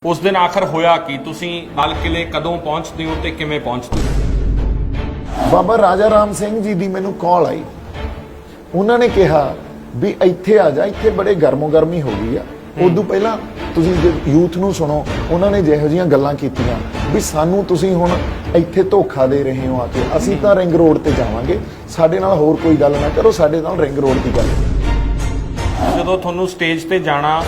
उस दिन आखिर होया कि तुसीं लाल किले कदों पहुंचते हो ते किवें पहुंचते हो? बाबा राजा राम सिंह जी की मैनू कॉल आई, उन्होंने कहा भी इत्थे आ जा, इत्थे बड़े गर्मो गर्मी हो गई आ। उदों पहला तुसीं यूथ नू सुनो, उन्होंने जिहो जिहियां गल्लां कीतियां भी सानू तुसीं हुण इत्थे धोखा दे रहे हो आके, असीं तां रिंग रोड ते जावांगे, साडे नाल होर कोई गल ना करो, साडे नाल रिंग रोड दी गल। जदों तुहानू स्टेज ते जाना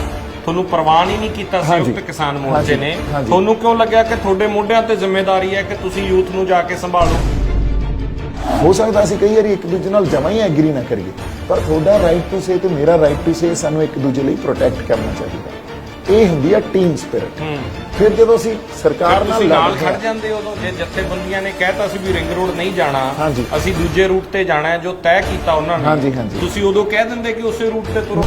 ਤੁਹਾਨੂੰ ਪ੍ਰਵਾਨ ਹੀ ਨਹੀਂ ਕੀਤਾ ਸੰਯੁਕਤ ਕਿਸਾਨ ਮੋਰਚੇ ਨੇ, ਤੁਹਾਨੂੰ ਕਿਉਂ ਲੱਗਿਆ ਕਿ ਤੁਹਾਡੇ ਮੋਢਿਆਂ ਤੇ ਜ਼ਿੰਮੇਵਾਰੀ ਹੈ ਕਿ ਤੁਸੀਂ ਯੂਥ ਨੂੰ ਜਾ ਕੇ ਸੰਭਾਲੋ? ਹੋ ਸਕਦਾ ਅਸੀਂ ਕਈ ਵਾਰੀ ਇੱਕ ਦੂਜੇ ਨਾਲ ਜਮਾਂ ਹੀ ਐਗਰੀ ਨਾ ਕਰੀਏ, ਪਰ ਤੁਹਾਡਾ ਰਾਈਟ ਟੂ ਸੇ ਤੇ ਮੇਰਾ ਰਾਈਟ ਟੂ ਸੇ ਸਾਨੂੰ ਇੱਕ ਦੂਜੇ ਲਈ ਪ੍ਰੋਟੈਕਟ ਕਰਨਾ ਚਾਹੀਦਾ। ਇਹ ਹੁੰਦੀ ਆ ਟੀਮ ਸਪਿਰਿਟ। ਫਿਰ ਜਦੋਂ ਅਸੀਂ ਸਰਕਾਰ ਨਾਲ ਖੜ ਜਾਂਦੇ ਉਦੋਂ ਜੇ ਜਥੇਬੰਦੀਆਂ ਨੇ ਕਹਿਤਾ ਸੀ ਵੀ ਰਿੰਗ ਰੋਡ ਨਹੀਂ ਜਾਣਾ, ਅਸੀਂ ਦੂਜੇ ਰੂਟ ਤੇ ਜਾਣਾ ਹੈ ਜੋ ਤੈਅ ਕੀਤਾ ਉਹਨਾਂ ਨੇ, ਤੁਸੀਂ ਉਦੋਂ ਕਹਿ ਦਿੰਦੇ ਕਿ ਉਸੇ ਰੂਟ ਤੇ ਤੁਰੋ।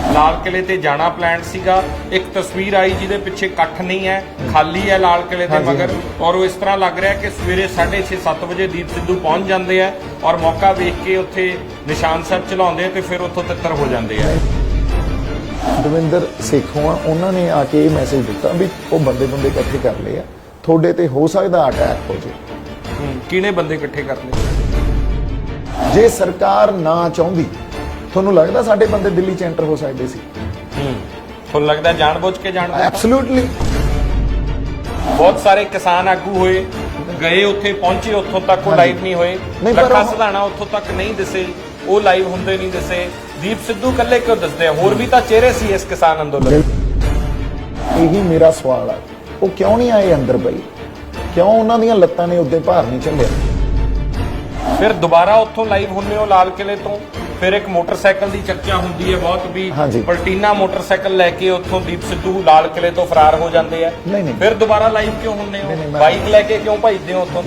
लाल किले ते जाना प्लान सीगा, एक तस्वीर आई जिहदे पिछे कट्ठ नहीं है, खाली है लाल किले ते मगर, और वो इस तरह लग रहा है कि सवेरे 6:30-7 बजे दीप सिद्धू पहुंच जाते हैं और मौका वेख के उत्थे निशान साहब चलाते ते फिर उत्थों तितर हो जाते हैं। दविंदर सेखों उन्होंने आके ये मैसेज दिता भी वो बंदे इकट्ठे कर लिए, थोड़े ते हो सकता अटैक हो जाए। किहड़े बंदे इकट्ठे कर लिए? जे सरकार ना चाहती, ਤੁਹਾਨੂੰ ਲੱਗਦਾ ਸਾਡੇ ਬੰਦੇ ਦਿੱਲੀ ਚ ਐਂਟਰ ਹੋ ਸਕਦੇ ਸੀ? ਤੁਹਾਨੂੰ ਲੱਗਦਾ ਜਾਣਬੁੱਝ ਕੇ ਜਾਣਦੇ? ਐਬਸੋਲੂਟਲੀ। ਬਹੁਤ ਸਾਰੇ ਕਿਸਾਨ ਆਗੂ ਹੋਏ, ਗਏ ਉੱਥੇ ਪਹੁੰਚੇ, ਉੱਥੋਂ ਤੱਕ ਉਹ ਲਾਈਵ ਨਹੀਂ ਹੋਏ। ਲੱਖਾ ਸਧਾਣਾ ਉੱਥੋਂ ਤੱਕ ਨਹੀਂ ਦਿਸੇ, ਉਹ ਲਾਈਵ ਹੁੰਦੇ ਨਹੀਂ ਦਿਸੇ। ਦੀਪ ਸਿੱਧੂ ਇਕੱਲੇ ਕਿਉਂ ਦੱਸਦੇ ਆ? ਹੋਰ ਵੀ ਤਾਂ ਚਿਹਰੇ ਸੀ ਇਸ ਕਿਸਾਨ ਅੰਦੋਲਨ। ਇਹੀ ਮੇਰਾ ਸਵਾਲ ਆ, ਉਹ ਕਿਉਂ ਨਹੀਂ ਆਏ ਅੰਦਰ ਬਈ? ਕਿਉਂ ਉਹਨਾਂ ਦੀਆਂ ਲੱਤਾਂ ਨੇ ਉੱਤੇ ਭਾਰ ਨਹੀਂ ਝੱਲਿਆ? ਫਿਰ ਦੁਬਾਰਾ ਉੱਥੋਂ ਲਾਈਵ ਹੁੰਦੇ ਹੋ ਲਾਲ ਕਿਲੇ ਤੋਂ, ਫਿਰ ਇੱਕ ਮੋਟਰਸਾਈਕਲ ਦੀ ਚਰਚਾ ਹੁੰਦੀ ਹੈ ਬਹੁਤ ਵੀ ਪਲਟੀਨਾ ਮੋਟਰਸਾਈਕਲ ਲੈ ਕੇ ਉੱਥੋਂ ਦੀਪ ਸਿੱਧੂ ਲਾਲ ਕਿਲੇ ਤੋਂ ਫਰਾਰ ਹੋ ਜਾਂਦੇ ਆ। ਫਿਰ ਦੁਬਾਰਾ ਲਾਈਵ ਕਿਉਂ ਹੁੰਦੇ ਹੋ? ਬਾਈਕ ਲੈ ਕੇ ਕਿਉਂ ਭੱਜਦੇ ਹੋ ਉੱਥੋਂ?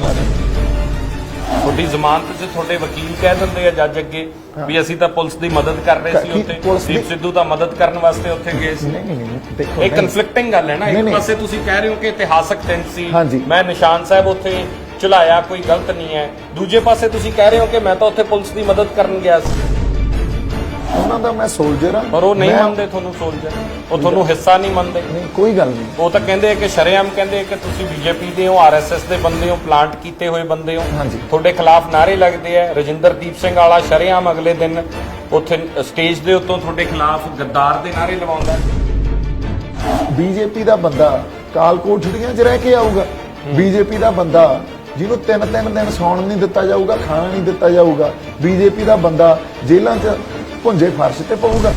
ਤੁਹਾਡੀ ਜ਼ਮਾਨਤ 'ਚ ਤੁਹਾਡੇ ਵਕੀਲ ਕਹਿ ਦਿੰਦੇ ਆ ਜੱਜ ਅੱਗੇ ਵੀ ਅਸੀਂ ਤਾਂ ਪੁਲਿਸ ਦੀ ਮਦਦ ਕਰ ਰਹੇ ਸੀ, ਉੱਥੇ ਦੀਪ ਸਿੱਧੂ ਤਾਂ ਮਦਦ ਕਰਨ ਵਾਸਤੇ ਉੱਥੇ ਗਏ ਸੀ। ਇਹ ਕਨਫਲਿਕਟਿੰਗ ਗੱਲ ਹੈ ਨਾ। ਇੱਕ ਪਾਸੇ ਤੁਸੀਂ ਕਹਿ ਰਹੇ ਹੋ ਕਿ ਇਤਿਹਾਸਕ ਦਿਨ ਸੀ, ਮੈਂ ਨਿਸ਼ਾਨ ਸਾਹਿਬ ਉੱਥੇ ਚਲਾਇਆ, ਕੋਈ ਗਲਤ ਨਹੀਂ ਹੈ। ਦੂਜੇ ਪਾਸੇ ਤੁਸੀਂ ਕਹਿ ਰਹੇ ਹੋ ਕਿ ਮੈਂ ਤਾਂ ਉੱਥੇ ਪੁਲਿਸ ਦੀ ਮਦਦ ਕਰਨ ਗਿਆ ਸੀ। ਉਹਨਾਂ ਦਾ ਮੈਂ ਸੋਲਜਰ ਆ, ਪਰ ਉਹ ਨਹੀਂ ਮੰਨਦੇ ਤੁਹਾਨੂੰ ਸੋਲਜਰ, ਉਹ ਤੁਹਾਨੂੰ ਹਿੱਸਾ ਨਹੀਂ ਮੰਨਦੇ। ਕੋਈ ਗੱਲ ਨਹੀਂ, ਉਹ ਤਾਂ ਕਹਿੰਦੇ ਕਿ ਸ਼ਰੇਆਮ ਕਹਿੰਦੇ ਕਿ ਤੁਸੀਂ ਬੀਜੇਪੀ ਦੇ ਹੋ, ਆਰਐਸਐਸ ਦੇ ਬੰਦੇ ਹੋ, ਪਲਾਂਟ ਕੀਤੇ ਹੋਏ ਬੰਦੇ ਹੋ, ਤੁਹਾਡੇ ਖਿਲਾਫ ਨਾਅਰੇ ਲੱਗਦੇ ਆ। ਰਜਿੰਦਰਦੀਪ ਸਿੰਘ ਵਾਲਾ ਸ਼ਰੇਆਮ ਅਗਲੇ ਦਿਨ ਉੱਥੇ ਸਟੇਜ ਦੇ ਉੱਤੋਂ ਤੁਹਾਡੇ ਖਿਲਾਫ ਗੱਦਾਰ ਦੇ ਨਾਅਰੇ ਲਵਾਉਂਦਾ। ਬੀਜੇਪੀ ਦਾ ਬੰਦਾ ਕਾਲ ਕੋਠੜੀਆਂ 'ਚ ਰਹਿ ਕੇ ਆਊਗਾ, ਬੀਜੇਪੀ ਦਾ ਬੰਦਾ ਜਿਹਨੂੰ 3-3 ਦਿਨ ਸੌਣ ਨਹੀਂ ਦਿੱਤਾ ਜਾਊਗਾ, ਖਾਣਾ ਨਹੀਂ ਦਿੱਤਾ ਜਾਊਗਾ, ਬੀਜੇਪੀ ਦਾ ਬੰਦਾ ਜੇਲ੍ਹਾਂ 'ਚ ਭੁੰਜੇ ਫਰਸ਼ ਤੇ ਪਊਗਾ।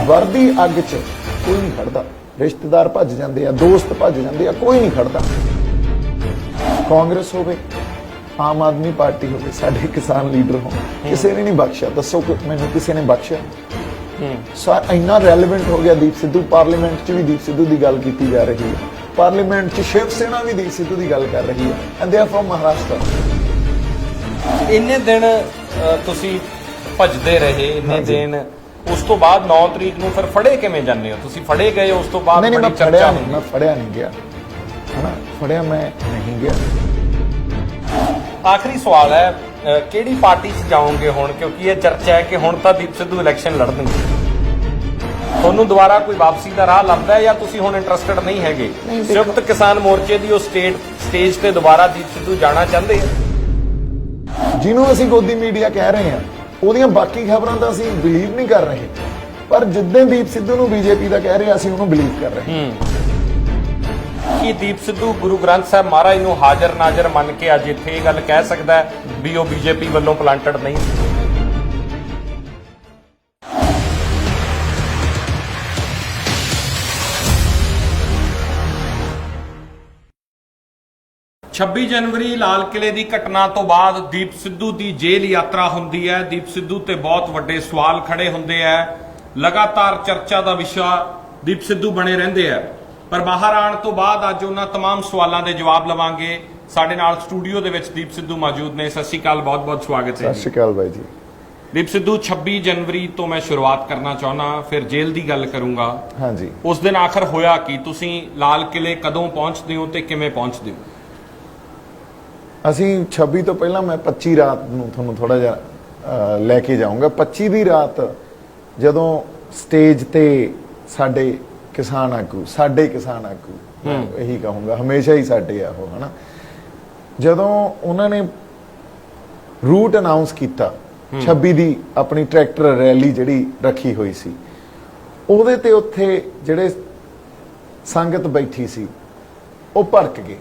ਵਰਦੀ ਅੱਗ 'ਚ ਕੋਈ ਨਹੀਂ ਖੜਦਾ, ਰਿਸ਼ਤੇਦਾਰ ਭੱਜ ਜਾਂਦੇ ਆ, ਦੋਸਤ ਭੱਜ ਜਾਂਦੇ ਆ, ਕੋਈ ਨਹੀਂ ਖੜਦਾ। ਕਾਂਗਰਸ ਹੋਵੇ, ਆਮ ਆਦਮੀ ਪਾਰਟੀ ਹੋਵੇ, ਸਾਡੇ ਕਿਸਾਨ ਲੀਡਰ ਹੋਣ, ਕਿਸੇ ਨੇ ਨਹੀਂ ਬਖਸ਼ਿਆ। ਦੱਸੋ ਮੈਨੂੰ ਕਿਸੇ ਨੇ ਬਖਸ਼ਿਆ? ਇੰਨਾ ਰੈਲੇਵੈਂਟ ਹੋ ਗਿਆ ਦੀਪ ਸਿੱਧੂ। ਪਾਰਲੀਮੈਂਟ 'ਚ ਵੀ ਦੀਪ ਸਿੱਧੂ ਦੀ ਗੱਲ ਕੀਤੀ ਜਾ ਰਹੀ ਹੈ, ਪਾਰਲੀਮੈਂਟ 'ਚ ਸ਼ਿਵ ਸੈਨਾ ਵੀ ਦੀਪ ਸਿੱਧੂ ਦੀ ਗੱਲ ਕਰ ਰਹੀ ਹੈ, and they are from Maharashtra. ਇੰਨੇ ਦਿਨ ਤੁਸੀਂ ਭੱਜਦੇ ਰਹੇ, ਇੰਨੇ ਦਿਨ, ਉਸ ਤੋਂ ਬਾਅਦ 9 ਤਰੀਕ ਨੂੰ ਫਿਰ ਫੜੇ ਕਿਵੇਂ ਜਾਂਦੇ ਹੋ? ਤੁਸੀਂ ਫੜੇ ਗਏ, ਉਸ ਤੋਂ ਬਾਅਦ ਬੜੀ ਚਰਚਾ ਹੁੰਦੀ। ਮੈਂ ਫੜਿਆ ਨਹੀਂ ਗਿਆ, ਹਨਾ, ਫੜਿਆ ਮੈਂ ਨਹੀਂ ਗਿਆ। ਆਖਰੀ ਸਵਾਲ ਹੈ, ਕਿਹੜੀ ਪਾਰਟੀ 'ਚ ਜਾਓਗੇ ਹੁਣ? ਕਿਉਂਕਿ ਇਹ ਚਰਚਾ ਹੈ ਕਿ ਹੁਣ ਤਾਂ ਦੀਪ ਸਿੱਧੂ ਇਲੈਕਸ਼ਨ ਲੜਨਗੇ। ਤੁਹਾਨੂੰ ਦੁਬਾਰਾ ਕੋਈ ਵਾਪਸੀ ਦਾ ਰਾਹ ਲੱਭਦਾ ਹੈ ਜਾਂ ਤੁਸੀਂ ਹੁਣ ਇੰਟਰਸਟਿਡ ਨਹੀਂ ਹੈਗੇ? ਸੰਯੁਕਤ ਕਿਸਾਨ ਮੋਰਚੇ ਦੀ ਉਹ ਸਟੇਜ ਤੇ ਦੁਬਾਰਾ ਦੀਪ ਸਿੱਧੂ ਜਾਣਾ ਚਾਹੁੰਦੇ ਆ? ਜਿਹਨੂੰ ਅਸੀਂ ਗੋਦੀ ਮੀਡੀਆ ਕਹਿ ਰਹੇ ਹਾਂ, ਉਹਦੀਆਂ ਬਾਕੀ ਖਬਰਾਂ ਤਾਂ ਅਸੀਂ ਬਿਲੀਵ ਨਹੀਂ ਕਰ ਰਹੇ, ਪਰ ਜਿੱਦਾਂ ਦੀਪ ਸਿੱਧੂ ਨੂੰ ਬੀਜੇਪੀ ਦਾ ਕਹਿ ਰਹੇ ਅਸੀਂ ਉਹਨੂੰ ਬਿਲੀਵ ਕਰ ਰਹੇ ਹਾਂ। ਕੀ ਦੀਪ ਸਿੱਧੂ ਗੁਰੂ ਗ੍ਰੰਥ ਸਾਹਿਬ ਮਹਾਰਾਜ ਨੂੰ ਹਾਜ਼ਰ ਨਾਜ਼ਰ ਮੰਨ ਕੇ ਅੱਜ ਇੱਥੇ ਇਹ ਗੱਲ ਕਹਿ ਸਕਦਾ ਹੈ ਵੀ ਉਹ ਬੀਜੇਪੀ ਵੱਲੋਂ ਪਲਾਂਟਡ ਨਹੀਂ? 26 ਜਨਵਰੀ ਲਾਲ ਕਿਲੇ ਦੀ ਘਟਨਾ ਤੋਂ ਬਾਅਦ ਦੀਪ ਸਿੱਧੂ ਦੀ ਜੇਲ੍ਹ ਯਾਤਰਾ ਹੁੰਦੀ ਹੈ। ਦੀਪ ਸਿੱਧੂ ਤੇ ਬਹੁਤ ਵੱਡੇ ਸਵਾਲ ਖੜੇ ਹੁੰਦੇ ਆ, ਲਗਾਤਾਰ ਚਰਚਾ ਦਾ ਵਿਸ਼ਾ ਦੀਪ ਸਿੱਧੂ ਬਣੇ ਰਹਿੰਦੇ ਆ। ਪਰ ਬਾਹਰ ਆਉਣ ਤੋਂ ਬਾਅਦ ਅੱਜ ਉਹਨਾਂ तमाम ਸਵਾਲਾਂ ਦੇ ਜਵਾਬ ਲਵਾਂਗੇ। ਸਾਡੇ ਨਾਲ ਸਟੂਡੀਓ ਦੇ ਵਿੱਚ ਦੀਪ ਸਿੱਧੂ ਮੌਜੂਦ ਨੇ। ਸਤਿ ਸ਼੍ਰੀ ਅਕਾਲ, ਬਹੁਤ ਬਹੁਤ ਸਵਾਗਤ ਹੈ। ਸਤਿ ਸ਼੍ਰੀ ਅਕਾਲ ਬਾਈ ਜੀ। ਦੀਪ ਸਿੱਧੂ, 26 ਜਨਵਰੀ ਤੋਂ ਮੈਂ ਸ਼ੁਰੂਆਤ ਕਰਨਾ ਚਾਹੁੰਦਾ, ਫਿਰ ਜੇਲ੍ਹ ਦੀ ਗੱਲ ਕਰੂੰਗਾ। ਹਾਂਜੀ, ਉਸ ਦਿਨ ਆਖਰ ਹੋਇਆ ਕਿ ਤੁਸੀਂ ਲਾਲ ਕਿਲੇ ਕਦੋਂ ਪਹੁੰਚਦੇ ਹੋ ਤੇ ਕਿਵੇਂ ਪਹੁੰਚਦੇ ਹੋ? ਅਸੀਂ 26 ਤੋਂ ਪਹਿਲਾਂ ਮੈਂ 25 ਰਾਤ ਨੂੰ ਤੁਹਾਨੂੰ ਥੋੜਾ ਜਿਹਾ ਲੈ ਕੇ ਜਾਊਂਗਾ। 25 ਦੀ ਰਾਤ ਜਦੋਂ ਸਟੇਜ ਤੇ ਸਾਡੇ ਕਿਸਾਨ ਆਗੂ, ਸਾਡੇ ਕਿਸਾਨ ਆਗੂ, ਮੈਂ ਇਹੀ ਕਹੂੰਗਾ, ਹਮੇਸ਼ਾ ਹੀ ਸਾਡੇ ਆ ਉਹ, ਹਨਾ। ਜਦੋਂ ਉਹਨਾਂ ਨੇ ਰੂਟ ਅਨਾਉਂਸ ਕੀਤਾ 26 ਦੀ ਆਪਣੀ ਟਰੈਕਟਰ ਰੈਲੀ ਜਿਹੜੀ ਰੱਖੀ ਹੋਈ ਸੀ, ਉਹਦੇ ਤੇ ਉੱਥੇ ਜਿਹੜੇ ਸੰਗਤ ਬੈਠੀ ਸੀ ਉਹ ਭੜਕ ਗਏ।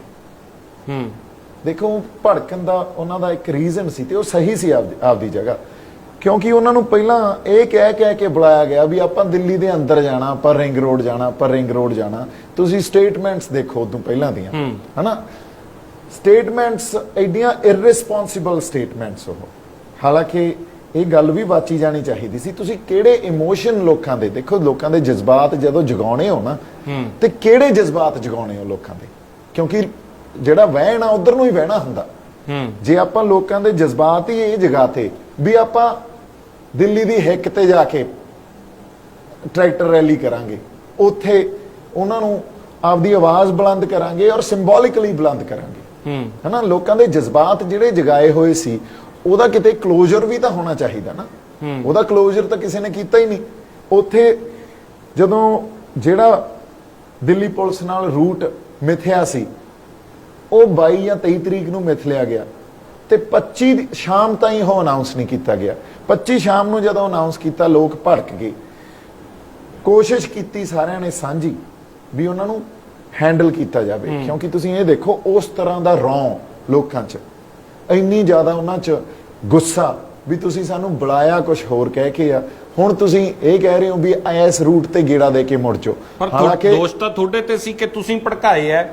ਦੇਖੋ, ਭੜਕਣ ਦਾ ਉਹਨਾਂ ਦਾ ਇੱਕ ਰੀਜ਼ਨ ਸੀ ਤੇ ਉਹ ਸਹੀ ਸੀ ਆਪਦੀ ਜਗ੍ਹਾ, ਕਿਉਂਕਿ ਉਹਨਾਂ ਨੂੰ ਪਹਿਲਾਂ ਇਹ ਕਹਿ ਕੇ ਬੁਲਾਇਆ ਗਿਆ ਵੀ ਆਪਾਂ ਦਿੱਲੀ ਦੇ ਅੰਦਰ ਜਾਣਾ, ਆਪਾਂ ਰਿੰਗ ਰੋਡ ਜਾਣਾ, ਆਪਾਂ ਰਿੰਗ ਰੋਡ ਜਾਣਾ। ਤੁਸੀਂ ਸਟੇਟਮੈਂਟਸ ਦੇਖੋ ਉਦੋਂ ਪਹਿਲਾਂ ਦੀਆਂ, ਹਨਾ, ਸਟੇਟਮੈਂਟਸ ਐਡੀਆਂ ਇਰਰਿਸਪੌਂਸਿਬਲ ਸਟੇਟਮੈਂਟਸ ਉਹ। ਹਾਲਾਂਕਿ ਇਹ ਗੱਲ ਵੀ ਵਾਚੀ ਜਾਣੀ ਚਾਹੀਦੀ ਸੀ। ਤੁਸੀਂ ਕਿਹੜੇ ਇਮੋਸ਼ਨ ਲੋਕਾਂ ਦੇ, ਦੇਖੋ ਲੋਕਾਂ ਦੇ ਜਜ਼ਬਾਤ ਜਦੋਂ ਜਗਾਉਣੇ ਹੋ ਨਾ, ਤੇ ਕਿਹੜੇ ਜਜ਼ਬਾਤ ਜਗਾਉਣੇ ਹੋ ਲੋਕਾਂ ਦੇ, ਕਿਉਂਕਿ ਜਿਹੜਾ ਵਹਿਣ ਆ ਉਧਰ ਨੂੰ ਹੀ ਵਹਿਣਾ ਹੁੰਦਾ। ਜੇ ਆਪਾਂ ਲੋਕਾਂ ਦੇ ਜਜ਼ਬਾਤ ਹੀ ਇਹ ਜਗਾਤੇ ਵੀ ਆਪਾਂ ਦਿੱਲੀ ਦੀ ਹਿੱਕ ਤੇ ਜਾ ਕੇ ਟਰੈਕਟਰ ਰੈਲੀ ਕਰਾਂਗੇ, ਉੱਥੇ ਉਹਨਾਂ ਨੂੰ ਆਪਦੀ ਆਵਾਜ਼ ਬੁਲੰਦ ਕਰਾਂਗੇ ਔਰ ਸਿੰਬੋਲਿਕਲੀ ਬੁਲੰਦ ਕਰਾਂਗੇ, ਹਨਾ। ਲੋਕਾਂ ਦੇ ਜਜ਼ਬਾਤ ਜਿਹੜੇ ਜਗਾਏ ਹੋਏ ਸੀ, ਉਹਦਾ ਕਿਤੇ ਕਲੋਜ਼ਰ ਵੀ ਤਾਂ ਹੋਣਾ ਚਾਹੀਦਾ ਨਾ। ਉਹਦਾ ਕਲੋਜ਼ਰ ਤਾਂ ਕਿਸੇ ਨੇ ਕੀਤਾ ਹੀ ਨਹੀਂ। ਉੱਥੇ ਜਦੋਂ ਜਿਹੜਾ ਦਿੱਲੀ ਪੁਲਿਸ ਨਾਲ ਰੂਟ ਮਿਥਿਆ ਸੀ, ਉਹ 22 ਜਾਂ 23 ਤਰੀਕ ਨੂੰ ਮਿਥ ਲਿਆ ਗਿਆ ਤੇ 25 ਸ਼ਾਮ ਤਾਈਂ ਉਹ ਅਨਾਉਂਸ ਨਹੀਂ ਕੀਤਾ ਗਿਆ। 25 ਸ਼ਾਮ ਨੂੰ ਜਦੋਂ ਅਨਾਉਂਸ ਕੀਤਾ, ਲੋਕ ਭੜਕ ਗਏ। ਕੋਸ਼ਿਸ਼ ਕੀਤੀ ਸਾਰਿਆਂ ਨੇ ਸਾਂਝੀ ਵੀ ਉਹਨਾਂ ਨੂੰ ਹੈਂਡਲ ਕੀਤਾ ਜਾਵੇ, ਕਿਉਂਕਿ ਤੁਸੀਂ ਇਹ ਦੇਖੋ ਉਸ ਤਰ੍ਹਾਂ ਦਾ ਰੌਂ ਲੋਕਾਂ 'ਚ, ਇੰਨੀ ਜ਼ਿਆਦਾ ਉਹਨਾਂ 'ਚ ਗੁੱਸਾ ਵੀ ਤੁਸੀਂ ਸਾਨੂੰ ਬੁਲਾਇਆ ਕੁਝ ਹੋਰ ਕਹਿ ਕੇ ਆ, ਹੁਣ ਤੁਸੀਂ ਇਹ ਕਹਿ ਰਹੇ ਹੋ ਵੀ ਇਸ ਰੂਟ ਤੇ ਗੇੜਾ ਦੇ ਕੇ ਮੁੜ ਜਾਓ। ਹਾਲਾਂਕਿ ਦੋਸ਼ ਤਾਂ ਤੁਹਾਡੇ ਤੇ ਸੀ ਕਿ ਤੁਸੀਂ ਭੜਕਾਏ ਐ,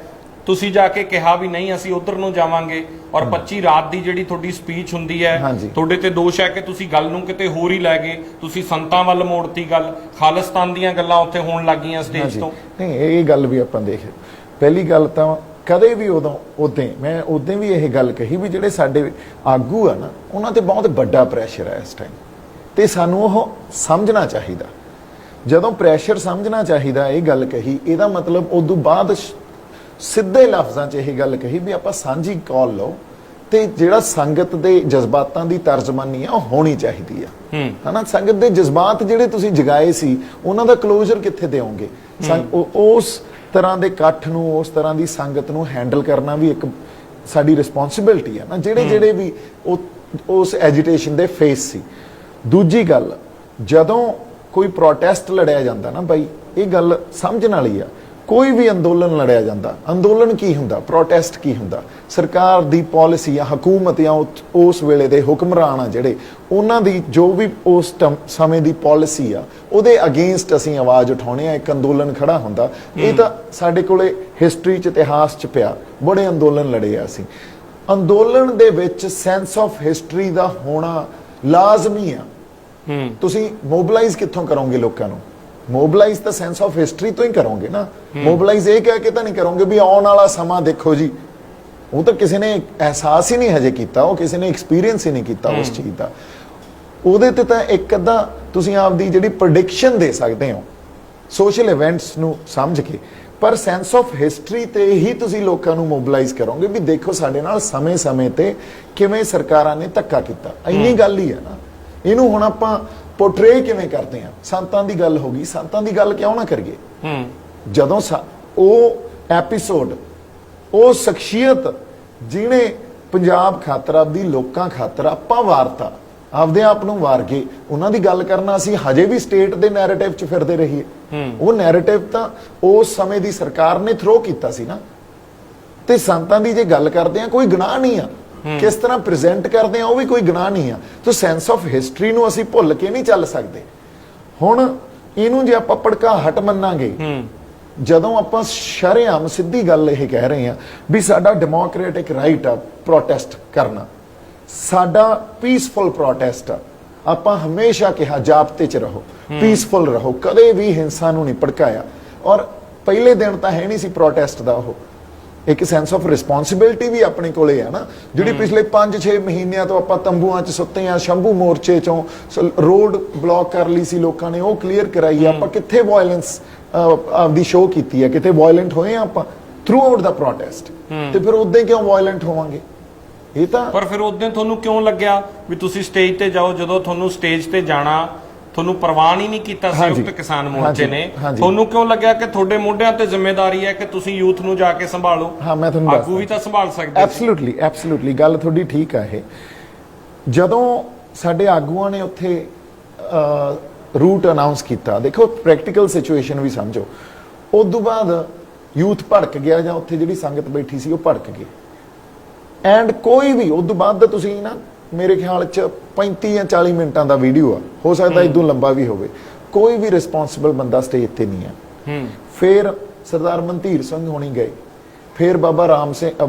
ਤੁਸੀਂ ਜਾ ਕੇ ਕਿਹਾ ਵੀ ਨਹੀਂ ਅਸੀਂ ਉਧਰ ਨੂੰ ਜਾਵਾਂਗੇ, ਔਰ 25 ਰਾਤ ਦੀ ਜਿਹੜੀ ਤੁਹਾਡੀ ਸਪੀਚ ਹੁੰਦੀ ਹੈ, ਤੁਹਾਡੇ ਤੇ ਦੋਸ਼ ਹੈ ਕਿ ਤੁਸੀਂ ਗੱਲ ਨੂੰ ਕਿਤੇ ਹੋਰ ਹੀ ਲੈ ਗਏ, ਤੁਸੀਂ ਸੰਤਾਂ ਵੱਲ ਮੋੜਤੀ ਗੱਲ, ਖਾਲਿਸਤਾਨ ਦੀਆਂ ਗੱਲਾਂ ਉੱਥੇ ਹੋਣ ਲੱਗੀਆਂ ਸਟੇਜ ਤੋਂ। ਨਹੀਂ, ਇਹ ਗੱਲ ਵੀ ਆਪਾਂ ਦੇਖ, ਪਹਿਲੀ ਗੱਲ ਤਾਂ ਕਦੇ ਵੀ ਮੈਂ ਉਦੋਂ ਵੀ ਇਹ ਗੱਲ ਕਹੀ ਵੀ ਜਿਹੜੇ ਸਾਡੇ ਆਗੂ ਆ ਨਾ, ਉਹਨਾਂ ਤੇ ਬਹੁਤ ਵੱਡਾ ਪ੍ਰੈਸ਼ਰ ਹੈ ਇਸ ਟਾਈਮ, ਤੇ ਸਾਨੂੰ ਉਹ ਸਮਝਣਾ ਚਾਹੀਦਾ। ਜਦੋਂ ਪ੍ਰੈਸ਼ਰ ਸਮਝਣਾ ਚਾਹੀਦਾ, ਇਹ ਗੱਲ ਕਹੀ, ਇਹਦਾ ਮਤਲਬ ਉਦੋਂ ਬਾਅਦ ਸਿੱਧੇ ਲਫ਼ਜ਼ਾਂ 'ਚ ਇਹ ਗੱਲ ਕਹੀ ਵੀ ਆਪਾਂ ਸਾਂਝੀ ਕਾਲ ਲਓ, ਤੇ ਜਿਹੜਾ ਸੰਗਤ ਦੇ ਜਜ਼ਬਾਤਾਂ ਦੀ ਤਰਜਮਾਨੀ ਆ ਉਹ ਹੋਣੀ ਚਾਹੀਦੀ ਆ, ਹਨਾ। ਸੰਗਤ ਦੇ ਜਜ਼ਬਾਤ ਜਿਹੜੇ ਤੁਸੀਂ ਜਗਾਏ ਸੀ, ਉਹਨਾਂ ਦਾ ਕਲੋਜ਼ਰ ਕਿੱਥੇ ਦੇਵੋਗੇ? ਉਸ ਤਰ੍ਹਾਂ ਦੇ ਇਕੱਠ ਨੂੰ, ਉਸ ਤਰ੍ਹਾਂ ਦੀ ਸੰਗਤ ਨੂੰ ਹੈਂਡਲ ਕਰਨਾ ਵੀ ਇੱਕ ਸਾਡੀ ਰਿਸਪੌਂਸਿਬਿਲਟੀ ਆ ਨਾ, ਜਿਹੜੇ ਵੀ ਉਸ ਐਜੀਟੇਸ਼ਨ ਦੇ ਫੇਸ ਸੀ। ਦੂਜੀ ਗੱਲ, ਜਦੋਂ ਕੋਈ ਪ੍ਰੋਟੈਸਟ ਲੜਿਆ ਜਾਂਦਾ ਨਾ ਬਾਈ, ਇਹ ਗੱਲ ਸਮਝਣ ਵਾਲੀ ਆ। ਕੋਈ ਵੀ ਅੰਦੋਲਨ ਲੜਿਆ ਜਾਂਦਾ, ਅੰਦੋਲਨ ਕੀ ਹੁੰਦਾ, ਪ੍ਰੋਟੈਸਟ ਕੀ ਹੁੰਦਾ? ਸਰਕਾਰ ਦੀ ਪਾਲਿਸੀ ਆ, ਹਕੂਮਤ ਜਾਂ ਉਸ ਵੇਲੇ ਦੇ ਹੁਕਮਰਾਨ ਆ ਜਿਹੜੇ, ਉਹਨਾਂ ਦੀ ਜੋ ਵੀ ਉਸ ਸਮੇਂ ਦੀ ਪਾਲਿਸੀ ਆ, ਉਹਦੇ ਅਗੇਂਸਟ ਅਸੀਂ ਆਵਾਜ਼ ਉਠਾਉਣੇ ਆ, ਇੱਕ ਅੰਦੋਲਨ ਖੜਾ ਹੁੰਦਾ। ਇਹ ਤਾਂ ਸਾਡੇ ਕੋਲੇ ਹਿਸਟਰੀ 'ਚ, ਇਤਿਹਾਸ 'ਚ ਪਿਆ, ਬੜੇ ਅੰਦੋਲਨ ਲੜੇ ਆ ਅਸੀਂ। ਅੰਦੋਲਨ ਦੇ ਵਿੱਚ ਸੈਂਸ ਆਫ ਹਿਸਟਰੀ ਦਾ ਹੋਣਾ ਲਾਜ਼ਮੀ ਆ। ਤੁਸੀਂ ਮੋਬਿਲਾਈਜ਼ ਕਿੱਥੋਂ ਕਰੋਗੇ ਲੋਕਾਂ ਨੂੰ? ਮੋਬਿਲਾਈਜ਼ ਤਾਂ ਸੈਂਸ ਆਫ ਹਿਸਟਰੀ ਤੋਂ ਹੀ ਕਰੋਗੇ ਨਾ। ਮੋਬਿਲਾਈਜ਼ ਇਹ ਕਹਿ ਕੇ ਤਾਂ ਨਹੀਂ ਕਰੋਗੇ ਵੀ ਆਉਣ ਵਾਲਾ ਸਮਾਂ ਦੇਖੋ ਜੀ, ਉਹ ਤਾਂ ਕਿਸੇ ਨੇ ਅਹਿਸਾਸ ਹੀ ਨਹੀਂ ਹਜੇ ਕੀਤਾ, ਉਹ ਕਿਸੇ ਨੇ ਐਕਸਪੀਰੀਅੰਸ ਹੀ ਨਹੀਂ ਕੀਤਾ ਉਸ ਚੀਜ਼ ਦਾ। ਉਹਦੇ ਤੇ ਤਾਂ ਇੱਕ ਅੱਧਾ ਤੁਸੀਂ ਆਪਦੀ ਜਿਹੜੀ ਪ੍ਰੈਡਿਕਸ਼ਨ ਦੇ ਸਕਦੇ ਹੋ ਸੋਸ਼ਲ ਇਵੈਂਟਸ ਨੂੰ ਸਮਝ ਕੇ, ਪਰ ਸੈਂਸ ਆਫ ਹਿਸਟਰੀ ਤੇ ਹੀ ਤੁਸੀਂ ਲੋਕਾਂ ਨੂੰ ਮੋਬਿਲਾਈਜ਼ ਕਰੋਗੇ ਵੀ ਦੇਖੋ ਸਾਡੇ ਨਾਲ ਸਮੇਂ-ਸਮੇਂ ਤੇ ਕਿਵੇਂ ਸਰਕਾਰਾਂ ਨੇ ਧੱਕਾ ਕੀਤਾ। ਇੰਨੀ ਗੱਲ ਹੀ ਹੈ ਨਾ। ਇਹਨੂੰ ਹੁਣ ਆਪਾਂ ਪੋਰਟਰੇ ਕਿਵੇਂ ਕਰਦੇ ਆ? ਸੰਤਾਂ ਦੀ ਗੱਲ ਹੋ ਗਈ, ਸੰਤਾਂ ਦੀ ਗੱਲ ਕਿਉਂ ਨਾ ਕਰੀਏ? ਜਦੋਂ ਉਹ ਐਪੀਸੋਡ, ਉਹ ਸ਼ਖਸੀਅਤ ਜਿਹਨੇ ਪੰਜਾਬ ਖਾਤਰ, ਆਪਦੀ ਲੋਕਾਂ ਖਾਤਰ ਆਪਾਂ ਵਾਰਤਾ, ਆਪਦੇ ਆਪ ਨੂੰ ਵਾਰ ਕੇ ਉਹਨਾਂ ਦੀ ਗੱਲ ਕਰਨਾ, ਅਸੀਂ ਹਜੇ ਵੀ ਸਟੇਟ ਦੇ ਨੈਰੇਟਿਵ 'ਚ ਫਿਰਦੇ ਰਹੀਏ। ਉਹ ਨੈਰੇਟਿਵ ਤਾਂ ਉਸ ਸਮੇਂ ਦੀ ਸਰਕਾਰ ਨੇ ਥਰੋ ਕੀਤਾ ਸੀ ਨਾ। ਤੇ ਸੰਤਾਂ ਦੀ ਜੇ ਗੱਲ ਕਰਦੇ ਆ, ਕੋਈ ਗੁਨਾਹ ਨਹੀਂ ਆ, ਕਿਸ ਤਰ੍ਹਾਂ ਪ੍ਰੈਜ਼ੈਂਟ ਕਰਦੇ ਆ ਉਹ ਵੀ ਕੋਈ ਗੁਨਾਹ ਨਹੀਂ ਆ। ਤਾਂ ਸੈਂਸ ਆਫ ਹਿਸਟਰੀ ਨੂੰ ਅਸੀਂ ਭੁੱਲ ਕੇ ਨਹੀਂ ਚੱਲ ਸਕਦੇ। ਹੁਣ ਇਹਨੂੰ ਜੇ ਆਪਾਂ ਭੜਕਾਹਟ ਮੰਨਾਂਗੇ, ਜਦੋਂ ਆਪਾਂ ਸ਼ਰੇਆਮ ਸਿੱਧੀ ਗੱਲ ਇਹ ਕਹਿ ਰਹੇ ਆ ਵੀ ਸਾਡਾ ਡੈਮੋਕ੍ਰੈਟਿਕ ਰਾਈਟ ਆ ਪ੍ਰੋਟੈਸਟ ਕਰਨਾ, ਸਾਡਾ ਪੀਸਫੁਲ ਪ੍ਰੋਟੈਸਟ ਆ, ਆਪਾਂ ਹਮੇਸ਼ਾ ਕਿਹਾ ਜਾਬਤੇ 'ਚ ਰਹੋ, ਪੀਸਫੁਲ ਰਹੋ, ਕਦੇ ਵੀ ਹਿੰਸਾ ਨੂੰ ਨਹੀਂ ਭੜਕਾਇਆ। ਔਰ ਪਹਿਲੇ ਦਿਨ ਤਾਂ ਹੈ ਨਹੀਂ ਸੀ ਪ੍ਰੋਟੈਸਟ ਦਾ। ਉਹ ਇੱਕ ਸੈਂਸ ਆਫ ਰਿਸਪੌਂਸਿਬਿਲਿਟੀ ਵੀ ਆਪਣੇ ਕੋਲੇ ਆ ਨਾ, ਜਿਹੜੀ ਪਿਛਲੇ 5-6 ਮਹੀਨਿਆਂ ਤੋਂ ਆਪਾਂ ਤੰਬੂਆਂ 'ਚ ਸੁੱਤੇ ਆ, ਸ਼ੰਭੂ ਮੋਰਚੇ 'ਚੋਂ ਰੋਡ ਬਲੌਕ ਕਰ ਲਈ ਸੀ ਲੋਕਾਂ ਨੇ, ਉਹ ਕਲੀਅਰ ਕਰਾਈ ਆ। ਆਪਾਂ ਕਿੱਥੇ ਵਾਇਲੈਂਸ ਆਪਦੀ ਸ਼ੋਅ ਕੀਤੀ ਹੈ, ਕਿਤੇ ਵਾਇਲੈਂਟ ਹੋਏ ਆ ਆਪਾਂ ਥਰੂ ਆਊਟ ਦਾ ਪ੍ਰੋਟੈਸਟ, ਤੇ ਫਿਰ ਉਦਾਂ ਕਿਉਂ ਵਾਇਲੈਂਟ ਹੋਵਾਂਗੇ? ਇਹ ਤਾਂ ਪਰ ਫਿਰ ਉਦੋਂ ਤੁਹਾਨੂੰ ਕਿਉਂ ਲੱਗਿਆ ਵੀ ਤੁਸੀਂ ਸਟੇਜ ਤੇ ਜਾਓ? ਜਦੋਂ ਤੁਹਾਨੂੰ ਸਟੇਜ ਤੇ ਜਾਣਾ ਤੁਹਾਨੂੰ ਪ੍ਰਵਾਨ ਹੀ ਨਹੀਂ ਕੀਤਾ ਸੰਯੁਕਤ ਕਿਸਾਨ ਮੋਰਚੇ ਨੇ। ਹਾਂਜੀ। ਤੁਹਾਨੂੰ ਕਿਉਂ ਲੱਗਿਆ ਕਿ ਤੁਹਾਡੇ ਮੋਢਿਆਂ ਤੇ ਜ਼ਿੰਮੇਵਾਰੀ ਹੈ ਕਿ ਤੁਸੀਂ ਯੂਥ ਨੂੰ ਜਾ ਕੇ ਸੰਭਾਲੋ? ਹਾਂ, ਮੈਂ ਤੁਹਾਨੂੰ ਆਗੂ ਵੀ ਤਾਂ ਸੰਭਾਲ ਸਕਦੇ ਸੀ। ਐਬਸੋਲੂਟਲੀ ਗੱਲ ਤੁਹਾਡੀ ਠੀਕ ਆ। ਇਹ ਜਦੋਂ ਸਾਡੇ ਆਗੂਆਂ ਨੇ ਉੱਥੇ ਰੂਟ ਅਨਾਉਂਸ ਕੀਤਾ, ਦੇਖੋ ਪ੍ਰੈਕਟੀਕਲ ਸਿਚੁਏਸ਼ਨ ਵੀ ਸਮਝੋ, ਉਸ ਤੋਂ ਬਾਅਦ ਯੂਥ ਭੜਕ ਗਿਆ ਜਾਂ ਉੱਥੇ ਜਿਹੜੀ ਸੰਗਤ ਬੈਠੀ ਸੀ ਉਹ ਭੜਕ ਗਈ, ਐਂਡ ਕੋਈ ਵੀ ਉਸ ਤੋਂ ਬਾਅਦ ਤੁਸੀਂ ਨਾ ਮੇਰੇ ਖਿਆਲ ਚ 35 ਜਾਂ 40 ਮਿੰਟਾਂ ਦਾ ਵੀਡੀਓ ਆ, ਹੋ ਸਕਦਾ ਇਦੋਂ ਲੰਬਾ ਵੀ ਹੋਵੇ, ਕੋਈ ਵੀ ਰਿਸਪੌਂਸਿਬਲ ਬੰਦਾ ਸਟੇਜ ਤੇ ਨਹੀਂ ਆ। ਫਿਰ ਸਰਦਾਰ ਮਨਧੀਰ ਸਿੰਘ ਹੋਣੀ ਗਏ, ਫਿਰ ਬਾਬਾ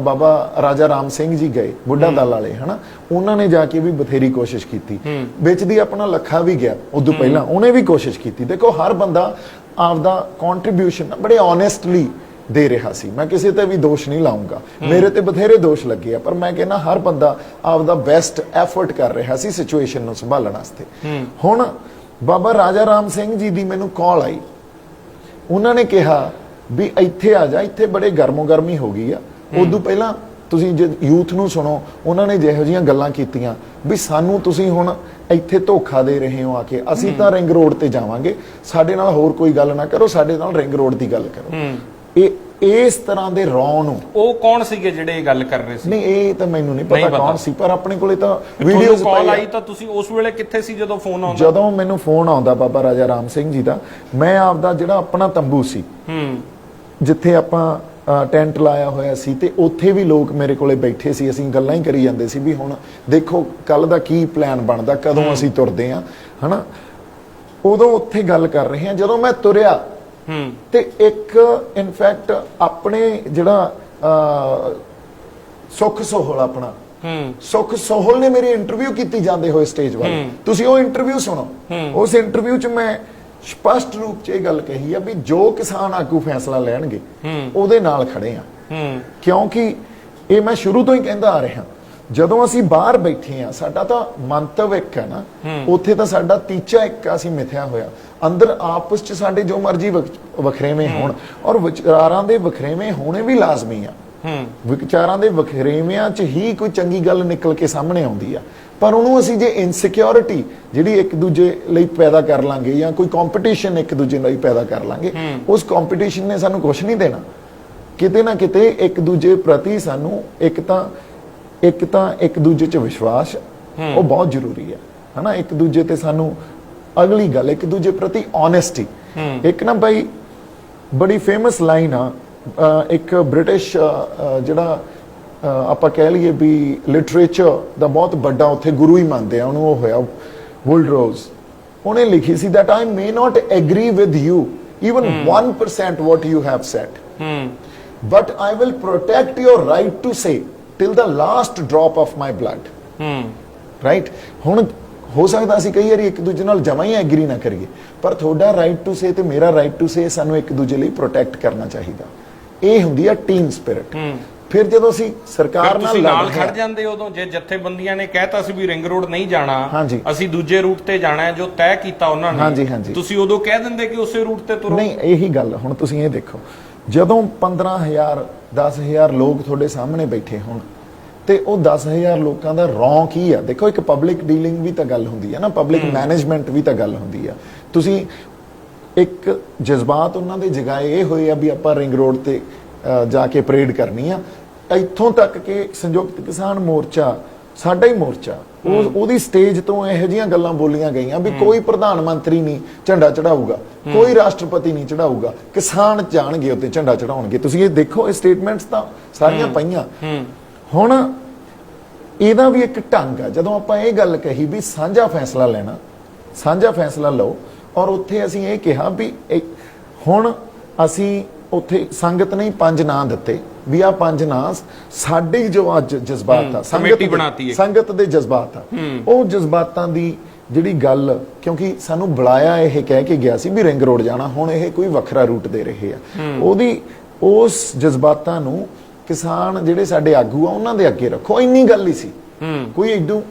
ਰਾਜਾ ਰਾਮ ਸਿੰਘ ਜੀ ਗਏ, ਬੁੱਢਾ ਦਲ ਵਾਲੇ, ਹਨਾ, ਉਹਨਾਂ ਨੇ ਜਾ ਕੇ ਵੀ ਬਥੇਰੀ ਕੋਸ਼ਿਸ਼ ਕੀਤੀ। ਵਿੱਚ ਦੀ ਆਪਣਾ ਲੱਖਾ ਵੀ ਗਿਆ ਉਦੋਂ ਪਹਿਲਾਂ, ਉਹਨੇ ਵੀ ਕੋਸ਼ਿਸ਼ ਕੀਤੀ। ਦੇਖੋ ਹਰ ਬੰਦਾ ਆਪਦਾ ਕੰਟਰੀਬਿਊਸ਼ਨ ਬੜੇ ਓਨੈਸਟਲੀ ਦੇ ਰਿਹਾ ਸੀ, ਮੈਂ ਕਿਸੇ ਤੇ ਵੀ ਦੋਸ਼ ਨਹੀਂ ਲਾਉਂਗਾ, ਮੇਰੇ ਤੇ ਬਥੇਰੇ ਦੋਸ਼ ਲੱਗੇ ਆ, ਪਰ ਮੈਂ ਕਹਿੰਦਾ ਹਰ ਬੰਦਾ ਆਪਦਾ ਬੈਸਟ ਐਫਰਟ ਕਰ ਰਿਹਾ ਸੀ ਸਿਚੁਏਸ਼ਨ ਨੂੰ ਸੰਭਾਲਣ ਵਾਸਤੇ। ਹੁਣ ਬਾਬਾ ਰਾਜਾ ਰਾਮ ਸਿੰਘ ਜੀ ਦੀ ਮੈਨੂੰ ਕਾਲ ਆਈ, ਉਹਨਾਂ ਨੇ ਕਿਹਾ ਵੀ ਇੱਥੇ ਆ ਜਾ, ਇੱਥੇ ਬੜੇ ਗਰਮੋ ਗਰਮੀ ਹੋ ਗਈ ਆ। ਉਦੋਂ ਪਹਿਲਾਂ ਤੁਸੀਂ ਜੇ ਯੂਥ ਨੂੰ ਸੁਣੋ, ਉਹਨਾਂ ਨੇ ਜਿਹੋ ਜਿਹੀਆਂ ਗੱਲਾਂ ਕੀਤੀਆਂ ਵੀ ਸਾਨੂੰ ਤੁਸੀਂ ਹੁਣ ਇੱਥੇ ਧੋਖਾ ਦੇ ਰਹੇ ਹੋ ਆ ਕੇ, ਅਸੀਂ ਤਾਂ ਰਿੰਗ ਰੋਡ ਤੇ ਜਾਵਾਂਗੇ, ਸਾਡੇ ਨਾਲ ਹੋਰ ਕੋਈ ਗੱਲ ਨਾ ਕਰੋ, ਸਾਡੇ ਨਾਲ ਰਿੰਗ ਰੋਡ ਦੀ ਗੱਲ ਕਰੋ। ਇਹ ਇਸ ਤਰ੍ਹਾਂ ਦੇ ਰੌ ਨੂੰ, ਉਹ ਕੌਣ ਸੀਗੇ ਜਿਹੜੇ ਇਹ ਗੱਲ ਕਰ ਰਹੇ ਸੀ? ਨਹੀਂ, ਇਹ ਤਾਂ ਮੈਨੂੰ ਨਹੀਂ ਪਤਾ ਕੌਣ ਸੀ, ਪਰ ਆਪਣੇ ਕੋਲੇ ਤਾਂ ਵੀਡੀਓਜ਼ ਕਾਲ ਆਈ ਤਾਂ ਤੁਸੀਂ ਉਸ ਵੇਲੇ ਕਿੱਥੇ ਸੀ ਜਦੋਂ ਫੋਨ ਆਉਂਦਾ? ਜਦੋਂ ਮੈਨੂੰ ਫੋਨ ਆਉਂਦਾ ਬਾਬਾ ਰਾਜਾ ਰਾਮ ਸਿੰਘ ਜੀ ਦਾ, ਮੈਂ ਆਪਦਾ ਜਿਹੜਾ ਆਪਣਾ ਤੰਬੂ ਸੀ, ਜਿੱਥੇ ਆਪਾਂ ਟੈਂਟ ਲਾਇਆ ਹੋਇਆ ਸੀ, ਤੇ ਉੱਥੇ ਵੀ ਲੋਕ ਮੇਰੇ ਕੋਲੇ ਬੈਠੇ ਸੀ, ਅਸੀਂ ਗੱਲਾਂ ਹੀ ਕਰੀ ਜਾਂਦੇ ਸੀ ਵੀ ਹੁਣ ਦੇਖੋ ਕੱਲ ਦਾ ਕੀ ਪਲਾਨ ਬਣਦਾ, ਕਦੋਂ ਅਸੀਂ ਤੁਰਦੇ ਆ, ਹਨਾ। ਉਦੋਂ ਉੱਥੇ ਗੱਲ ਕਰ ਰਹੇ ਹਾਂ। ਜਦੋਂ ਮੈਂ ਤੁਰਿਆ ਤੇ ਇੱਕ ਇਨਫੈਕਟ ਆਪਣੇ ਜਿਹੜਾ ਸੁੱਖ ਸੋਹਲ, ਆਪਣਾ ਸੁੱਖ ਸੋਹਲ ਨੇ ਮੇਰੀ ਇੰਟਰਵਿਊ ਕੀਤੀ ਜਾਂਦੇ ਹੋਏ ਸਟੇਜ ਵੱਲ, ਤੁਸੀਂ ਉਹ ਇੰਟਰਵਿਊ ਸੁਣੋ। ਉਸ ਇੰਟਰਵਿਊ 'ਚ ਮੈਂ ਸਪਸ਼ਟ ਰੂਪ 'ਚ ਇਹ ਗੱਲ ਕਹੀ ਆ ਵੀ ਜੋ ਕਿਸਾਨ ਆਗੂ ਫੈਸਲਾ ਲੈਣਗੇ ਉਹਦੇ ਨਾਲ ਖੜੇ ਆ, ਕਿਉਂਕਿ ਇਹ ਮੈਂ ਸ਼ੁਰੂ ਤੋਂ ਹੀ ਕਹਿੰਦਾ ਆ ਰਿਹਾ। ਜਦੋਂ ਅਸੀਂ ਬਾਹਰ ਬੈਠੇ ਆ, ਸਾਡਾ ਤਾਂ ਮੰਤਵ ਇੱਕ ਹੈ ਨਾ, ਉੱਥੇ ਤਾਂ ਸਾਡਾ ਟੀਚਾ ਇੱਕ ਆ, ਅਸੀਂ ਮਿਥਿਆ ਹੋਇਆ। ਅੰਦਰ ਆਪਸ 'ਚ ਸਾਡੇ ਜੋ ਮਰਜ਼ੀ ਵਖਰੇਵੇਂ ਹੋਣ, ਔਰ ਵਿਚਾਰਾਂ ਦੇ ਵਖਰੇਵੇਂ ਹੋਣੇ ਵੀ ਲਾਜ਼ਮੀ ਆ। ਵਿਚਾਰਾਂ ਦੇ ਵਖਰੇਵਿਆਂ 'ਚ ਹੀ ਕੋਈ ਚੰਗੀ ਗੱਲ ਨਿਕਲ ਕੇ ਸਾਹਮਣੇ ਆਉਂਦੀ ਆ, ਪਰ ਉਹਨੂੰ ਅਸੀਂ ਜੇ ਇਨਸਿਕਿਉਰਿਟੀ ਜਿਹੜੀ ਇੱਕ ਦੂਜੇ ਲਈ ਪੈਦਾ ਕਰ ਲਾਂਗੇ, ਜਾਂ ਕੋਈ ਕੰਪੀਟੀਸ਼ਨ ਇੱਕ ਦੂਜੇ ਲਈ ਪੈਦਾ ਕਰ ਲਾਂਗੇ, ਉਸ ਕੰਪੀਟੀਸ਼ਨ ਨੇ ਸਾਨੂੰ ਕੁਝ ਨਹੀਂ ਦੇਣਾ। ਕਿਤੇ ਨਾ ਕਿਤੇ ਇੱਕ ਦੂਜੇ ਪ੍ਰਤੀ ਸਾਨੂੰ ਇੱਕ ਤਾਂ ਇੱਕ ਦੂਜੇ 'ਚ ਵਿਸ਼ਵਾਸ ਉਹ ਬਹੁਤ ਜ਼ਰੂਰੀ ਹੈ, ਹਨਾ। ਇੱਕ ਦੂਜੇ ਤੇ ਸਾਨੂੰ ਅਗਲੀ ਗੱਲ, ਇੱਕ ਦੂਜੇ ਪ੍ਰਤੀ ਓਨੈਸਟੀ। ਇੱਕ ਨਾ ਬਾਈ ਬੜੀ ਫੇਮਸ ਲਾਈਨ ਆ, ਇੱਕ ਬ੍ਰਿਟਿਸ਼ ਜਿਹੜਾ ਆਪਾਂ ਕਹਿ ਲਈਏ ਵੀ ਲਿਟਰੇਚਰ ਦਾ ਬਹੁਤ ਵੱਡਾ ਉੱਥੇ ਗੁਰੂ ਹੀ ਮੰਨਦੇ ਆ ਉਹਨੂੰ, ਉਹ ਹੋਇਆ ਵੁਲਡਰੋਜ਼। ਉਹਨੇ ਲਿਖੀ ਸੀ that I may not agree with you even 1% what you have said, but I will protect your right to say till the last drop of my blood, right? ਹੁਣ ਹੋ ਸਕਦਾ ਅਸੀਂ ਕਈ ਵਾਰੀ ਇੱਕ ਦੂਜੇ ਨਾਲ ਜਮਾਂ ਹੀ ਐਗਰੀ ਨਾ ਕਰੀਏ, ਪਰ ਤੁਹਾਡਾ ਰਾਈਟ ਟੂ ਸੇ ਤੇ ਮੇਰਾ ਰਾਈਟ ਟੂ ਸੇ ਸਾਨੂੰ ਇੱਕ ਦੂਜੇ ਲਈ ਪ੍ਰੋਟੈਕਟ ਕਰਨਾ ਚਾਹੀਦਾ। ਇਹ ਹੁੰਦੀ ਆ ਟੀਮ ਸਪਿਰਿਟ। ਫਿਰ ਜਦੋਂ ਅਸੀਂ ਸਰਕਾਰ ਨਾਲ ਖੜ ਜਾਂਦੇ, ਉਦੋਂ ਜੇ ਜਥੇਬੰਦੀਆਂ ਨੇ ਕਹਿਤਾ ਸੀ ਵੀ ਰਿੰਗ ਰੋਡ ਨਹੀਂ ਜਾਣਾ, ਅਸੀਂ ਦੂਜੇ ਰੂਟ ਤੇ ਜਾਣਾ ਹੈ ਜੋ ਤੈਅ ਕੀਤਾ ਉਹਨਾਂ ਨੇ, ਤੁਸੀਂ ਉਦੋਂ ਕਹਿ ਦਿੰਦੇ ਕਿ ਉਸੇ ਰੂਟ ਤੇ ਤੁਰੋ। ਨਹੀਂ, ਇਹੀ ਗੱਲ ਹੁਣ ਤੁਸੀਂ ਇਹ ਦੇਖੋ, ਜਦੋਂ 15,000 10,000 ਲੋਕ ਤੁਹਾਡੇ ਸਾਹਮਣੇ ਬੈਠੇ ਹੋਣ ਤੇ ਉਹ 10,000 ਲੋਕਾਂ ਦਾ ਰੌਂ ਕੀ ਆ? ਦੇਖੋ ਇੱਕ ਪਬਲਿਕ ਡੀਲਿੰਗ ਵੀ ਤਾਂ ਗੱਲ ਹੁੰਦੀ ਹੈ ਨਾ, ਪਬਲਿਕ ਮੈਨੇਜਮੈਂਟ ਵੀ ਤਾਂ ਗੱਲ ਹੁੰਦੀ ਆ। ਤੁਸੀਂ ਇੱਕ ਜਜ਼ਬਾਤ ਉਹਨਾਂ ਦੇ ਜਗਾਏ ਇਹ ਹੋਏ ਆ ਵੀ ਆਪਾਂ ਰਿੰਗ ਰੋਡ ਤੇ ਜਾ ਕੇ ਪਰੇਡ ਕਰਨੀ ਆ, ਇੱਥੋਂ ਤੱਕ ਕਿ ਸੰਯੁਕਤ ਕਿਸਾਨ ਮੋਰਚਾ ਸਾਡਾ ਹੀ ਮੋਰਚਾ, ਉਹਦੀ ਸਟੇਜ ਤੋਂ ਇਹੋ ਜਿਹੀਆਂ ਗੱਲਾਂ ਬੋਲੀਆਂ ਗਈਆਂ ਵੀ ਕੋਈ ਪ੍ਰਧਾਨ ਮੰਤਰੀ ਨਹੀਂ ਝੰਡਾ ਚੜਾਊਗਾ, ਕੋਈ ਰਾਸ਼ਟਰਪਤੀ ਨਹੀਂ ਚੜਾਊਗਾ, ਕਿਸਾਨ ਜਾਣਗੇ ਉੱਤੇ ਝੰਡਾ ਚੜਾਉਣਗੇ। ਤੁਸੀਂ ਇਹ ਦੇਖੋ, ਇਹ ਸਟੇਟਮੈਂਟਸ ਤਾਂ ਸਾਰੀਆਂ ਪਈਆਂ। ਹੁਣ ਇਹਦਾ ਵੀ ਇੱਕ ਢੰਗ ਆ, ਜਦੋਂ ਆਪਾਂ ਇਹ ਗੱਲ ਕਹੀ ਵੀ ਸਾਂਝਾ ਫੈਸਲਾ ਲੈਣਾ, ਸਾਂਝਾ ਫੈਸਲਾ ਲਓ, ਔਰ ਉੱਥੇ ਅਸੀਂ ਇਹ ਕਿਹਾ ਵੀ ਹੁਣ ਅਸੀਂ ਉੱਥੇ ਸੰਗਤ ਨੇ 5 ਨਾਂ ਦਿੱਤੇ ਵੀ ਆ 5 ਨਾਂ ਸਾਡੇ ਜੋ ਅੱਜ ਜਜ਼ਬਾਤ ਆ, ਸੰਗਤ ਦੇ ਜਜ਼ਬਾਤ ਆ, ਉਹ ਜਜ਼ਬਾਤਾਂ ਦੀ ਜਿਹੜੀ ਗੱਲ, ਕਿਉਂਕਿ ਸਾਨੂੰ ਬੁਲਾਇਆ ਇਹ ਕਹਿ ਕੇ ਗਿਆ ਸੀ ਵੀ ਰਿੰਗ ਰੋਡ ਜਾਣਾ, ਹੁਣ ਇਹ ਕੋਈ ਵੱਖਰਾ ਰੂਟ ਦੇ ਰਹੇ ਆ, ਉਹਦੀ ਉਸ ਜਜ਼ਬਾਤਾਂ ਨੂੰ ਕਿਸਾਨ ਜਿਹੜੇ ਸਾਡੇ ਆਗੂ ਆ ਉਹਨਾਂ ਦੇ ਅੱਗੇ ਰੱਖੋ, ਇੰਨੀ ਗੱਲ ਹੀ ਸੀ, ਕੋਈ ਏਡੂ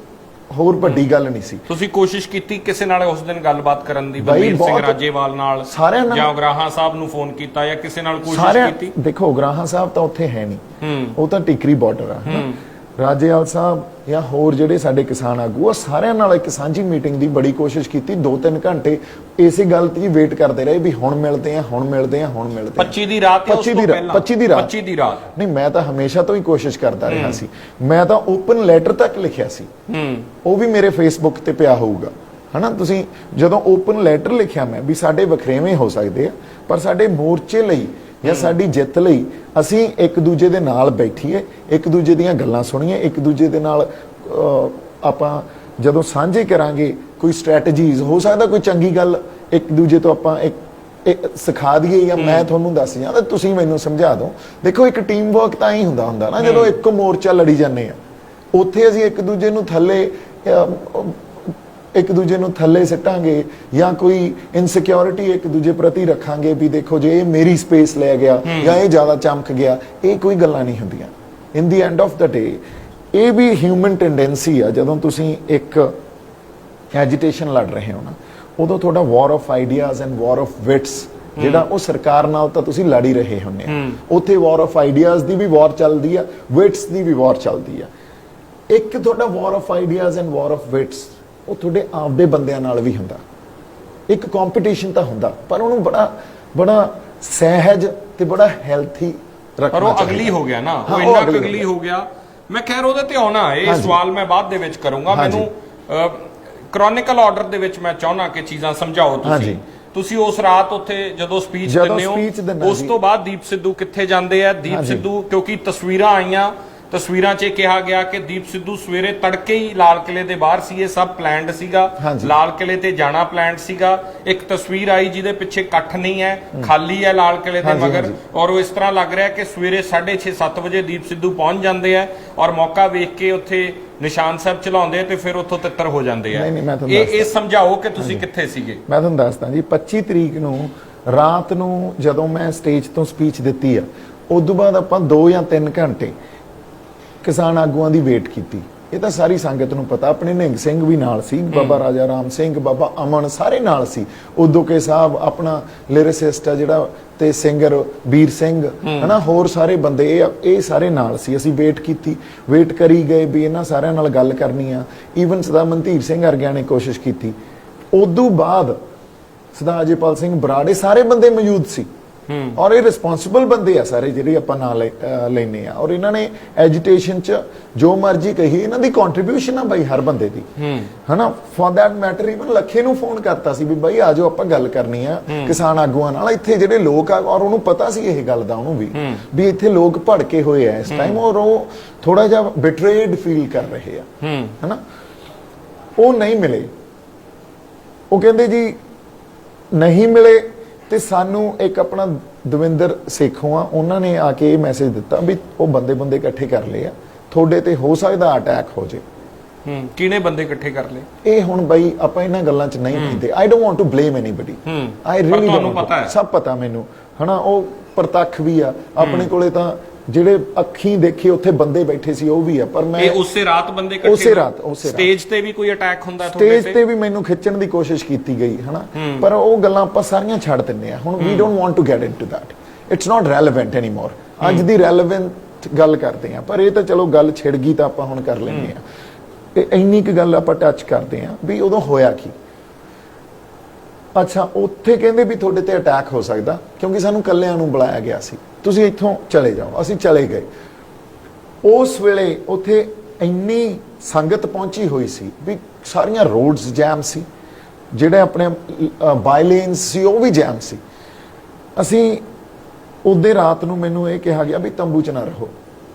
ਹੋਰ ਵੱਡੀ ਗੱਲ ਨਹੀਂ ਸੀ। ਤੁਸੀਂ ਕੋਸ਼ਿਸ਼ ਕੀਤੀ ਕਿਸੇ ਨਾਲ ਉਸ ਦਿਨ ਗੱਲਬਾਤ ਕਰਨ ਦੀ, ਬਲਬੀਰ ਸਿੰਘ ਰਾਜੇਵਾਲ ਨਾਲ ਜਾਂ ਉਗਰਾਹਾਂ ਸਾਹਿਬ ਨੂੰ ਫੋਨ ਕੀਤਾ ਜਾਂ ਕਿਸੇ ਨਾਲ ਕੋਸ਼ਿਸ਼ ਕੀਤੀ? ਦੇਖੋ ਉਗਰਾਹਾਂ ਸਾਹਿਬ ਤਾਂ ਉੱਥੇ ਹੈ ਨਹੀਂ, ਉਹ ਤਾਂ ਟਿਕਰੀ ਬਾਰਡਰ ਆ, ਰਾਜੇਵਾਲ ਸਾਹਿਬ ਜਾਂ ਹੋਰ ਜਿਹੜੇ ਸਾਡੇ ਕਿਸਾਨ ਆਗੂ ਆ ਸਾਰਿਆਂ ਨਾਲ ਇੱਕ ਸਾਂਝੀ ਮੀਟਿੰਗ ਦੀ ਬੜੀ ਕੋਸ਼ਿਸ਼ ਕੀਤੀ, 2-3 ਘੰਟੇ ਇਸੇ ਗੱਲ ਤੇ ਵੇਟ ਕਰਦੇ ਰਹੇ ਵੀ ਹੁਣ ਮਿਲਦੇ ਆ, ਹੁਣ ਮਿਲਦੇ ਆ, ਹੁਣ ਮਿਲਦੇ ਆ। 25 ਦੀ ਰਾਤ ਜਾਂ ਉਸ ਤੋਂ ਪਹਿਲਾਂ? 25 ਦੀ ਰਾਤ ਨਹੀਂ, ਮੈਂ ਤਾਂ ਹਮੇਸ਼ਾ ਤੋਂ ਹੀ ਕੋਸ਼ਿਸ਼ ਕਰਦਾ ਰਿਹਾ ਸੀ। ਮੈਂ ਤਾਂ ਓਪਨ ਲੈਟਰ ਤੱਕ ਲਿਖਿਆ ਸੀ, ਉਹ ਵੀ ਮੇਰੇ ਫੇਸਬੁੱਕ ਤੇ ਪਿਆ ਹੋਊਗਾ, ਹਨਾ। ਤੁਸੀਂ ਜਦੋਂ ਓਪਨ ਲੈਟਰ ਲਿਖਿਆ ਮੈਂ ਵੀ ਸਾਡੇ ਵਖਰੇਵੇਂ ਹੋ ਸਕਦੇ ਆ, ਪਰ ਸਾਡੇ ਮੋਰਚੇ ਲਈ ਜਾਂ ਸਾਡੀ ਜਿੱਤ ਲਈ ਅਸੀਂ ਇੱਕ ਦੂਜੇ ਦੇ ਨਾਲ ਬੈਠੀਏ, ਇੱਕ ਦੂਜੇ ਦੀਆਂ ਗੱਲਾਂ ਸੁਣੀਏ, ਇੱਕ ਦੂਜੇ ਦੇ ਨਾਲ ਆਪਾਂ ਜਦੋਂ ਸਾਂਝੇ ਕਰਾਂਗੇ ਕੋਈ ਸਟ੍ਰੈਟਜੀਜ਼, ਹੋ ਸਕਦਾ ਕੋਈ ਚੰਗੀ ਗੱਲ ਇੱਕ ਦੂਜੇ ਤੋਂ ਆਪਾਂ ਇੱਕ ਸਿਖਾ ਦਈਏ ਜਾਂ ਮੈਂ ਤੁਹਾਨੂੰ ਦੱਸ ਜਾਂ ਤੁਸੀਂ ਮੈਨੂੰ ਸਮਝਾ ਦਿਓ। ਦੇਖੋ ਇੱਕ ਟੀਮ ਵਰਕ ਤਾਂ ਹੀ ਹੁੰਦਾ ਨਾ, ਜਦੋਂ ਇੱਕ ਮੋਰਚਾ ਲੜੀ ਜਾਂਦੇ ਆ, ਉੱਥੇ ਅਸੀਂ ਇੱਕ ਦੂਜੇ ਨੂੰ ਥੱਲੇ ਸਿੱਟਾਂਗੇ ਜਾਂ ਕੋਈ ਇਨਸਿਕਿਉਰਿਟੀ ਇੱਕ ਦੂਜੇ ਪ੍ਰਤੀ ਰੱਖਾਂਗੇ ਵੀ ਦੇਖੋ ਜੇ ਇਹ ਮੇਰੀ ਸਪੇਸ ਲੈ ਗਿਆ ਜਾਂ ਇਹ ਜ਼ਿਆਦਾ ਚਮਕ ਗਿਆ, ਇਹ ਕੋਈ ਗੱਲਾਂ ਨਹੀਂ ਹੁੰਦੀਆਂ। ਇਨ ਦੀ ਐਂਡ ਆਫ ਦਾ ਡੇ ਇਹ ਵੀ ਹਿਊਮਨ ਟੈਂਡੈਂਸੀ ਆ, ਜਦੋਂ ਤੁਸੀਂ ਇੱਕ ਐਜੀਟੇਸ਼ਨ ਲੜ ਰਹੇ ਹੋ ਨਾ, ਉਦੋਂ ਤੁਹਾਡਾ war of ideas and war of wits ਜਿਹੜਾ ਉਹ ਸਰਕਾਰ ਨਾਲ ਤਾਂ ਤੁਸੀਂ ਲੜ ਹੀ ਰਹੇ ਹੁੰਦੇ ਆ, ਉੱਥੇ ਵਾਰ ਆਫ ਆਈਡੀਆਜ਼ ਦੀ ਵੀ ਵਾਰ ਚੱਲਦੀ ਆ, ਵਿਟਸ ਦੀ ਵੀ ਵਾਰ ਚੱਲਦੀ ਆ। ਇੱਕ ਤੁਹਾਡਾ war of ideas and war of wits ਉਹ ਤੁਹਾਡੇ ਆਪਦੇ ਬੰਦਿਆਂ ਨਾਲ ਵੀ ਹੁੰਦਾ, ਇੱਕ ਕੰਪੀਟੀਸ਼ਨ ਤਾਂ ਹੁੰਦਾ, ਪਰ ਉਹਨੂੰ ਬੜਾ ਸਹਿਜ ਤੇ ਬੜਾ ਹੈਲਥੀ ਰੱਖਣਾ। ਪਰ ਉਹ ਅਗਲੀ ਹੋ ਗਿਆ ਨਾ, ਉਹ ਇੰਨਾ ਅਗਲੀ ਹੋ ਗਿਆ। ਮੈਂ ਖੈਰ ਉਹਦੇ ਤੇ ਆਉਣਾ, ਇਹ ਸਵਾਲ ਮੈਂ ਬਾਅਦ ਦੇ ਵਿੱਚ ਕਰੂੰਗਾ। ਮੈਨੂੰ ਕ੍ਰੋਨਿਕਲ ਆਰਡਰ ਦੇ ਵਿੱਚ ਮੈਂ ਚਾਹੁੰਦਾ ਕਿ ਚੀਜ਼ਾਂ ਸਮਝਾਓ ਤੁਸੀਂ ਉਸ ਰਾਤ ਉੱਥੇ ਜਦੋਂ ਸਪੀਚ ਦਿੰਦੇ ਹੋ, ਉਸ ਤੋਂ ਬਾਅਦ ਦੀਪ ਸਿੱਧੂ ਕਿੱਥੇ ਜਾਂਦੇ ਆ? ਦੀਪ ਸਿੱਧੂ, ਕਿਉਂਕਿ ਤਸਵੀਰਾਂ ਆਈਆਂ, ਤਸਵੀਰਾਂ 'ਚ ਕਿਹਾ ਗਿਆ ਕਿ ਦੀਪ ਸਿੱਧੂ ਸਵੇਰੇ ਤੜਕੇ ਹੀ ਲਾਲ ਕਿਲੇ ਦੇ ਬਾਹਰ ਸੀ, ਇਹ ਸਭ ਪਲਾਨਡ ਸੀਗਾ, ਲਾਲ ਕਿਲੇ ਤੇ ਜਾਣਾ ਪਲਾਨਡ ਸੀਗਾ। ਇੱਕ ਤਸਵੀਰ ਆਈ ਜਿਹਦੇ ਪਿੱਛੇ ਇਕੱਠ ਨਹੀਂ ਹੈ, ਖਾਲੀ ਹੈ ਲਾਲ ਕਿਲੇ ਦੇ ਮਗਰ, ਔਰ ਉਹ ਇਸ ਤਰ੍ਹਾਂ ਲੱਗ ਰਿਹਾ ਕਿ ਸਵੇਰੇ 6:30-7 ਵਜੇ ਦੀਪ ਸਿੱਧੂ ਪਹੁੰਚ ਜਾਂਦੇ ਆ ਔਰ ਮੌਕਾ ਵੇਖ ਕੇ ਉੱਥੇ ਨਿਸ਼ਾਨ ਸਾਹਿਬ ਚਲਾਉਂਦੇ ਆ ਤੇ ਫਿਰ ਉੱਥੋਂ ਤਿੱਤਰ ਹੋ ਜਾਂਦੇ ਆ। ਇਹ ਸਮਝਾਓ ਕਿ ਤੁਸੀਂ ਕਿੱਥੇ ਸੀਗੇ। ਮੈਂ ਤੁਹਾਨੂੰ ਦੱਸਦਾ ਜੀ, 25 ਤਰੀਕ ਨੂੰ ਰਾਤ ਨੂੰ ਜਦੋਂ ਮੈਂ ਸਟੇਜ ਤੋਂ ਸਪੀਚ ਦਿੱਤੀ ਆ, ਉਦੋਂ ਬਾਅਦ ਆਪਾਂ 2 ਜਾਂ 3 ਘੰਟੇ ਕਿਸਾਨ ਆਗੂਆਂ ਦੀ ਵੇਟ ਕੀਤੀ। ਇਹ ਤਾਂ ਸਾਰੀ ਸੰਗਤ ਨੂੰ ਪਤਾ, ਆਪਣੇ ਨਿਹੰਗ ਸਿੰਘ ਵੀ ਨਾਲ ਸੀ, ਬਾਬਾ ਰਾਜਾ ਰਾਮ ਸਿੰਘ, ਬਾਬਾ ਅਮਨ, ਸਾਰੇ ਨਾਲ ਸੀ। ਉਦੋਕੇ ਸਾਹਿਬ ਆਪਣਾ ਲਿਰਿਸਿਸਟ ਆ ਜਿਹੜਾ ਤੇ ਸਿੰਗਰ ਵੀਰ ਸਿੰਘ, ਹਨਾ, ਹੋਰ ਸਾਰੇ ਬੰਦੇ ਇਹ ਸਾਰੇ ਨਾਲ ਸੀ। ਅਸੀਂ ਵੇਟ ਕੀਤੀ, ਵੇਟ ਕਰੀ ਗਏ ਵੀ ਇਹਨਾਂ ਸਾਰਿਆਂ ਨਾਲ ਗੱਲ ਕਰਨੀ ਆ। ਈਵਨ ਸਰਦਾਰ ਮਨਧੀਰ ਸਿੰਘ ਵਰਗਿਆਂ ਨੇ ਕੋਸ਼ਿਸ਼ ਕੀਤੀ। ਉਦੋਂ ਬਾਅਦ ਸਰਦਾਰ ਅਜੇਪਾਲ ਸਿੰਘ ਬਰਾੜੇ, ਸਾਰੇ ਬੰਦੇ ਮੌਜੂਦ ਸੀ ਔਰ ਇਹ ਰਿਸਪੌਂਸਿਬਲ ਬੰਦੇ ਆ ਸਾਰੇ ਜਿਹੜੇ ਆਪਾਂ ਨਾਲ ਲੈਨੇ ਆ, ਔਰ ਇਹਨਾਂ ਨੇ ਐਜੀਟੇਸ਼ਨ ਚ ਜੋ ਮਰਜ਼ੀ ਕਹੀ, ਇਹਨਾਂ ਦੀ ਕੰਟਰੀਬਿਊਸ਼ਨ ਆ ਬਾਈ ਹਰ ਬੰਦੇ ਦੀ, ਹਨਾ। ਫॉर दैट ਮੈਟਰ ਇਵਨ ਲੱਖੇ ਨੂੰ ਫੋਨ ਕਰਤਾ ਸੀ ਵੀ ਬਾਈ ਆਜੋ ਆਪਾਂ ਗੱਲ ਕਰਨੀ ਆ ਕਿਸਾਨ ਆਗੂਆਂ ਨਾਲ। ਇੱਥੇ ਜਿਹੜੇ ਲੋਕ ਆ, ਔਰ ਉਹਨੂੰ ਪਤਾ ਸੀ ਇਹ ਗੱਲ ਦਾ, ਉਹਨੂੰ ਵੀ ਇੱਥੇ ਲੋਕ ਭੜਕੇ ਹੋਏ ਆ ਇਸ ਟਾਈਮ, ਔਰ ਉਹ ਥੋੜਾ ਜਿਹਾ ਬਿਟਰੇਡ ਫੀਲ ਕਰ ਰਹੇ ਆ, ਹਨਾ। ਉਹ ਨਹੀਂ ਮਿਲੇ, ਉਹ ਕਹਿੰਦੇ ਜੀ ਨਹੀਂ ਮਿਲੇ। ਤੇ ਸਾਨੂੰ ਇੱਕ ਆਪਣਾ ਦਵਿੰਦਰ ਸੇਖੋਂ ਆ, ਉਹਨਾਂ ਨੇ ਆ ਕੇ ਇਹ ਮੈਸੇਜ ਦਿੱਤਾ ਵੀ ਉਹ ਬੰਦੇ ਇਕੱਠੇ ਕਰ ਲਏ ਆ, ਤੁਹਾਡੇ ਤੇ ਹੋ ਸਕਦਾ ਅਟੈਕ ਹੋ ਜੇ। ਕਿਹਨੇ ਬੰਦੇ ਇਕੱਠੇ ਕਰ ਲਏ? ਇਹ ਹੁਣ ਬਾਈ ਆਪਾਂ ਇਹਨਾਂ ਗੱਲਾਂ 'ਚ ਨਹੀਂ ਪੈਂਦੇ। I don't want to blame anybody, I really don't, ਸਭ ਪਤਾ ਮੈਨੂੰ, ਹਨਾ। ਉਹ ਪ੍ਰਤੱਖ ਵੀ ਆ ਆਪਣੇ ਕੋਲੇ, ਤਾਂ ਜਿਹੜੇ ਅੱਖੀਂ ਦੇਖੇ ਉੱਥੇ ਬੰਦੇ ਬੈਠੇ ਸੀ ਉਹ ਵੀ ਆ। ਪਰ ਮੈਂ ਉਸੇ ਰਾਤ ਬੰਦੇ ਇਕੱਠੇ, ਉਸੇ ਰਾਤ ਸਟੇਜ ਤੇ ਵੀ ਕੋਈ ਅਟੈਕ ਹੁੰਦਾ? ਸਟੇਜ ਤੇ ਵੀ ਮੈਨੂੰ ਖਿੱਚਣ ਦੀ ਕੋਸ਼ਿਸ਼ ਕੀਤੀ ਗਈ, ਹਨਾ, ਪਰ ਉਹ ਗੱਲਾਂ ਆਪਾਂ ਸਾਰੀਆਂ ਛੱਡ ਦਿੰਨੇ ਆ ਹੁਣ। We don't want to get into that, it's not relevant anymore. ਅੱਜ ਦੀ ਰੈਲੇਵੈਂਟ ਗੱਲ ਕਰਦੇ ਆ, ਪਰ ਇਹ ਤਾਂ ਚਲੋ ਗੱਲ ਛਿੜ ਗਈ ਤਾਂ ਆਪਾਂ ਹੁਣ ਕਰ ਲੈਂਦੇ ਆ। ਇਹ ਇੰਨੀ ਕੁ ਗੱਲ ਆਪਾਂ ਟੱਚ ਕਰਦੇ ਆ ਵੀ ਉਦੋਂ ਹੋਇਆ ਕੀ। ਅੱਛਾ, ਉੱਥੇ ਕਹਿੰਦੇ ਵੀ ਤੁਹਾਡੇ ਤੇ ਅਟੈਕ ਹੋ ਸਕਦਾ ਕਿਉਂਕਿ ਸਾਨੂੰ ਕੱਲਿਆਂ ਨੂੰ ਬੁਲਾਇਆ ਗਿਆ ਸੀ, ਤੁਸੀਂ ਇੱਥੋਂ ਚਲੇ ਜਾਓ। ਅਸੀਂ ਚਲੇ ਗਏ। ਉਸ ਵੇਲੇ ਉੱਥੇ ਇੰਨੀ ਸੰਗਤ ਪਹੁੰਚੀ ਹੋਈ ਸੀ ਵੀ ਸਾਰੀਆਂ ਰੋਡਸ ਜੈਮ ਸੀ, ਜਿਹੜੇ ਆਪਣੇ ਬਾਈਲੇਨਸ ਸੀ ਉਹ ਵੀ ਜੈਮ ਸੀ। ਅਸੀਂ ਉਹਦੇ ਰਾਤ ਨੂੰ ਮੈਨੂੰ ਇਹ ਕਿਹਾ ਗਿਆ ਵੀ ਤੰਬੂ 'ਚ ਨਾ ਰਹੋ,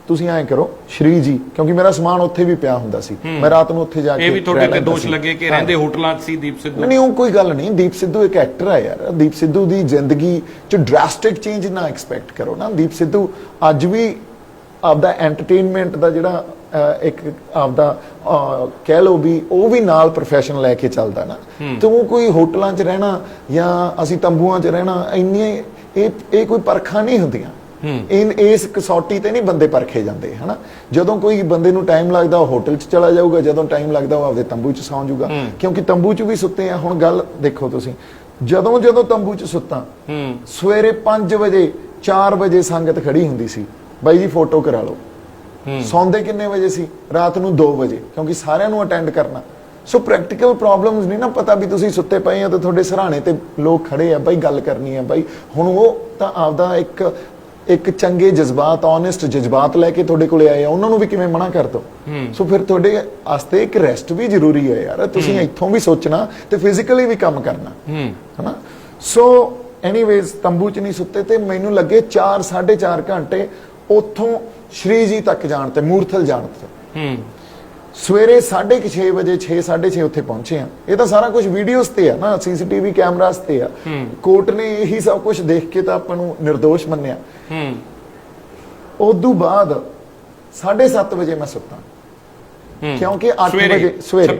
ਤੁਸੀਂ ਐਂ ਕਰੋ ਸ਼੍ਰੀ ਜੀ, ਕਿਉਂਕਿ ਮੇਰਾ ਸਮਾਨ ਉੱਥੇ ਵੀ ਪਿਆ ਹੁੰਦਾ ਸੀ, ਮੈਂ ਰਾਤ ਨੂੰ ਉੱਥੇ ਜਾ ਕੇ। ਇਹ ਵੀ ਤੁਹਾਡੇ ਤੇ ਦੋਸ਼ ਲੱਗੇ ਕਿ ਰਹਿੰਦੇ ਹੋਟਲਾਂ 'ਚ ਸੀ ਦੀਪ ਸਿੱਧੂ? ਨਹੀਂ, ਉਹ ਕੋਈ ਗੱਲ ਨਹੀਂ। ਦੀਪ ਸਿੱਧੂ ਇੱਕ ਐਕਟਰ ਆ ਯਾਰ। ਦੀਪ ਸਿੱਧੂ ਦੀ ਜ਼ਿੰਦਗੀ 'ਚ ਡਰਾਸਟਿਕ ਚੇਂਜ ਨਾ ਐਕਸਪੈਕਟ ਕਰੋ ਨਾ। ਦੀਪ ਸਿੱਧੂ ਅੱਜ ਵੀ ਆਪਦਾ ਐਂਟਰਟੇਨਮੈਂਟ ਦਾ ਜਿਹੜਾ ਇੱਕ ਆਪਦਾ ਕਹਿ ਲਓ ਵੀ ਉਹ ਵੀ ਨਾਲ ਪ੍ਰੋਫੈਸ਼ਨ ਲੈ ਕੇ ਚੱਲਦਾ ਨਾ। ਤੂੰ ਕੋਈ ਹੋਟਲਾਂ 'ਚ ਰਹਿਣਾ ਜਾਂ ਅਸੀਂ ਤੰਬੂਆਂ 'ਚ ਰਹਿਣਾ, ਇੰਨੀਆਂ ਇਹ ਕੋਈ ਪਰਖਾਂ ਨਹੀਂ ਹੁੰਦੀਆਂ। ਇਸ ਕਸੌਟੀ ਤੇ ਨਹੀਂ ਬੰਦੇ ਪਰਖੇ ਜਾਂਦੇ, ਹਨਾ। ਜਦੋਂ ਕੋਈ ਬੰਦੇ ਨੂੰ ਟਾਈਮ ਲੱਗਦਾ ਉਹ ਹੋਟਲ 'ਚ ਚਲਾ ਜਾਊਗਾ, ਜਦੋਂ ਟਾਈਮ ਲੱਗਦਾ ਉਹ ਆਪਦੇ ਤੰਬੂ 'ਚ ਸੌਂ ਜਾਊਗਾ, ਕਿਉਂਕਿ ਤੰਬੂ 'ਚ ਵੀ ਸੁੱਤੇ ਆ। ਹੁਣ ਗੱਲ ਦੇਖੋ ਤੁਸੀਂ, ਜਦੋਂ ਤੰਬੂ 'ਚ ਸੁੱਤਾ, ਸਵੇਰੇ 5 ਵਜੇ 4 ਵਜੇ ਸੰਗਤ ਖੜੀ ਹੁੰਦੀ ਸੀ, ਬਾਈ ਜੀ ਫੋਟੋ ਕਰਾ ਲਓ। ਸੌਂਦੇ ਕਿੰਨੇ ਵਜੇ ਸੀ? ਰਾਤ ਨੂੰ 2 ਵਜੇ, ਕਿਉਂਕਿ ਸਾਰਿਆਂ ਨੂੰ ਅਟੈਂਡ ਕਰਨਾ। ਸੋ ਪ੍ਰੈਕਟੀਕਲ ਪ੍ਰੋਬਲਮਸ ਨਹੀਂ ਨਾ ਪਤਾ ਵੀ ਤੁਸੀਂ ਸੁੱਤੇ ਪਏ ਆ ਤੇ ਤੁਹਾਡੇ ਸਰਾਣੇ ਤੇ ਲੋਕ ਖੜੇ ਆ ਬਾਈ ਗੱਲ ਕਰਨੀ ਆ ਬਾਈ। ਹੁਣ ਉਹ ਤਾਂ ਆਪਦਾ ਇੱਕ ਚੰਗੇ ਜਜ਼ਬਾਤ, ਓਨੈਸਟ ਜਜ਼ਬਾਤ ਲੈ ਕੇ ਤੁਹਾਡੇ ਕੋਲੇ ਆਏ ਆ, ਉਹਨਾਂ ਨੂੰ ਵੀ ਕਿਵੇਂ ਮਨਾ ਕਰ ਦੋ? ਸੋ ਫਿਰ ਤੁਹਾਡੇ ਵਾਸਤੇ ਇੱਕ ਰੈਸਟ ਵੀ ਜ਼ਰੂਰੀ ਹੈ ਯਾਰ। ਤੁਸੀਂ ਇੱਥੋਂ ਵੀ ਸੋਚਣਾ ਤੇ ਫਿਜ਼ੀਕਲੀ ਵੀ ਕੰਮ ਕਰਨਾ, ਹਨਾ। ਸੋ ਐਨੀਵੇਜ਼ ਤੰਬੂ 'ਚ ਨਹੀਂ ਸੁੱਤੇ ਤੇ ਮੈਨੂੰ ਲੱਗੇ 4-4.5 ਘੰਟੇ ਉੱਥੋਂ ਸ਼੍ਰੀ ਜੀ ਤੱਕ ਜਾਣ ਤੇ, ਮੂਰਥਲ ਜਾਣ ਤੇ। ਸਵੇਰੇ 6:30 ਵਜੇ 6:30 ਉੱਥੇ ਪਹੁੰਚੇ ਆ। ਇਹ ਤਾਂ ਸਾਰਾ ਕੁਝ ਵੀਡੀਓਜ਼ ਤੇ ਆ ਨਾ, ਸੀਸੀਟੀਵੀ ਕੈਮਰਾਸ ਤੇ ਆ। ਕੋਰਟ ਨੇ ਇਹੀ ਸਭ ਕੁਝ ਦੇਖ ਕੇ ਤਾਂ ਆਪਾਂ ਨੂੰ ਨਿਰਦੋਸ਼ ਮੰਨਿਆ। ਉਦੋਂ ਬਾਅਦ 7:30 ਵਜੇ ਮੈਂ ਸੁੱਤਾ, ਕਿਉਂਕਿ 8 ਵਜੇ ਸਵੇਰੇ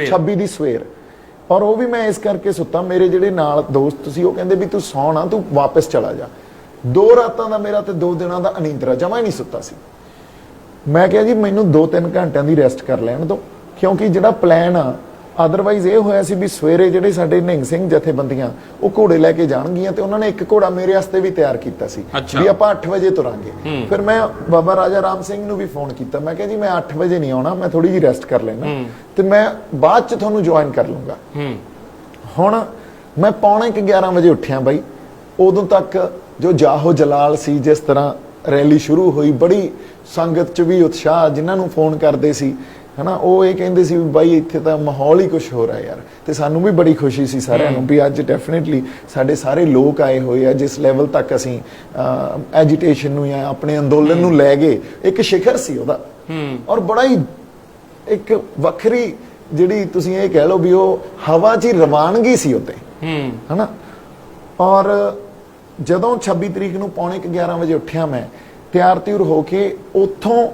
26 ਦੀ ਸਵੇਰ। ਔਰ ਉਹ ਵੀ ਮੈਂ ਇਸ ਕਰਕੇ ਸੁੱਤਾ, ਮੇਰੇ ਜਿਹੜੇ ਨਾਲ ਦੋਸਤ ਸੀ ਉਹ ਕਹਿੰਦੇ ਵੀ ਤੂੰ ਸੌਂ ਨਾ, ਤੂੰ ਵਾਪਸ ਚਲਾ ਜਾ। 2 ਰਾਤਾਂ ਦਾ ਮੇਰਾ ਤੇ 2 ਦਿਨਾਂ ਦਾ ਅਨੀਂਦਰਾ, ਜਮਾ ਹੀ ਨਹੀਂ ਸੁੱਤਾ ਸੀ। ਮੈਂ ਕਿਹਾ ਜੀ ਮੈਨੂੰ 2-3 ਘੰਟਿਆਂ ਦੀ ਰੈਸਟ ਕਰ ਲੈਣ ਦਿਓ, ਕਿਉਂਕਿ ਜਿਹੜਾ ਪਲਾਨ ਆ ਅਦਰਵਾਈਜ਼ ਇਹ ਹੋਇਆ ਸੀ ਵੀ ਸਵੇਰੇ ਜਿਹੜੇ ਸਾਡੇ ਨਿਹੰਗ ਸਿੰਘ ਜਥੇਬੰਦੀਆਂ ਉਹ ਘੋੜੇ ਲੈ ਕੇ ਜਾਣਗੀਆਂ ਤੇ ਉਹਨਾਂ ਨੇ ਇੱਕ ਘੋੜਾ ਮੇਰੇ ਵਾਸਤੇ ਵੀ ਤਿਆਰ ਕੀਤਾ ਸੀ ਵੀ ਆਪਾਂ 8 ਵਜੇ ਤੁਰਾਂਗੇ। ਫਿਰ ਮੈਂ ਬਾਬਾ ਰਾਜਾ ਰਾਮ ਸਿੰਘ ਨੂੰ ਵੀ ਫੋਨ ਕੀਤਾ, ਮੈਂ ਕਿਹਾ ਜੀ ਮੈਂ 8 ਵਜੇ ਨਹੀਂ ਆਉਣਾ, ਮੈਂ ਥੋੜੀ ਜਿਹੀ ਰੈਸਟ ਕਰ ਲੈਣਾ ਤੇ ਮੈਂ ਬਾਅਦ ਚ ਤੁਹਾਨੂੰ ਜੁਆਇਨ ਕਰ ਲੂੰਗਾ। ਹੁਣ ਮੈਂ 11:45 ਵਜੇ ਉੱਠਿਆ ਬਾਈ। ਉਦੋਂ ਤੱਕ ਜੋ ਜਾਹੋ ਜਲਾਲ ਸੀ, ਜਿਸ ਤਰ੍ਹਾਂ ਰੈਲੀ ਸ਼ੁਰੂ ਹੋਈ, ਬੜੀ ਸੰਗਤ ਚ ਵੀ ਉਤਸ਼ਾਹ, ਜਿਨ੍ਹਾਂ ਨੂੰ ਫੋਨ ਕਰਦੇ ਸੀ ਹਨਾ, ਉਹ ਇਹ ਕਹਿੰਦੇ ਸੀ ਵੀ ਬਾਈ ਇੱਥੇ ਤਾਂ ਮਾਹੌਲ ਹੀ ਕੁਝ ਹੋ ਰਿਹਾ ਯਾਰ। ਤੇ ਸਾਨੂੰ ਵੀ ਬੜੀ ਖੁਸ਼ੀ ਸੀ ਸਾਰਿਆਂ ਨੂੰ ਵੀ ਅੱਜ ਡੈਫੀਨਿਟਲੀ ਸਾਡੇ ਸਾਰੇ ਲੋਕ ਆਏ ਹੋਏ ਆ, ਜਿਸ ਲੈਵਲ ਤੱਕ ਅਸੀਂ ਐਜੀਟੇਸ਼ਨ ਨੂੰ ਜਾਂ ਆਪਣੇ ਅੰਦੋਲਨ ਨੂੰ ਲੈ ਗਏ। ਇੱਕ ਸ਼ਿਖਰ ਸੀ ਉਹਦਾ, ਔਰ ਬੜਾ ਹੀ ਇੱਕ ਵੱਖਰੀ ਜਿਹੜੀ ਤੁਸੀਂ ਇਹ ਕਹਿ ਲਓ ਵੀ ਉਹ ਹਵਾ 'ਚ ਹੀ ਰਵਾਨਗੀ ਸੀ ਉੱਤੇ, ਹਨਾ। ਔਰ ਜਦੋਂ 26 ਤਰੀਕ ਨੂੰ 11:45 ਵਜੇ ਉੱਠਿਆ ਮੈਂ, ਤਿਆਰ ਤਿਉਰ ਹੋ ਕੇ ਉੱਥੋਂ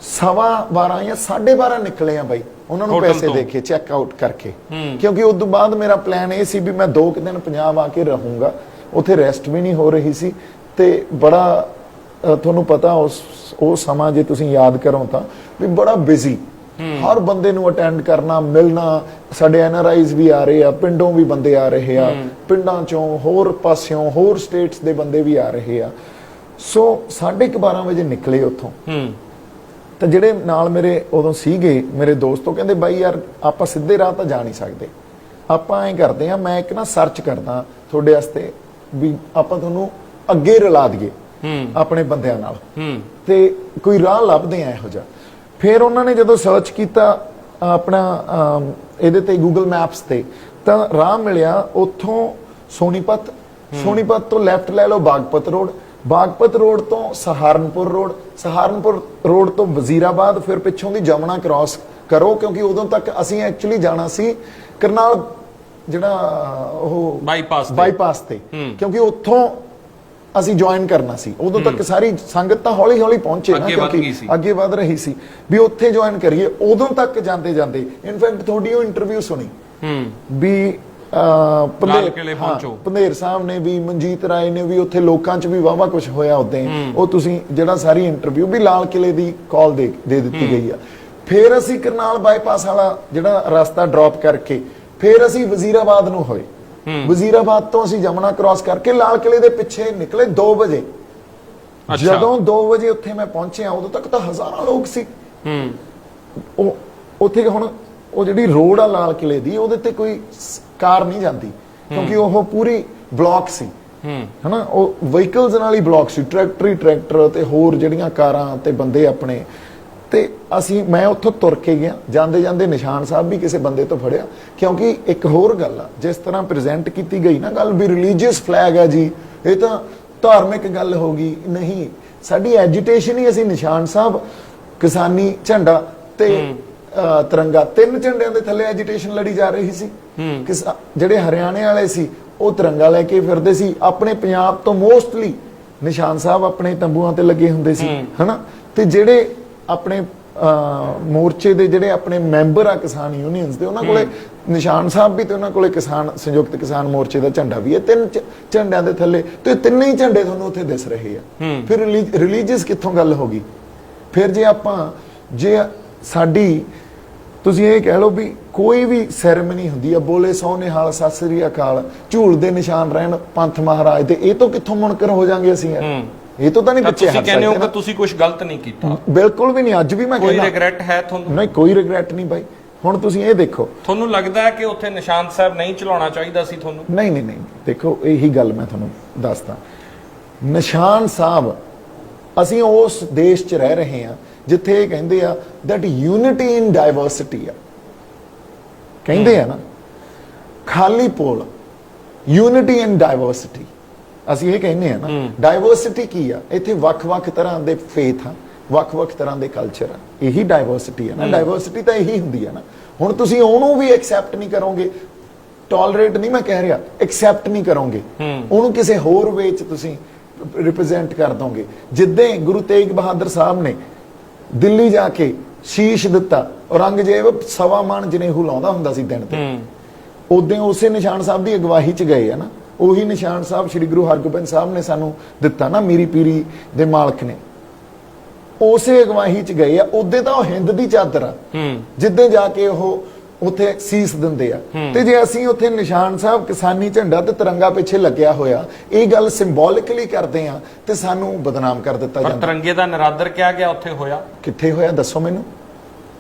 12:15 ਜਾਂ 12:30 ਨਿਕਲੇ ਆ ਬਾਈ, ਉਹਨਾਂ ਨੂੰ ਪੈਸੇ ਦੇ ਕੇ ਚੈੱਕ ਆਊਟ ਕਰਕੇ, ਕਿਉਂਕਿ ਉਸ ਤੋਂ ਬਾਅਦ ਮੇਰਾ ਪਲਾਨ ਇਹ ਸੀ ਵੀ ਮੈਂ 2 ਦਿਨ ਪੰਜਾਬ ਆ ਕੇ ਰਹੂੰਗਾ। ਉੱਥੇ ਰੈਸਟ ਵੀ ਨਹੀਂ ਹੋ ਰਹੀ ਸੀ ਤੇ ਬੜਾ ਤੁਹਾਨੂੰ ਪਤਾ ਉਹ ਸਮਾਂ ਜੇ ਤੁਸੀਂ ਯਾਦ ਕਰੋ ਤਾਂ ਵੀ ਬੜਾ ਬਿਜ਼ੀ, ਹਰ ਬੰਦੇ ਨੂੰ ਅਟੈਂਡ ਕਰਨਾ, ਮਿਲਣਾ। ਸਾਡੇ NRIs ਵੀ ਆ ਰਹੇ ਆ, ਪਿੰਡੋਂ ਵੀ ਬੰਦੇ ਆ ਰਹੇ ਆ, ਪਿੰਡਾਂ ਚੋਂ ਹੋਰ ਪਾਸਿਓਂ ਹੋਰ ਸਟੇਟਸ ਦੇ ਬੰਦੇ ਵੀ ਆ ਰਹੇ ਆ। ਸੋ 12:30 ਵਜੇ ਨਿਕਲੇ ਉੱਥੋਂ। ਤਾਂ ਜਿਹੜੇ ਨਾਲ ਮੇਰੇ ਉਦੋਂ ਸੀਗੇ ਮੇਰੇ ਦੋਸਤੋ ਕਹਿੰਦੇ ਬਾਈ ਯਾਰ ਆਪਾਂ ਸਿੱਧੇ ਰਾਹ ਤਾਂ ਜਾ ਨਹੀਂ ਸਕਦੇ, ਆਪਾਂ ਐਂ ਕਰਦੇ ਆ, ਮੈਂ ਇੱਕ ਨਾ ਸਰਚ ਕਰਦਾ ਤੁਹਾਡੇ ਵਾਸਤੇ ਵੀ ਆਪਾਂ ਤੁਹਾਨੂੰ ਅੱਗੇ ਰਲਾ ਦਈਏ ਆਪਣੇ ਬੰਦਿਆਂ ਨਾਲ ਤੇ ਕੋਈ ਰਾਹ ਲੱਭਦੇ ਆ ਇਹੋ ਜਿਹਾ। ਫਿਰ ਉਹਨਾਂ ਨੇ ਜਦੋਂ ਸਰਚ ਕੀਤਾ ਆਪਣਾ ਇਹਦੇ ਤੇ ਗੂਗਲ ਮੈਪਸ ਤੇ, ਤਾਂ ਰਾਹ ਮਿਲਿਆ ਉੱਥੋਂ ਸੋਨੀਪਤ ਤੋਂ ਲੈਫਟ ਲੈ ਲਓ ਬਾਗਪਤ ਰੋਡ ਤੋਂ ਸਹਾਰਨਪੁਰ ਰੋਡ ਤੋਂ ਵਜ਼ੀਰਾਬਾਦ, ਫਿਰ ਪਿੱਛੋਂ ਦੀ ਜਮਨਾ ਕ੍ਰਾਸ ਕਰੋ, ਕਿਉਂਕਿ ਉਦੋਂ ਤੱਕ ਅਸੀਂ ਐਕਚੁਅਲੀ ਜਾਣਾ ਸੀ ਕਰਨਾਲ ਜਿਹੜਾ ਉਹ ਬਾਈਪਾਸ ਤੇ, ਕਿਉਂਕਿ ਉੱਥੋਂ ਅਸੀਂ ਜੁਆਇਨ ਕਰਨਾ ਸੀ। ਉਦੋਂ ਤੱਕ ਸਾਰੀ ਸੰਗਤ ਤਾਂ ਹੌਲੀ ਹੌਲੀ ਪਹੁੰਚੇ ਨਾ, ਕਿਉਂਕਿ ਅੱਗੇ ਵਧ ਰਹੀ ਸੀ ਵੀ ਉੱਥੇ ਜੁਆਇਨ ਕਰੀਏ। ਉਦੋਂ ਤੱਕ ਜਾਂਦੇ ਇਨਫੈਕਟ ਤੁਹਾਡੀ ਉਹ ਇੰਟਰਵਿਊ ਸੁਣੀ ਵੀ ਪੰਧੇਰ ਸਾਹਿਬ ਨੇ ਵੀ, ਮਨਜੀਤ ਰਾਏ ਨੇ ਵੀ, ਉੱਥੇ ਲੋਕਾਂ 'ਚ ਵੀ ਵਾਵਾ ਕੁਝ ਹੋਇਆ ਉਦਾਂ। ਉਹ ਤੁਸੀਂ ਜਿਹੜਾ ਸਾਰੀ ਇੰਟਰਵਿਊ ਵੀ ਲਾਲ ਕਿਲੇ ਦੀ ਕਾਲ ਦੇ ਦਿੱਤੀ ਗਈ ਆ। ਫਿਰ ਅਸੀਂ ਕਰਨਾਲ ਬਾਈਪਾਸ ਵਾਲਾ ਜਿਹੜਾ ਰਸਤਾ ਡ੍ਰੌਪ ਕਰਕੇ ਫਿਰ ਅਸੀਂ ਵਜ਼ੀਰਾਬਾਦ ਨੂੰ ਹੋਏ। ਵਜ਼ੀਰਾਬਾਦ ਤੋਂ ਅਸੀਂ ਜਮਨਾ ਕ੍ਰਾਸ ਕਰਕੇ ਲਾਲ ਕਿਲੇ ਦੇ ਪਿੱਛੇ ਨਿਕਲੇ 2 ਵਜੇ। ਜਦੋਂ 2 ਵਜੇ ਉੱਥੇ ਮੈਂ ਪਹੁੰਚਿਆ, ਉਦੋਂ ਤੱਕ ਤਾਂ ਹਜ਼ਾਰਾਂ ਲੋਕ ਸੀ। ਉਹ ਉੱਥੇ ਹੁਣ ਉਹ ਜਿਹੜੀ ਰੋਡ ਆ ਲਾਲ ਕਿਲੇ ਦੀ, ਉਹਦੇ ਤੇ ਕੋਈ ਕਾਰ ਨਹੀਂ ਜਾਂਦੀ, ਕਿਉਂਕਿ ਉਹ ਪੂਰੀ ਬਲੌਕ ਸੀ, ਹਨਾ। ਉਹ ਵਹੀਕਲਸ ਨਾਲ ਹੀ ਬਲੌਕ ਸੀ, ਟਰੈਕਟਰ ਤੇ ਹੋਰ ਜਿਹੜੀਆਂ ਕਾਰਾਂ ਤੇ ਬੰਦੇ ਆਪਣੇ। ਤੇ ਮੈਂ ਉੱਥੋਂ ਤੁਰ ਕੇ ਗਿਆ, ਜਾਂਦੇ ਨਿਸ਼ਾਨ ਸਾਹਿਬ ਵੀ ਕਿਸੇ ਬੰਦੇ ਤੋਂ ਫੜਿਆ, ਕਿਉਂਕਿ ਇੱਕ ਹੋਰ ਗੱਲ ਆ, ਜਿਸ ਤਰ੍ਹਾਂ ਪ੍ਰੈਜ਼ੈਂਟ ਕੀਤੀ ਗਈ ਨਾ ਗੱਲ ਵੀ ਰਿਲੀਜੀਅਸ ਫਲੈਗ ਹੈ ਜੀ, ਇਹ ਤਾਂ ਧਾਰਮਿਕ ਗੱਲ ਹੋ ਗਈ। ਨਹੀਂ, ਸਾਡੀ ਐਜੀਟੇਸ਼ਨ ਹੀ, ਅਸੀਂ ਨਿਸ਼ਾਨ ਸਾਹਿਬ, ਕਿਸਾਨੀ ਝੰਡਾ ਤੇ ਤਿਰੰਗਾ, 3 ਝੰਡਿਆਂ ਦੇ ਥੱਲੇ ਐਜੀਟੇਸ਼ਨ ਲੜੀ ਜਾ ਰਹੀ ਸੀ। ਜਿਹੜੇ ਹਰਿਆਣੇ ਵਾਲੇ ਸੀ ਉਹ ਤਿਰੰਗਾ ਲੈ ਕੇ ਫਿਰਦੇ ਸੀ, ਆਪਣੇ ਪੰਜਾਬ ਤੋਂ ਮੋਸਟਲੀ ਨਿਸ਼ਾਨ ਸਾਹਿਬ ਆਪਣੇ ਤੰਬੂਆਂ ਤੇ ਲੱਗੇ ਹੁੰਦੇ ਸੀ, ਹਨਾ। ਤੇ ਜਿਹੜੇ ਆਪਣੇ ਮੋਰਚੇ ਦੇ ਜਿਹੜੇ ਆਪਣੇ ਮੈਂਬਰ ਆ ਕਿਸਾਨ ਯੂਨੀਅਨਸ ਦੇ, ਉਹਨਾਂ ਕੋਲੇ ਨਿਸ਼ਾਨ ਸਾਹਿਬ ਵੀ ਤੇ ਉਹਨਾਂ ਕੋਲੇ ਸੰਯੁਕਤ ਕਿਸਾਨ ਮੋਰਚੇ ਦਾ ਝੰਡਾ ਵੀ ਹੈ। 3 ਝੰਡਿਆਂ ਦੇ ਥੱਲੇ ਤੇ 3 ਹੀ ਝੰਡੇ ਤੁਹਾਨੂੰ ਉੱਥੇ ਦਿਸ ਰਹੇ ਆ। ਫਿਰ ਰਿਲੀਜੀਅਸ ਕਿੱਥੋਂ ਗੱਲ ਹੋ ਗਈ? ਫਿਰ ਜੇ ਸਾਡੀ ਤੁਸੀਂ ਇਹ ਕਹਿ ਲਓ ਵੀ ਕੋਈ ਵੀ ਸੈਰੇਮਨੀ ਹੁੰਦੀ ਆ, ਬੋਲੇ ਸੋ ਨਿਹਾਲ, ਸਤਿ ਸ੍ਰੀ ਅਕਾਲ, ਝੂਲ ਦੇ ਨਿਸ਼ਾਨ ਰਹਿਣ ਪੰਥ ਮਹਾਰਾਜ ਦੇ, ਇਹ ਤੋਂ ਕਿੱਥੋਂ ਮੁਨਕਰ ਹੋ ਜਾਾਂਗੇ ਅਸੀਂ ਯਾਰ? ਇਹ ਤੋਂ ਤਾਂ ਨਹੀਂ ਪਿੱਛੇ ਤੁਸੀਂ ਹਟ ਕਹਿੰਦੇ ਹੋ ਸਕਦੇ ਕਿ ਤੁਸੀਂ ਕੁਝ ਗਲਤ ਨਹੀਂ ਕੀਤਾ, ਬਿਲਕੁਲ ਵੀ ਨਹੀਂ, ਅੱਜ ਵੀ ਮੈਂ ਕੋਈ ਕਹਿੰਦਾ ਰਿਗਰੈਟ ਹੈ ਤੁਹਾਨੂੰ? ਨਹੀਂ, ਕੋਈ ਰਿਗਰੈਟ ਨਹੀਂ ਬਾਈ। ਹੁਣ ਤੁਸੀਂ ਇਹ ਦੇਖੋ, ਤੁਹਾਨੂੰ ਲੱਗਦਾ ਹੈ ਕਿ ਉੱਥੇ ਨਿਸ਼ਾਨ ਸਾਹਿਬ ਨਹੀਂ ਚਲਾਉਣਾ ਚਾਹੀਦਾ ਸੀ ਤੁਹਾਨੂੰ? ਨਹੀਂ ਨਹੀਂ ਨਹੀਂ, ਦੇਖੋ ਇਹੀ ਗੱਲ ਮੈਂ ਤੁਹਾਨੂੰ ਦੱਸਦਾ। ਨਿਸ਼ਾਨ ਸਾਹਿਬ, ਅਸੀਂ ਉਸ ਦੇਸ਼ 'ਚ ਰਹਿ ਰਹੇ ਹਾਂ ਜਿੱਥੇ ਇਹ ਕਹਿੰਦੇ ਆ ਦੈਟ ਯੂਨਿਟੀ ਇਨ ਡਾਈਵਰਸਿਟੀ ਆ, ਕਹਿੰਦੇ ਆ ਨਾ, ਖਾਲੀ ਪੋਲ, ਯੂਨਿਟੀ ਇਨ ਡਾਈਵਰਸਿਟੀ, ਅਸੀਂ ਇਹ ਕਹਿੰਦੇ ਆ ਨਾ। ਡਾਈਵਰਸਿਟੀ ਕੀ ਆ? ਇੱਥੇ ਵੱਖ-ਵੱਖ ਤਰ੍ਹਾਂ ਦੇ ਫੇਥ ਆ, ਵੱਖ-ਵੱਖ ਤਰ੍ਹਾਂ ਦੇ ਕਲਚਰ ਆ, ਇਹੀ ਡਾਈਵਰਸਿਟੀ ਆ ਨਾ। ਡਾਈਵਰਸਿਟੀ ਤਾਂ ਇਹੀ ਹੁੰਦੀ ਆ ਨਾ। ਹੁਣ ਤੁਸੀਂ ਉਹਨੂੰ ਵੀ ਐਕਸੈਪਟ ਨਹੀਂ ਕਰੋਗੇ, ਟੋਲਰੇਟ ਨਹੀਂ ਮੈਂ ਕਹਿ ਰਿਹਾ, ਐਕਸੈਪਟ ਨਹੀਂ ਕਰੋਗੇ, ਉਹਨੂੰ ਕਿਸੇ ਹੋਰ ਵੇ 'ਚ ਤੁਸੀਂ ਰਿਪਰੈਜ਼ੈਂਟ ਕਰ ਦੋਗੇ। ਜਿੱਦਾਂ ਗੁਰੂ ਤੇਗ ਬਹਾਦਰ ਸਾਹਿਬ ਨੇ ਦਿੱਲੀ ਜਾ ਕੇ ਸ਼ੀਸ਼ ਦਿੱਤਾ, ਔਰੰਗਜ਼ੇਬ ਸਵਾ ਮਣ ਜਨੇਊ ਲਾਉਂਦਾ ਹੁੰਦਾ ਸੀ ਦਿਨ ਤੇ, ਉਦੋਂ ਉਸੇ ਨਿਸ਼ਾਨ ਸਾਹਿਬ ਦੀ ਅਗਵਾਈ 'ਚ ਗਏ ਆ ਨਾ। ਉਹੀ ਨਿਸ਼ਾਨ ਸਾਹਿਬ ਸ੍ਰੀ ਗੁਰੂ ਹਰਗੋਬਿੰਦ ਸਾਹਿਬ ਨੇ ਸਾਨੂੰ ਦਿੱਤਾ ਨਾ, ਮੀਰੀ ਪੀਰੀ ਦੇ ਮਾਲਕ ਨੇ, ਉਸੇ ਅਗਵਾਈ 'ਚ ਗਏ ਆ। ਉਦੋਂ ਤਾਂ ਉਹ ਹਿੰਦ ਦੀ ਚਾਦਰ ਆ, ਜਿੱਦਾਂ ਜਾ ਕੇ ਉਹ ਉੱਥੇ ਸੀਸ ਦਿੰਦੇ ਆ। ਤੇ ਜੇ ਅਸੀਂ ਉੱਥੇ ਨਿਸ਼ਾਨ ਸਾਹਿਬ ਕਿਸਾਨੀ ਝੰਡਾ ਤੇ ਤਿਰੰਗਾ ਪਿੱਛੇ ਲੱਗਿਆ ਹੋਇਆ ਇਹ ਗੱਲ ਸਿੰਬੋਲਿਕਲੀ ਕਰਦੇ ਆ ਤੇ ਸਾਨੂੰ ਬਦਨਾਮ ਕਰ ਦਿੱਤਾ ਪਰ ਜਾਂਦਾ। ਤਿਰੰਗੇ ਦਾ ਨਿਰਾਦਰ ਕਿਹਾ ਗਿਆ ਉੱਥੇ ਹੋਇਆ ਕਿੱਥੇ ਹੋਇਆ ਦੱਸੋ ਮੈਨੂੰ?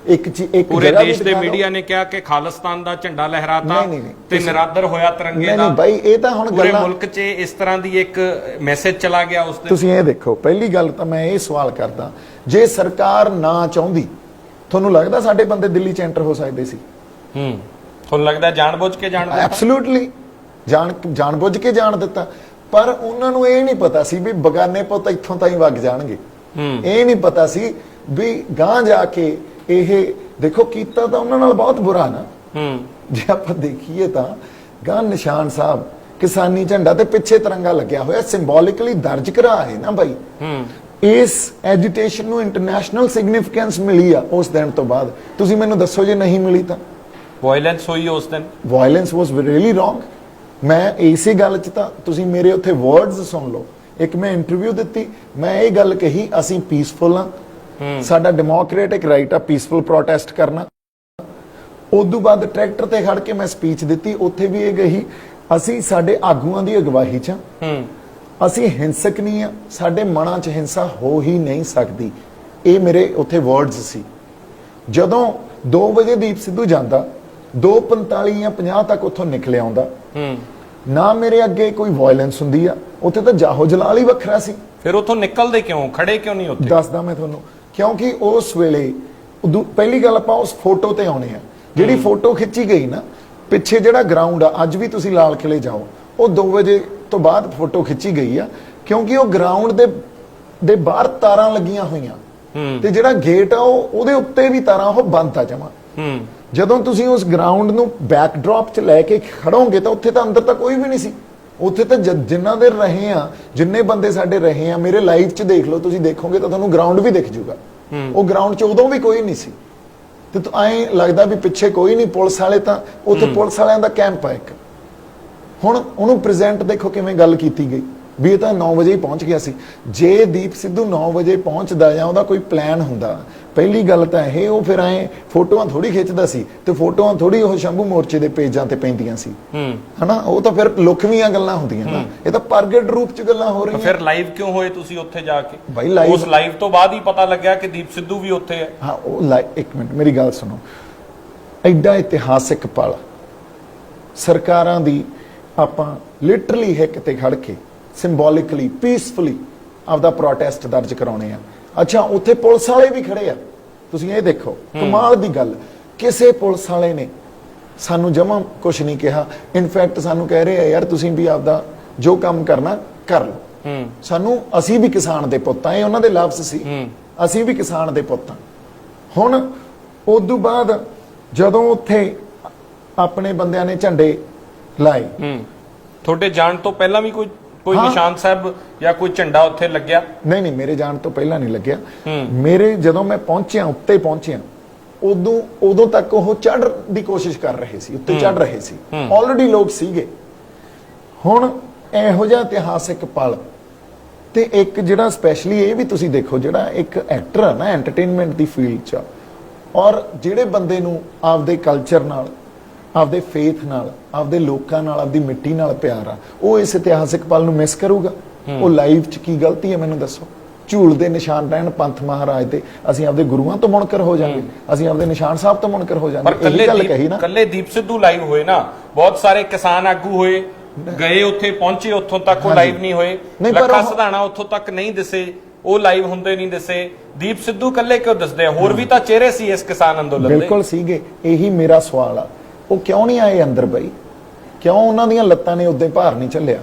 ਇੱਕ ਪੂਰੇ ਦੇਸ਼ ਦੇ ਮੀਡੀਆ ਨੇ ਕਿਹਾ ਕਿ ਖਾਲਿਸਤਾਨ ਦਾ ਝੰਡਾ ਲਹਿਰਾਤਾ ਤੇ ਨਿਰਾਦਰ ਹੋਇਆ ਤਿਰੰਗੇ ਦਾ। ਨਹੀਂ ਬਾਈ, ਇਹ ਤਾਂ ਹੁਣ ਪੂਰੇ ਮੁਲਕ 'ਚ ਇਸ ਤਰ੍ਹਾਂ ਦੀ ਇੱਕ ਮੈਸੇਜ ਚਲਾ ਗਿਆ ਉਸ ਦੇ। ਤੁਸੀਂ ਇਹ ਦੇਖੋ, ਪਹਿਲੀ ਗੱਲ ਤਾਂ ਮੈਂ ਇਹ ਸਵਾਲ ਕਰਦਾ, ਜੇ ਸਰਕਾਰ ਨਾ ਚਾਹੁੰਦੀ, ਤੁਹਾਨੂੰ ਲੱਗਦਾ ਸਾਡੇ ਬੰਦੇ ਦਿੱਲੀ 'ਚ ਐਂਟਰ ਹੋ ਸਕਦੇ ਸੀ? ਤੁਹਾਨੂੰ ਲੱਗਦਾ ਜਾਣਬੁੱਝ ਕੇ ਜਾਣ ਦਿੱਤਾ? ਐਬਸੋਲੂਟਲੀ ਜਾਣਬੁੱਝ ਕੇ ਜਾਣ ਦਿੱਤਾ। ਪਰ ਉਹਨਾਂ ਨੂੰ ਇਹ ਨਹੀਂ ਪਤਾ ਸੀ ਵੀ ਬਗਾਨੇ ਪੁੱਤ ਇੱਥੋਂ ਤਾਈਂ ਵਗ ਜਾਣਗੇ। ਇਹ ਨਹੀਂ ਪਤਾ ਸੀ ਵੀ ਗਾਂ ਜਾ ਕੇ ਇਹ ਦੇਖੋ ਕੀਤਾ ਤਾਂ ਉਹਨਾਂ ਨਾਲ ਬਹੁਤ ਬੁਰਾ ਨਾ। ਜੇ ਆਪਾਂ ਦੇਖੀਏ ਤਾਂ ਗਾਂ ਨਿਸ਼ਾਨ ਸਾਹਿਬ ਕਿਸਾਨੀ ਝੰਡਾ ਤੇ ਪਿੱਛੇ ਤਿਰੰਗਾ ਲੱਗਿਆ ਹੋਇਆ, ਸਿੰਬੋਲਿਕਲੀ ਦਰਜ ਕਰਾ ਹੈ ਨਾ ਬਾਈ। ਇਸ ਐਜੀਟੇਸ਼ਨ ਨੂੰ ਇੰਟਰਨੈਸ਼ਨਲ ਸਿਗਨੀਫੀਕੈਂਸ ਮਿਲੀ ਆ ਉਸ ਦਿਨ ਤੋਂ ਬਾਅਦ। ਤੁਸੀਂ ਮੈਨੂੰ ਦੱਸੋ ਜੇ ਨਹੀਂ ਮਿਲੀ ਤਾਂ? ਵਾਇਲੈਂਸ ਹੋਈ ਉਸ ਦਿਨ, ਵਾਇਲੈਂਸ ਵਾਸ ਰੀਅਲੀ ਰੋਂਗ। ਮੈਂ ਇਸੇ ਗੱਲ 'ਚ ਤਾਂ ਤੁਸੀਂ ਮੇਰੇ ਉੱਥੇ ਵਰਡਸ ਸੁਣ ਲਓ। ਇੱਕ ਮੈਂ ਇੰਟਰਵਿਊ ਦਿੱਤੀ, ਮੈਂ ਇਹ ਗੱਲ ਕਹੀ ਅਸੀਂ ਪੀਸਫੁਲ ਹਾਂ, ਸਾਡਾ ਡੈਮੋਕ੍ਰੈਟਿਕ ਰਾਈਟ ਆ ਪੀਸਫੁਲ ਪ੍ਰੋਟੈਸਟ ਕਰਨਾ। ਉਦੋਂ ਬਾਅਦ ਟਰੈਕਟਰ ਤੇ ਖੜ ਕੇ ਮੈਂ ਸਪੀਚ ਦਿੱਤੀ, ਉੱਥੇ ਵੀ ਇਹ ਕਹੀ ਅਸੀਂ ਸਾਡੇ ਆਗੂਆਂ ਦੀ ਅਗਵਾਈ 'ਚ ਅਸੀਂ ਹਿੰਸਕ ਨਹੀਂ ਆ, ਸਾਡੇ ਮਨਾਂ 'ਚ ਹਿੰਸਾ ਹੋ ਹੀ ਨਹੀਂ ਸਕਦੀ। ਇਹ ਮੇਰੇ ਉੱਥੇ ਵਰਡਸ ਸੀ। ਜਦੋਂ 2 ਵਜੇ ਦੀਪ ਸਿੱਧੂ ਜਾਂਦਾ, 2:45 ਜਾਂ 50 ਤੱਕ ਉੱਥੋਂ ਨਿਕਲ ਆਉਂਦਾ, ਨਾ ਮੇਰੇ ਅੱਗੇ ਕੋਈ ਵਾਇਲੈਂਸ ਹੁੰਦੀ ਆ। ਉੱਥੇ ਤਾਂ ਜਾਹੋ ਜਲਾਲ ਹੀ ਵੱਖਰਾ ਸੀ। ਫਿਰ ਉੱਥੋਂ ਨਿਕਲਦੇ ਕਿਉਂ, ਖੜੇ ਕਿਉਂ ਨਹੀਂ ਉੱਥੇ? ਦੱਸਦਾ ਮੈਂ ਤੁਹਾਨੂੰ, ਕਿਉਂਕਿ ਉਸ ਵੇਲੇ ਪਹਿਲੀ ਗੱਲ ਆਪਾਂ ਉਸ ਫੋਟੋ ਤੇ ਆਉਣੇ ਆ। ਜਿਹੜੀ ਫੋਟੋ ਖਿੱਚੀ ਗਈ ਨਾ, ਪਿੱਛੇ ਜਿਹੜਾ ਗਰਾਊਂਡ ਆ, ਅੱਜ ਵੀ ਤੁਸੀਂ ਲਾਲ ਕਿਲੇ ਜਾਓ, ਉਹ 2 ਵਜੇ ਤੋਂ ਬਾਅਦ ਫੋਟੋ ਖਿੱਚੀ ਗਈ ਆ, ਕਿਉਂਕਿ ਉਹ ਗਰਾਊਂਡ ਦੇ ਬਾਹਰ ਤਾਰਾਂ ਲੱਗੀਆਂ ਹੋਈਆਂ ਤੇ ਜਿਹੜਾ ਗੇਟ ਆ ਉਹਦੇ ਉੱਤੇ ਵੀ ਤਾਰਾਂ, ਉਹ ਬੰਦ ਆ ਜਮਾ। ਜਦੋਂ ਤੁਸੀਂ ਉਸ ਗਰਾਊਂਡ ਨੂੰ ਬੈਕਡ੍ਰੌਪ 'ਚ ਲੈ ਕੇ ਖੜੋਗੇ ਤਾਂ ਉੱਥੇ ਤਾਂ ਅੰਦਰ ਤਾਂ ਕੋਈ ਵੀ ਨਹੀਂ ਸੀ। ਉੱਥੇ ਤਾਂ ਜਿੰਨਾ ਦੇਰ ਰਹੇ ਆ, ਜਿੰਨੇ ਬੰਦੇ ਸਾਡੇ ਰਹੇ ਆ, ਮੇਰੇ ਲਾਈਵ 'ਚ ਦੇਖ ਲਓ, ਤੁਸੀਂ ਦੇਖੋਗੇ ਤਾਂ ਤੁਹਾਨੂੰ ਗਰਾਊਂਡ ਵੀ ਦਿਖ ਜੂਗਾ। ਉਹ ਗਰਾਊਂਡ 'ਚ ਉਦੋਂ ਵੀ ਕੋਈ ਨਹੀਂ ਸੀ ਤੇ ਐਂ ਲੱਗਦਾ ਵੀ ਪਿੱਛੇ ਕੋਈ ਨਹੀਂ, ਪੁਲਿਸ ਵਾਲੇ ਤਾਂ ਉੱਥੇ ਪੁਲਿਸ ਵਾਲਿਆਂ ਦਾ ਕੈਂਪ ਆ ਇੱਕ। ਹੁਣ ਉਹਨੂੰ ਪ੍ਰੈਜ਼ੈਂਟ ਦੇਖੋ ਕਿਵੇਂ ਗੱਲ ਕੀਤੀ ਗਈ ਵੀ ਇਹ ਤਾਂ 9 ਵਜੇ ਹੀ ਪਹੁੰਚ ਗਿਆ ਸੀ। ਜੇ ਦੀਪ ਸਿੱਧੂ 9 ਵਜੇ ਪਹੁੰਚਦਾ ਜਾਂ ਉਹਦਾ ਕੋਈ ਪਲਾਨ ਹੁੰਦਾ, ਪਹਿਲੀ ਗੱਲ ਤਾਂ ਇਹ, ਉਹ ਫਿਰ ਐ ਫੋਟੋਆਂ ਥੋੜੀ ਖਿੱਚਦਾ ਸੀ ਤੇ ਫੋਟੋਆਂ ਥੋੜੀ ਉਹ ਸ਼ੰਭੂ ਮੋਰਚੇ ਦੇ ਪੇਜਾਂ ਤੇ ਪੈਂਦੀਆਂ ਸੀ, ਹਨਾ। ਉਹ ਤਾਂ ਫਿਰ ਲੁਕਵੀਆਂ ਗੱਲਾਂ ਹੁੰਦੀਆਂ ਨਾ, ਇਹ ਤਾਂ ਪ੍ਰਗਟ ਰੂਪ 'ਚ ਗੱਲਾਂ ਹੋ ਰਹੀਆਂ। ਫਿਰ ਲਾਈਵ ਕਿਉਂ ਹੋਏ ਤੁਸੀਂ ਉੱਥੇ ਜਾ ਕੇ? ਬਾਈ ਲਾਈਵ, ਉਸ ਲਾਈਵ ਤੋਂ ਬਾਅਦ ਹੀ ਪਤਾ ਲੱਗਿਆ ਕਿ ਦੀਪ ਸਿੱਧੂ ਵੀ ਉੱਥੇ ਹੈ। ਹਾਂ, ਉਹ ਇੱਕ ਮਿੰਟ ਮੇਰੀ ਗੱਲ ਸੁਣੋ। ਐਡਾ ਇਤਿਹਾਸਿਕ ਪਲ ਸਰਕਾਰਾਂ ਦੀ ਆਪਾਂ ਲਿਟਰਲੀ ਹਿੱਕ ਤੇ ਖੜ ਕੇ ਸਿੰਬੋਲਿਕਲੀ ਪੀਸਫੁਲੀ ਆਪਦਾ ਪ੍ਰੋਟੈਸਟ ਦਰਜ ਕਰਾਉਣੇ ਆ। ਅੱਛਾ, ਉੱਥੇ ਪੁਲਿਸ ਵਾਲੇ ਵੀ ਖੜੇ ਆ। ਤੁਸੀਂ ਇਹ ਦੇਖੋ, ਕਮਾਲ ਦੀ ਗੱਲ, ਕਿਸੇ ਪੁਲਿਸ ਵਾਲੇ ਨੇ ਸਾਨੂੰ ਜਮਾਂ ਕੁਝ ਨਹੀਂ ਕਿਹਾ। ਇਨਫੈਕਟ ਸਾਨੂੰ ਕਹਿ ਰਹੇ ਆ ਯਾਰ ਤੁਸੀਂ ਵੀ ਆਪਦਾ ਜੋ ਕੰਮ ਕਰਨਾ ਕਰ ਲਓ। ਸਾਨੂੰ, ਅਸੀਂ ਵੀ ਕਿਸਾਨ ਦੇ ਪੁੱਤ ਆ, ਇਹ ਉਹਨਾਂ ਦੇ ਲਫ਼ਜ਼ ਸੀ, ਅਸੀਂ ਵੀ ਕਿਸਾਨ ਦੇ ਪੁੱਤ ਆ। ਹੁਣ ਉਦੋਂ ਬਾਅਦ ਜਦੋਂ ਉੱਥੇ ਆਪਣੇ ਬੰਦਿਆਂ ਨੇ ਝੰਡੇ ਲਾਏ, ਤੁਹਾਡੇ ਜਾਣ ਤੋਂ ਪਹਿਲਾਂ ਵੀ ਕੋਈ ਨਿਸ਼ਾਨ ਸਾਹਿਬ ਜਾਂ ਕੋਈ ਝੰਡਾ ਉੱਥੇ ਲੱਗਿਆ? ਨਹੀਂ, ਮੇਰੇ ਜਾਣ ਤੋਂ ਪਹਿਲਾਂ ਨਹੀਂ ਲੱਗਿਆ। ਮੇਰੇ ਜਦੋਂ ਮੈਂ ਪਹੁੰਚਿਆ, ਉੱਤੇ ਪਹੁੰਚਿਆ, ਉਦੋਂ ਤੱਕ ਉਹ ਚੜ੍ਹ ਦੀ ਕੋਸ਼ਿਸ਼ ਕਰ ਰਹੇ ਸੀ, ਉੱਤੇ ਚੜ੍ਹ ਰਹੇ ਸੀ, ਆਲਰੇਡੀ ਲੋਕ ਸੀਗੇ। ਹੁਣ ਇਹੋ ਜਿਹਾ ਇਤਿਹਾਸਿਕ ਪਲ ਤੇ ਇੱਕ ਜਿਹੜਾ ਸਪੈਸ਼ਲੀ ਇਹ ਵੀ ਤੁਸੀਂ ਦੇਖੋ, ਜਿਹੜਾ ਇੱਕ ਐਕਟਰ ਹੈ ਨਾ ਐਂਟਰਟੇਨਮੈਂਟ ਦੀ ਫੀਲਡ 'ਚ, ਔਰ ਜਿਹੜੇ ਬੰਦੇ ਨੂੰ ਆਪਦੇ ਕਲਚਰ ਨਾਲ, ਆਪਦੇ ਫੇਥ ਨਾਲ, ਆਪਦੇ ਲੋਕਾਂ ਨਾਲ, ਆਪਦੀ ਮਿੱਟੀ ਨਾਲ ਪਿਆਰ ਆ, ਉਹ ਇਸ ਇਤਿਹਾਸਿਕ ਪਲ ਨੂੰ ਮਿਸ ਕਰੂਗਾ? ਉਹ ਲਾਈਵ 'ਚ ਕੀ ਗਲਤੀ ਹੈ ਮੈਨੂੰ ਦੱਸੋ। ਝੂਲ ਦੇ ਨਿਸ਼ਾਨ ਰਹਿਣ ਪੰਥ ਮਹਾਰਾਜ ਤੇ, ਅਸੀਂ ਆਪਦੇ ਗੁਰੂਆਂ ਤੋਂ ਮੁਨਕਰ ਹੋ ਜਾਵਾਂਗੇ, ਅਸੀਂ ਆਪਦੇ ਨਿਸ਼ਾਨ ਸਾਹਿਬ ਤੋਂ ਮੁਨਕਰ ਹੋ ਜਾਵਾਂਗੇ। ਪਰ ਕੱਲੇ ਦੀਪ ਸਿੱਧੂ ਲਾਈਵ ਹੋਏ ਨਾ, ਬਹੁਤ ਸਾਰੇ ਕਿਸਾਨ ਆਗੂ ਹੋਏ, ਗਏ ਉੱਥੇ ਪਹੁੰਚੇ, ਉੱਥੋਂ ਤੱਕ ਉਹ ਲਾਈਵ ਨਹੀਂ ਹੋਏ। ਲੱਖਾ ਸਿਧਾਣਾ ਉੱਥੋਂ ਤੱਕ ਨਹੀਂ ਦਿਸੇ, ਉਹ ਲਾਈਵ ਹੁੰਦੇ ਨਹੀਂ ਦਿਸੇ। ਦੀਪ ਸਿੱਧੂ ਕੱਲੇ ਕਿਉਂ ਦਿਸਦੇ ਆ? ਹੋਰ ਵੀ ਤਾਂ ਚਿਹਰੇ ਸੀ ਇਸ ਕਿਸਾਨ ਅੰਦੋਲਨ ਦੇ। ਬਿਲਕੁਲ ਸੀਗੇ, ਇਹੀ ਮੇਰਾ ਸਵਾਲ ਆ। ਉਹ ਕਿਉਂ ਨਹੀਂ ਆਏ ਅੰਦਰ ਬਈ? ਕਿਉਂ ਉਹਨਾਂ ਦੀਆਂ ਲੱਤਾਂ ਨੇ ਉਦੋਂ ਭਾਰ ਨਹੀਂ ਝੱਲਿਆ?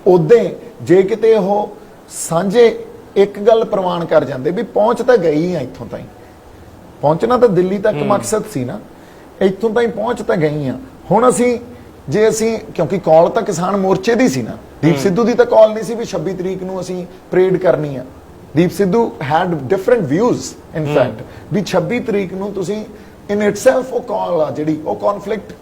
ਉਦੋਂ ਜੇ ਕਿਤੇ ਉਹ ਸਾਂਝੇ ਇੱਕ ਗੱਲ ਪ੍ਰਵਾਨ ਕਰ ਜਾਂਦੇ ਵੀ ਪਹੁੰਚ ਤਾਂ ਗਈ ਆ, ਇੱਥੋਂ ਤਾਈਂ ਪਹੁੰਚਣਾ ਤਾਂ ਦਿੱਲੀ ਤੱਕ ਮਕਸਦ ਸੀ ਨਾ, ਇੱਥੋਂ ਤਾਈਂ ਪਹੁੰਚ ਤਾਂ ਗਈ ਆ। ਹੁਣ ਅਸੀਂ ਜੇ ਅਸੀਂ, ਕਿਉਂਕਿ ਕਾਲ ਤਾਂ ਕਿਸਾਨ ਮੋਰਚੇ ਦੀ ਸੀ ਨਾ, ਦੀਪ ਸਿੱਧੂ ਦੀ ਤਾਂ ਕਾਲ ਨਹੀਂ ਸੀ ਵੀ 26 ਤਰੀਕ ਨੂੰ ਅਸੀਂ ਪਰੇਡ ਕਰਨੀ ਆ। Deep Sidhu had different views in fact ਵੀ 26 ਤਰੀਕ ਨੂੰ ਤੁਸੀਂ ਇਨ ਇਟਸੈਲਫ ਉਹ ਕਾਲ ਆ ਜਿਹੜੀ ਉਹ ਕਨਫਲਿਕਟ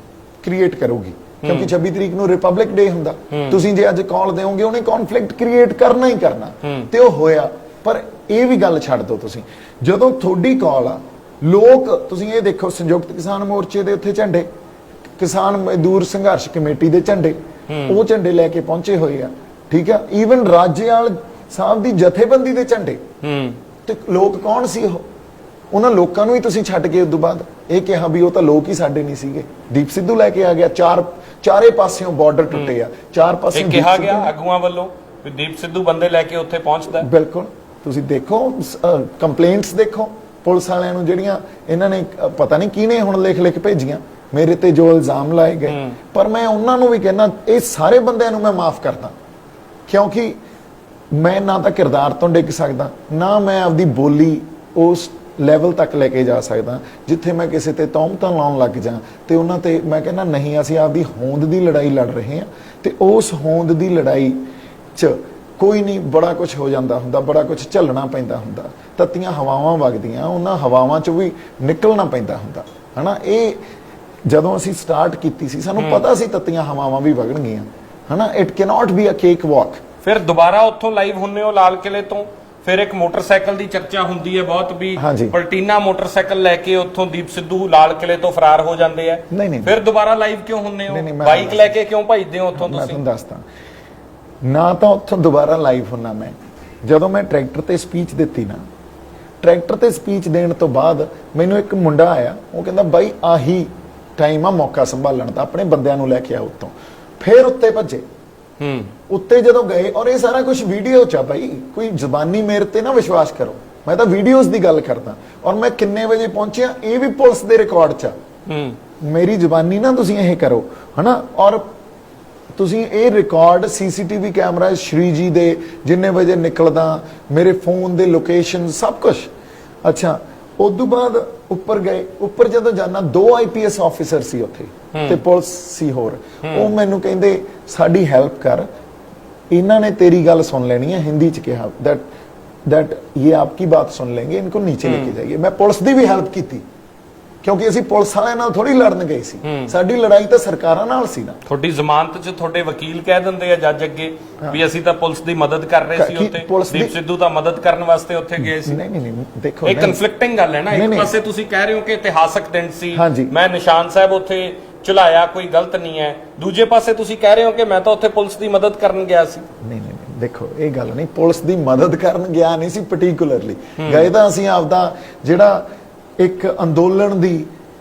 ਕ੍ਰੀਏਟ ਕਰੂਗੀ, ਕਿਉਂਕਿ 26 ਤਰੀਕ ਨੂੰ ਰਿਪਬਲਿਕ ਡੇ ਹੁੰਦਾ। ਤੁਸੀਂ ਜੇ ਅੱਜ ਕਾਲ ਦੇਵੋਗੇ ਉਹਨੇ ਕਨਫਲਿਕਟ ਕ੍ਰੀਏਟ ਕਰਨਾ ਹੀ ਕਰਨਾ, ਤੇ ਉਹ ਹੋਇਆ। ਪਰ ਇਹ ਵੀ ਗੱਲ ਛੱਡ ਦਿਓ, ਤੁਸੀਂ ਜਦੋਂ ਤੁਹਾਡੀ ਕਾਲ ਆ, ਲੋਕ ਤੁਸੀਂ ਇਹ ਦੇਖੋ ਸੰਯੁਕਤ ਕਿਸਾਨ ਮੋਰਚੇ ਦੇ ਉੱਥੇ ਝੰਡੇ, ਕਿਸਾਨ ਮਜ਼ਦੂਰ ਸੰਘਰਸ਼ ਕਮੇਟੀ ਦੇ ਝੰਡੇ, ਉਹ ਝੰਡੇ ਲੈ ਕੇ ਪਹੁੰਚੇ ਹੋਏ ਆ, ਠੀਕ ਆ। ਈਵਨ ਰਾਜੇਵਾਲ ਸਾਹਿਬ ਦੀ ਜਥੇਬੰਦੀ ਦੇ ਝੰਡੇ, ਤੇ ਲੋਕ ਕੌਣ ਸੀ ਉਹ? ਉਹਨਾਂ ਲੋਕਾਂ ਨੂੰ ਹੀ ਤੁਸੀਂ ਛੱਡ ਕੇ ਉਦੋਂ ਬਾਅਦ ਇਹ ਕਿਹਾ ਵੀ ਉਹ ਤਾਂ ਲੋਕ ਹੀ ਸਾਡੇ ਨਹੀਂ ਸੀਗੇ। ਦੀਪ ਸਿੱਧੂ ਲੈ ਕੇ ਆ ਗਿਆ, ਚਾਰੇ ਪਾਸਿਓਂ ਬਾਰਡਰ ਟੁੱਟੇ ਆ, ਚਾਰ ਪਾਸਿਓਂ ਕਿਹਾ ਗਿਆ ਆਗੂਆਂ ਵੱਲੋਂ ਵੀ ਦੀਪ ਸਿੱਧੂ ਬੰਦੇ ਲੈ ਕੇ ਉੱਥੇ ਪਹੁੰਚਦਾ। ਬਿਲਕੁਲ, ਤੁਸੀਂ ਦੇਖੋ ਕੰਪਲੇਂਟਸ ਦੇਖੋ ਪੁਲਿਸ ਵਾਲਿਆਂ ਨੂੰ, ਜਿਹੜੀਆਂ ਇਹਨਾਂ ਨੇ ਪਤਾ ਨਹੀਂ ਕਿਹਨੇ ਹੁਣ ਲਿਖ ਭੇਜੀਆਂ ਮੇਰੇ ਤੇ ਜੋ ਇਲਜ਼ਾਮ ਲਾਏ ਗਏ। ਪਰ ਮੈਂ ਉਹਨਾਂ ਨੂੰ ਵੀ ਕਹਿੰਦਾ, ਇਹ ਸਾਰੇ ਬੰਦਿਆਂ ਨੂੰ ਮੈਂ ਮਾਫ ਕਰਦਾ, ਕਿਉਂਕਿ ਮੈਂ ਨਾ ਤਾਂ ਕਿਰਦਾਰ ਤੋਂ ਡਿੱਗ ਸਕਦਾ, ਨਾ ਮੈਂ ਆਪਦੀ ਬੋਲੀ ਉਸ ਲੈਵਲ ਤੱਕ ਲੈ ਕੇ ਜਾ ਸਕਦਾ ਜਿੱਥੇ ਮੈਂ ਕਿਸੇ ਤੇ ਤੌਹਮਤਾਂ ਲਾਉਣ ਲੱਗ ਜਾ। ਤੇ ਉਹਨਾਂ ਤੇ ਮੈਂ ਕਹਿੰਦਾ ਨਹੀਂ, ਅਸੀਂ ਆਪਦੀ ਹੋਂਦ ਦੀ ਲੜਾਈ ਲੜ ਰਹੇ ਹਾਂ, ਤੇ ਉਸ ਹੋਂਦ ਦੀ ਲੜਾਈ 'ਚ ਕੋਈ ਨਹੀਂ, ਬੜਾ ਕੁਝ ਹੋ ਜਾਂਦਾ ਹੁੰਦਾ, ਬੜਾ ਕੁਝ ਝੱਲਣਾ ਪੈਂਦਾ ਹੁੰਦਾ, ਤੱਤੀਆਂ ਹਵਾਵਾਂ ਵਗਦੀਆਂ, ਉਹਨਾਂ ਹਵਾਵਾਂ 'ਚੋਂ ਵੀ ਨਿਕਲਣਾ ਪੈਂਦਾ ਹੁੰਦਾ, ਹਨਾ। ਇਹ ਜਦੋਂ ਅਸੀਂ ਸਟਾਰਟ ਕੀਤੀ ਸੀ ਸਾਨੂੰ ਪਤਾ ਸੀ ਤੱਤੀਆਂ ਹਵਾਵਾਂ ਵੀ ਵਗਣਗੀਆਂ, ਹਨਾ। It cannot be a cake walk. ਫਿਰ ਦੁਬਾਰਾ ਉੱਥੋਂ ਲਾਈਵ ਹੁੰਨੇ ਹੋ ਲਾਲ ਕਿਲੇ ਤੋਂ, ਫਿਰ ਇੱਕ ਮੋਟਰਸਾਈਕਲ ਦੀ ਚਰਚਾ ਹੁੰਦੀ ਹੈ ਬਹੁਤ ਵੀ ਪਲਟੀਨਾ ਮੋਟਰਸਾਈਕਲ ਲੈ ਕੇ ਉੱਥੋਂ ਦੀਪ ਸਿੱਧੂ ਲਾਲ ਕਿਲੇ ਤੋਂ ਫਰਾਰ ਹੋ ਜਾਂਦੇ ਆ। ਫਿਰ ਦੁਬਾਰਾ ਲਾਈਵ ਕਿਉਂ ਹੁੰਨੇ ਹੋ? ਬਾਈਕ ਲੈ ਕੇ ਕਿਉਂ ਭੱਜਦੇ ਹੋ ਉੱਥੋਂ? ਮੈਂ ਤੁਹਾਨੂੰ ਦੱਸਦਾ ਨਾ, ਤਾਂ ਉੱਥੋਂ ਦੁਬਾਰਾ ਲਾਈਵ ਹੁੰਨਾ ਮੈਂ ਜਦੋਂ ਮੈਂ ਟਰੈਕਟਰ ਤੇ ਸਪੀਚ ਦਿੱਤੀ ਨਾ। ਟਰੈਕਟਰ ਤੇ ਸਪੀਚ ਦੇਣ ਤੋਂ ਬਾਅਦ ਮੈਨੂੰ ਇੱਕ ਮੁੰਡਾ ਆਇਆ, ਉਹ ਕਹਿੰਦਾ ਬਾਈ ਆਹੀ ਟਾਈਮ ਆ ਮੌਕਾ ਸੰਭਾਲਣ ਦਾ, ਆਪਣੇ ਬੰਦਿਆਂ ਨੂੰ ਲੈ ਕੇ ਆ ਉੱਤੋਂ। ਫਿਰ ਉੱਤੇ ਭੱਜੇ, ਉੱਤੇ ਜਦੋਂ ਗਏ, ਔਰ ਇਹ ਸਾਰਾ ਕੁਝ ਵੀਡੀਓ 'ਚ ਆ ਬਾਈ, ਕੋਈ ਜ਼ਬਾਨੀ ਮੇਰੇ ਤੇ ਨਾ ਵਿਸ਼ਵਾਸ ਕਰੋ, ਮੈਂ ਤਾਂ ਵੀਡੀਓਜ਼ ਦੀ ਗੱਲ ਕਰਦਾ। ਔਰ ਮੈਂ ਕਿੰਨੇ ਵਜੇ ਪਹੁੰਚਿਆ ਇਹ ਵੀ ਪੁਲਿਸ ਦੇ ਰਿਕਾਰਡ 'ਚ ਆ, ਮੇਰੀ ਜ਼ਬਾਨੀ ਨਾ ਤੁਸੀਂ ਇਹ ਕਰੋ, ਹਨਾ। ਔਰ ਤੁਸੀਂ ਇਹ ਰਿਕਾਰਡ ਸੀਸੀਟੀਵੀ ਕੈਮਰਾ ਸ਼੍ਰੀ ਜੀ ਦੇ ਜਿੰਨੇ ਵਜੇ ਨਿਕਲਦਾ, ਮੇਰੇ ਫੋਨ ਦੇ ਲੋਕੇਸ਼ਨ ਸਭ ਕੁਝ। ਅੱਛਾ, ਉਦੋਂ ਬਾਅਦ ਉੱਪਰ ਗਏ, ਉੱਪਰ ਜਦੋਂ ਜਾਣਾ 2 IPS ਆਫੀਸਰ ਸੀ ਉੱਥੇ ਤੇ ਪੁਲਿਸ ਸੀ ਹੋਰ। ਉਹ ਮੈਨੂੰ ਕਹਿੰਦੇ ਸਾਡੀ ਹੈਲਪ ਕਰ, ਇਹਨਾਂ ਨੇ ਤੇਰੀ ਗੱਲ ਸੁਣ ਲੈਣੀ ਹੈ। ਹਿੰਦੀ ਚ ਕਿਹਾ that ये आपकी बात सुन लेंगे, इनको नीचे लेके जाइए। मैं पुलिस ਦੀ ਵੀ ਹੈਲਪ ਕੀਤੀ, ਕਿਉਂਕਿ ਅਸੀਂ ਪੁਲਿਸ ਵਾਲਿਆਂ ਨਾਲ ਥੋੜੀ ਲੜਨ ਗਏ ਸੀ, ਸਾਡੀ ਲੜਾਈ ਤਾਂ ਸਰਕਾਰਾਂ ਨਾਲ ਸੀ ਨਾ। ਤੁਹਾਡੀ ਜ਼ਮਾਨਤ 'ਚ ਤੁਹਾਡੇ ਵਕੀਲ ਕਹਿ ਦਿੰਦੇ ਆ ਜੱਜ ਅੱਗੇ ਵੀ ਅਸੀਂ ਤਾਂ ਪੁਲਿਸ ਦੀ ਮਦਦ ਕਰ ਰਹੇ ਸੀ ਉੱਥੇ, ਦੀਪ ਸਿੱਧੂ ਤਾਂ ਮਦਦ ਕਰਨ ਵਾਸਤੇ ਉੱਥੇ ਗਏ ਸੀ। ਨਹੀਂ ਦੇਖੋ, ਇਹ ਕਨਫਲਿਕਟਿੰਗ ਗੱਲ ਹੈ ਨਾ। ਇੱਕ ਪਾਸੇ ਤੁਸੀਂ ਕਹਿ ਰਹੇ ਹੋ ਕਿ ਇਤਿਹਾਸਕ ਦਿਨ ਸੀ, ਮੈਂ ਨਿਸ਼ਾਨ ਸਾਹਿਬ ਉੱਥੇ ਚੁਲਾਇਆ, ਕੋਈ ਗਲਤ ਨਹੀਂ ਹੈ। ਦੂਜੇ ਪਾਸੇ ਤੁਸੀਂ ਕਹਿ ਰਹੇ ਹੋ ਕਿ ਮੈਂ ਤਾਂ ਉੱਥੇ ਪੁਲਿਸ ਦੀ ਮਦਦ ਕਰਨ ਗਿਆ ਸੀ। ਨਹੀਂ ਦੇਖੋ, ਇਹ ਗੱਲ ਨਹੀਂ, ਪੁਲਿਸ ਦੀ ਮਦਦ ਕਰਨ ਗਿਆ ਨਹੀਂ ਸੀ ਪਾਰਟਿਕੂਲਰਲੀ, ਗਏ ਤਾਂ ਅਸੀਂ ਆਪਦਾ ਜਿਹੜਾ ਇੱਕ ਅੰਦੋਲਨ ਦੀ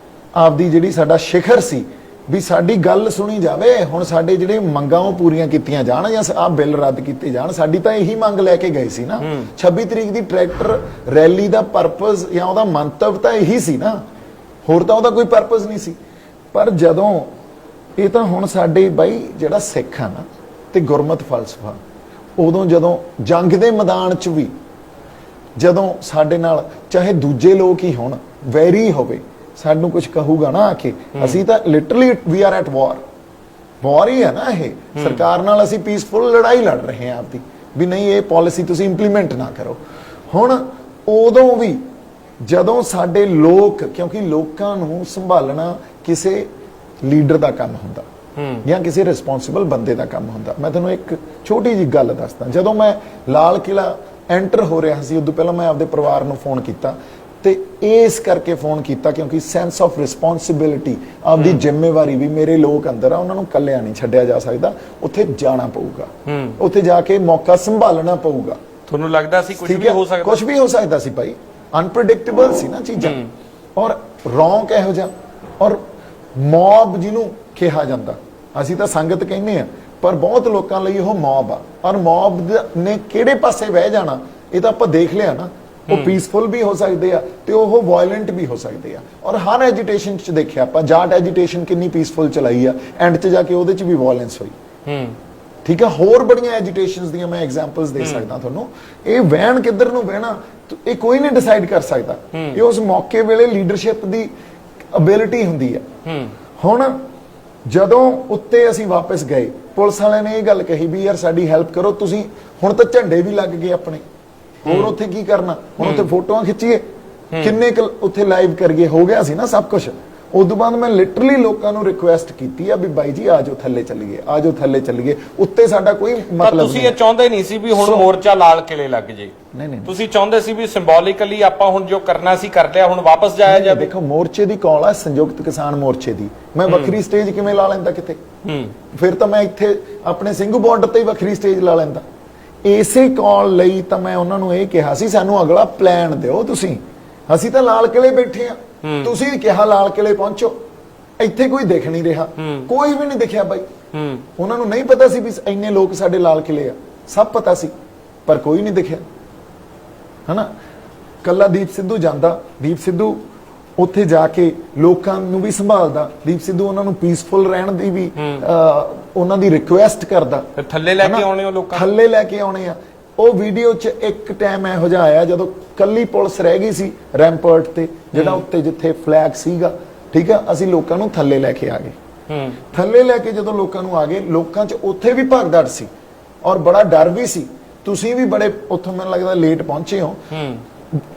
ਆਪਦੀ ਜਿਹੜੀ ਸਾਡਾ ਸ਼ਿਖਰ ਸੀ ਵੀ ਸਾਡੀ ਗੱਲ ਸੁਣੀ ਜਾਵੇ। ਹੁਣ ਸਾਡੇ ਜਿਹੜੇ ਮੰਗਾਂ ਉਹ ਪੂਰੀਆਂ ਕੀਤੀਆਂ ਜਾਣ ਜਾਂ ਆਹ ਬਿੱਲ ਰੱਦ ਕੀਤੇ ਜਾਣ, ਸਾਡੀ ਤਾਂ ਇਹੀ ਮੰਗ ਲੈ ਕੇ ਗਏ ਸੀ ਨਾ। 26 ਤਰੀਕ ਦੀ ਟਰੈਕਟਰ ਰੈਲੀ ਦਾ ਪਰਪਸ ਜਾਂ ਉਹਦਾ ਮੰਤਵ ਤਾਂ ਇਹੀ ਸੀ ਨਾ, ਹੋਰ ਤਾਂ ਉਹਦਾ ਕੋਈ ਪਰਪਸ ਨਹੀਂ ਸੀ। ਪਰ ਜਦੋਂ ਇਹ ਤਾਂ ਹੁਣ ਸਾਡੇ ਬਾਈ ਜਿਹੜਾ ਸਿੱਖ ਆ ਨਾ ਤੇ ਗੁਰਮਤ ਫਲਸਫਾ, ਉਦੋਂ ਜਦੋਂ ਜੰਗ ਦੇ ਮੈਦਾਨ 'ਚ ਵੀ ਜਦੋਂ ਸਾਡੇ ਨਾਲ ਚਾਹੇ ਦੂਜੇ ਲੋਕ ਹੀ ਹੋਣ, ਵੈਰੀ ਹੋਵੇ, ਸਾਨੂੰ ਕੁਝ ਕਹੂਗਾ ਨਾ ਆ ਕੇ, ਅਸੀਂ ਤਾਂ ਲਿਟਰਲੀ ਵੀ ਆਰ ਐਟ ਵਾਰ ਹੀ ਹੈ ਨਾ। ਇਹ ਸਰਕਾਰ ਨਾਲ ਅਸੀਂ ਪੀਸਫੁਲ ਲੜਾਈ ਲੜ ਰਹੇ ਹਾਂ ਆਪਦੀ, ਵੀ ਨਹੀਂ ਇਹ ਪਾਲਿਸੀ ਤੁਸੀਂ ਇੰਪਲੀਮੈਂਟ ਨਾ ਕਰੋ। ਹੁਣ ਉਦੋਂ ਵੀ ਜਦੋਂ ਸਾਡੇ ਲੋਕ, ਕਿਉਂਕਿ ਲੋਕਾਂ ਨੂੰ ਸੰਭਾਲਣਾ ਕਿਸੇ ਲੀਡਰ ਦਾ ਕੰਮ ਹੁੰਦਾ ਜਾਂ ਕਿਸੇ ਰਿਸਪੌਂਸਿਬਲ ਬੰਦੇ ਦਾ ਕੰਮ ਹੁੰਦਾ। ਮੈਂ ਤੁਹਾਨੂੰ ਇੱਕ ਛੋਟੀ ਜਿਹੀ ਗੱਲ ਦੱਸਦਾ, ਜਦੋਂ ਮੈਂ ਲਾਲ ਕਿਲਾ ਐਂਟਰ ਹੋ ਰਿਹਾ ਸੀ, ਉਦੋਂ ਪਹਿਲਾਂ ਮੈਂ ਆਪਦੇ ਪਰਿਵਾਰ ਨੂੰ ਫੋਨ ਕੀਤਾ ਤੇ ਇਸ ਕਰਕੇ ਫੋਨ ਕੀਤਾ ਕਿਉਂਕਿ ਸੈਂਸ ਆਫ ਰਿਸਪੌਂਸਿਬਿਲਿਟੀ, ਆਪਦੀ ਜ਼ਿੰਮੇਵਾਰੀ ਵੀ ਮੇਰੇ ਲੋਕ ਅੰਦਰ ਆ, ਉਹਨਾਂ ਨੂੰ ਕੱਲਿਆਂ ਨਹੀਂ ਛੱਡਿਆ ਜਾ ਸਕਦਾ, ਉੱਥੇ ਜਾਣਾ ਪਊਗਾ, ਉੱਥੇ ਜਾ ਕੇ ਮੌਕਾ ਸੰਭਾਲਣਾ ਪਊਗਾ। ਤੁਹਾਨੂੰ ਲੱਗਦਾ ਸੀ ਕੁਝ ਵੀ ਹੋ ਸਕਦਾ? ਕੁਝ ਵੀ ਹੋ ਸਕਦਾ ਸੀ ਭਾਈ, ਅਨਪ੍ਰੈਡਿਕਟੇਬਲ ਸੀ ਨਾ ਚੀਜ਼ਾਂ, ਔਰ ਰੌਂਕ ਇਹੋ ਜਿਹਾ, ਔਰ ਮੌਬ ਜਿਹਨੂੰ ਕਿਹਾ ਜਾਂਦਾ, ਅਸੀਂ ਤਾਂ ਸੰਗਤ ਕਹਿੰਦੇ ਆ ਪਰ ਬਹੁਤ ਲੋਕਾਂ ਲਈ ਉਹ ਮੌਬ ਆ, ਔਰ ਮੌਬ ਨੇ ਕਿਹੜੇ ਪਾਸੇ ਵਹਿ ਜਾਣਾ ਇਹ ਤਾਂ ਆਪਾਂ ਦੇਖ ਲਿਆ ਨਾ। ਉਹ ਪੀਸਫੁਲ ਵੀ ਹੋ ਸਕਦੇ ਆ ਤੇ ਉਹ ਵਾਇਲੈਂਟ ਵੀ ਹੋ ਸਕਦੇ ਆ, ਔਰ ਹਰ ਐਜੀਟੇਸ਼ਨ ਚ ਦੇਖਿਆ ਆਪਾਂ, ਜਾਟ ਐਜੀਟੇਸ਼ਨ ਕਿੰਨੀ ਪੀਸਫੁਲ ਚਲਾਈ ਆ, ਐਂਡ ਚ ਜਾ ਕੇ ਉਹਦੇ ਚ ਵੀ ਵਾਇਲੈਂਸ ਹੋਈ। ਠੀਕ ਆ, ਹੋਰ ਬੜੀਆਂ ਐਜੀਟੇਸ਼ਨਸ ਦੀਆਂ ਮੈਂ ਐਗਜ਼ਾਮਪਲਸ ਦੇ ਸਕਦਾ ਤੁਹਾਨੂੰ। ਇਹ ਵਹਿਣ ਕਿੱਧਰ ਨੂੰ ਵਹਿਣਾ ਇਹ ਕੋਈ ਨਹੀਂ ਡਿਸਾਈਡ ਕਰ ਸਕਦਾ, ਇਹ ਉਸ ਮੌਕੇ ਵੇਲੇ ਲੀਡਰਸ਼ਿਪ ਦੀ ਅਬਿਲਿਟੀ ਹੁੰਦੀ ਆ। ਹੁਣ ਜਦੋਂ ਉੱਤੇ ਅਸੀਂ ਵਾਪਸ ਗਏ, ਪੁਲਿਸ ਵਾਲਿਆਂ ਨੇ ਇਹ ਗੱਲ ਕਹੀ ਵੀ ਯਾਰ ਸਾਡੀ ਹੈਲਪ ਕਰੋ, ਤੁਸੀਂ ਹੁਣ ਤਾਂ ਝੰਡੇ ਵੀ ਲੱਗ ਗਏ ਆਪਣੇ, ਹੋਰ ਉੱਥੇ ਕੀ ਕਰਨਾ, ਹੁਣ ਉੱਥੇ ਫੋਟੋਆਂ ਖਿੱਚੀਏ, ਕਿੰਨੇ ਉੱਥੇ ਲਾਈਵ ਕਰੀਏ, ਹੋ ਗਿਆ ਸੀ ਨਾ ਸਭ ਕੁਝ। ਉਸ ਤੋਂ ਬਾਅਦ ਮੈਂ ਲਿਟਰਲੀ ਲੋਕਾਂ ਨੂੰ ਰਿਕੁਐਸਟ ਕੀਤੀ ਆ ਵੀ ਬਾਈ ਜੀ ਆਜੋ ਥੱਲੇ ਚੱਲੀਏ, ਆਜੋ ਥੱਲੇ ਚੱਲੀਏ, ਉੱਤੇ ਸਾਡਾ ਕੋਈ ਮਤਲਬ ਨਹੀਂ। ਤੁਸੀਂ ਇਹ ਚਾਹੁੰਦੇ ਨਹੀਂ ਸੀ ਵੀ ਹੁਣ ਮੋਰਚਾ ਲਾਲ ਕਿਲੇ ਲੱਗ ਜੇ? ਨਹੀਂ, ਤੁਸੀਂ ਚਾਹੁੰਦੇ ਸੀ ਵੀ ਸਿੰਬੋਲਿਕਲੀ ਆਪਾਂ ਹੁਣ ਜੋ ਕਰਨਾ ਸੀ ਕਰ ਲਿਆ, ਹੁਣ ਵਾਪਸ ਜਾਇਆ ਜਾਵੇ। ਦੇਖੋ ਮੋਰਚੇ ਦੀ ਕਾਲ ਆ ਸੰਯੁਕਤ ਕਿਸਾਨ ਮੋਰਚੇ ਦੀ, ਮੈਂ ਵੱਖਰੀ ਸਟੇਜ ਕਿਵੇਂ ਲਾ ਲੈਂਦਾ ਕਿਤੇ? ਫਿਰ ਤਾਂ ਮੈਂ ਇੱਥੇ ਆਪਣੇ ਸਿੰਘੂ ਬਾਰਡਰ ਤੇ ਹੀ ਵੱਖਰੀ ਸਟੇਜ ਲਾ ਲੈਂਦਾ। ਇਸੇ ਕਾਲ ਲਈ ਤਾਂ ਮੈਂ ਉਹਨਾਂ ਨੂੰ ਇਹ ਕਿਹਾ ਸੀ ਸਾਨੂੰ ਅਗਲਾ ਪਲਾਨ ਦਿਓ ਤੁਸੀਂ, ਅਸੀਂ ਤਾਂ ਲਾਲ ਕਿਲੇ ਬੈਠੇ ਆ, ਤੁਸੀਂ ਕਿਹਾ ਲਾਲ ਕਿਲੇ ਪਹੁੰਚੋ, ਇੱਥੇ ਕੋਈ ਦਿਖ ਨਹੀਂ ਰਿਹਾ, ਕੋਈ ਵੀ ਨਹੀਂ ਦਿਖਿਆ ਬਾਈ। ਉਹਨਾਂ ਨੂੰ ਨਹੀਂ ਪਤਾ ਸੀ ਵੀ ਇੰਨੇ ਲੋਕ ਸਾਡੇ ਲਾਲ ਕਿਲੇ ਆ, ਸਭ ਪਤਾ ਸੀ ਪਰ ਕੋਈ ਨਹੀਂ ਦਿਖਿਆ, ਹਨਾ। ਕੱਲਾ ਦੀਪ ਸਿੱਧੂ ਜਾਂਦਾ, ਦੀਪ ਸਿੱਧੂ ਉੱਥੇ ਜਾ ਕੇ ਲੋਕਾਂ ਨੂੰ ਵੀ ਸੰਭਾਲਦਾ, ਦੀਪ ਸਿੱਧੂ ਉਹਨਾਂ ਨੂੰ ਪੀਸਫੁਲ ਰਹਿਣ ਦੀ ਵੀ ਉਹਨਾਂ ਦੀ ਰਿਕੁਐਸਟ ਕਰਦਾ। ਥੱਲੇ ਲੈ ਕੇ ਆਉਣੇ ਉਹ ਲੋਕਾਂ, ਥੱਲੇ ਲੈ ਕੇ ਆਉਣੇ ਆ। ਉਹ ਵੀਡੀਓ 'ਚ ਇੱਕ ਟਾਈਮ ਇਹੋ ਜਿਹਾ ਆਇਆ ਜਦੋਂ ਕੱਲੀ ਪੁਲਿਸ ਰਹਿ ਗਈ ਸੀ ਰੈਂਪਰਟ ਤੇ, ਜਿਹੜਾ ਉੱਤੇ ਜਿੱਥੇ ਫਲੈਗ ਸੀਗਾ, ਠੀਕ ਆ, ਅਸੀਂ ਲੋਕਾਂ ਨੂੰ ਥੱਲੇ ਲੈ ਕੇ ਆ ਗਏ। ਥੱਲੇ ਲੈ ਕੇ ਜਦੋਂ ਲੋਕਾਂ ਨੂੰ ਆ ਗਏ, ਲੋਕਾਂ 'ਚ ਉੱਥੇ ਵੀ ਭਗਦੜ ਸੀ ਔਰ ਬੜਾ ਡਰ ਵੀ ਸੀ। ਤੁਸੀਂ ਵੀ ਬੜੇ ਉੱਥੋਂ ਮੈਨੂੰ ਲੱਗਦਾ ਲੇਟ ਪਹੁੰਚੇ ਹੋ,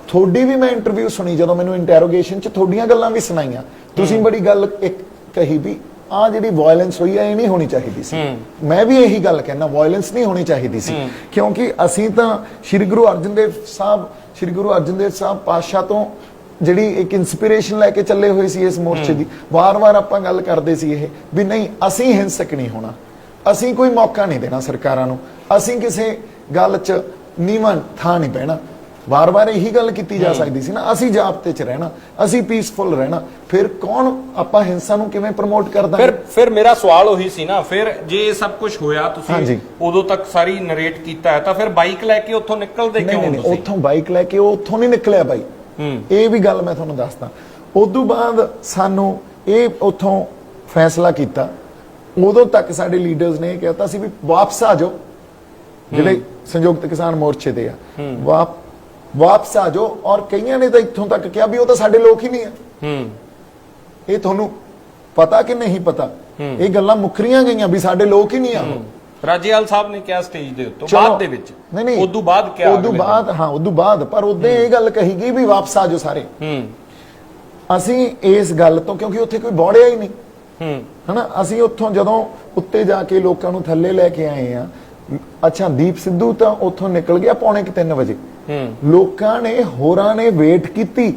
ਤੁਹਾਡੀ ਵੀ ਮੈਂ ਇੰਟਰਵਿਊ ਸੁਣੀ, ਜਦੋਂ ਮੈਨੂੰ ਇੰਟਰੋਗੇਸ਼ਨ 'ਚ ਤੁਹਾਡੀਆਂ ਗੱਲਾਂ ਵੀ ਸੁਣਾਈਆਂ, ਤੁਸੀਂ ਬੜੀ ਗੱਲ ਇੱਕ ਕਹੀ ਵੀ ਆ ਜਿਹੜੀ ਵਾਇਲੈਂਸ ਹੋਈ ਹੈ ਇਹ ਨਹੀਂ ਹੋਣੀ ਚਾਹੀਦੀ ਸੀ। ਮੈਂ ਵੀ ਇਹੀ ਗੱਲ ਕਹਿਣਾ, ਵਾਇਲੈਂਸ ਨਹੀਂ ਹੋਣੀ ਚਾਹੀਦੀ ਸੀ, ਕਿਉਂਕਿ ਅਸੀਂ ਤਾਂ ਸ਼੍ਰੀ ਗੁਰੂ ਅਰਜਨ ਦੇਵ ਸਾਹਿਬ ਪਾਤਸ਼ਾਹ ਤੋਂ ਜਿਹੜੀ ਇੱਕ ਇਨਸਪੀਰੇਸ਼ਨ ਲੈ ਕੇ ਚੱਲੇ ਹੋਏ ਸੀ ਇਸ ਮੋਰਚੇ ਦੀ। ਵਾਰ-ਵਾਰ ਆਪਾਂ ਗੱਲ ਕਰਦੇ ਸੀ ਇਹ ਵੀ ਨਹੀਂ, ਅਸੀਂ ਹਿੰਸਕ ਨਹੀਂ ਹੋਣਾ, ਅਸੀਂ ਕੋਈ ਮੌਕਾ ਨਹੀਂ ਦੇਣਾ ਸਰਕਾਰਾਂ ਨੂੰ, ਅਸੀਂ ਕਿਸੇ ਗੱਲ 'ਚ ਨੀਵਾਂ ਥਾਂ ਨਹੀਂ ਬਹਿਣਾ। ਵਾਰ-ਵਾਰ ਇਹੀ ਗੱਲ ਕੀਤੀ ਜਾ ਸਕਦੀ ਸੀ ਨਾ, ਅਸੀਂ ਜਾਬਤੇ 'ਚ ਰਹਿਣਾ, ਅਸੀਂ ਪੀਸਫੁਲ ਰਹਿਣਾ, ਫਿਰ ਕੌਣ ਆਪਾਂ ਹਿੰਸਾ ਨੂੰ ਕਿਵੇਂ ਪ੍ਰਮੋਟ ਕਰਦਾ? ਫਿਰ ਮੇਰਾ ਸਵਾਲ ਉਹੀ ਸੀ ਨਾ, ਫਿਰ ਜੇ ਇਹ ਸਭ ਕੁਝ ਹੋਇਆ, ਤੁਸੀਂ ਉਦੋਂ ਤੱਕ ਸਾਰੀ ਨਰੇਟ ਕੀਤਾ ਹੈ, ਤਾਂ ਫਿਰ ਬਾਈਕ ਲੈ ਕੇ ਉੱਥੋਂ ਨਿਕਲਦੇ ਕਿਉਂ? ਨਹੀਂ, ਉੱਥੋਂ ਬਾਈਕ ਲੈ ਕੇ ਉਹ ਉੱਥੋਂ ਨਹੀਂ ਨਿਕਲਿਆ ਬਾਈ, ਇਹ ਵੀ ਗੱਲ ਮੈਂ ਤੁਹਾਨੂੰ ਦੱਸਦਾ। ਉਦੋਂ ਬਾਅਦ ਸਾਨੂੰ ਇਹ ਉੱਥੋਂ ਫੈਸਲਾ ਕੀਤਾ, ਉਦੋਂ ਤੱਕ ਸਾਡੇ ਲੀਡਰਸ ਨੇ ਇਹ ਕਹਿਤਾ ਸੀ ਵੀ ਵਾਪਸ ਆ ਜਾਓ, ਜਿਹੜੇ ਸੰਯੁਕਤ ਕਿਸਾਨ ਮੋਰਚੇ ਦੇ ਆ, ਵਾਪਸ ਆ ਜਾਓ। ਔਰ ਕਈਆਂ ਨੇ ਤਾਂ ਇੱਥੋਂ ਤੱਕ ਕਿਹਾ ਵੀ ਉਹ ਤਾਂ ਸਾਡੇ ਲੋਕ ਹੀ ਨਹੀਂ ਆ। ਇਹ ਤੁਹਾਨੂੰ ਪਤਾ ਕਿ ਨਹੀਂ ਪਤਾ? ਇਹ ਗੱਲਾਂ ਮੁੱਕਰੀਆਂ ਗਈਆਂ ਵੀ ਸਾਡੇ ਲੋਕ ਹੀ ਨਹੀਂ ਆ। ਰਾਜੇਵਾਲ ਸਾਹਿਬ ਨੇ ਕਿਹਾ ਸਟੇਜ ਦੇ ਉੱਤੇ ਬਾਅਦ ਦੇ ਵਿੱਚ, ਨਹੀਂ ਉਦੋਂ ਬਾਅਦ ਕਿਹਾ, ਉਦੋਂ ਬਾਅਦ, ਹਾਂ ਉਦੋਂ ਬਾਅਦ, ਪਰ ਉਦੋਂ ਇਹ ਗੱਲ ਕਹੀ ਗਈ ਵੀ ਵਾਪਸ ਆ ਜਾਓ ਸਾਰੇ। ਅਸੀਂ ਇਸ ਗੱਲ ਤੋਂ, ਕਿਉਂਕਿ ਉੱਥੇ ਕੋਈ ਬੋੜਿਆ ਹੀ ਨਹੀਂ, ਹਨਾ, ਅਸੀਂ ਉੱਥੋਂ ਜਦੋਂ ਉੱਤੇ ਜਾ ਕੇ ਲੋਕਾਂ ਨੂੰ ਥੱਲੇ ਲੈ ਕੇ ਆਏ ਆ। ਅੱਛਾ, ਦੀਪ ਸਿੱਧੂ ਤਾਂ ਉੱਥੋਂ ਨਿਕਲ ਗਿਆ 2:45 ਵਜੇ, ਲੋਕਾਂ ਨੇ ਹੋਰਾਂ ਨੇ ਵੇਟ ਕੀਤੀ।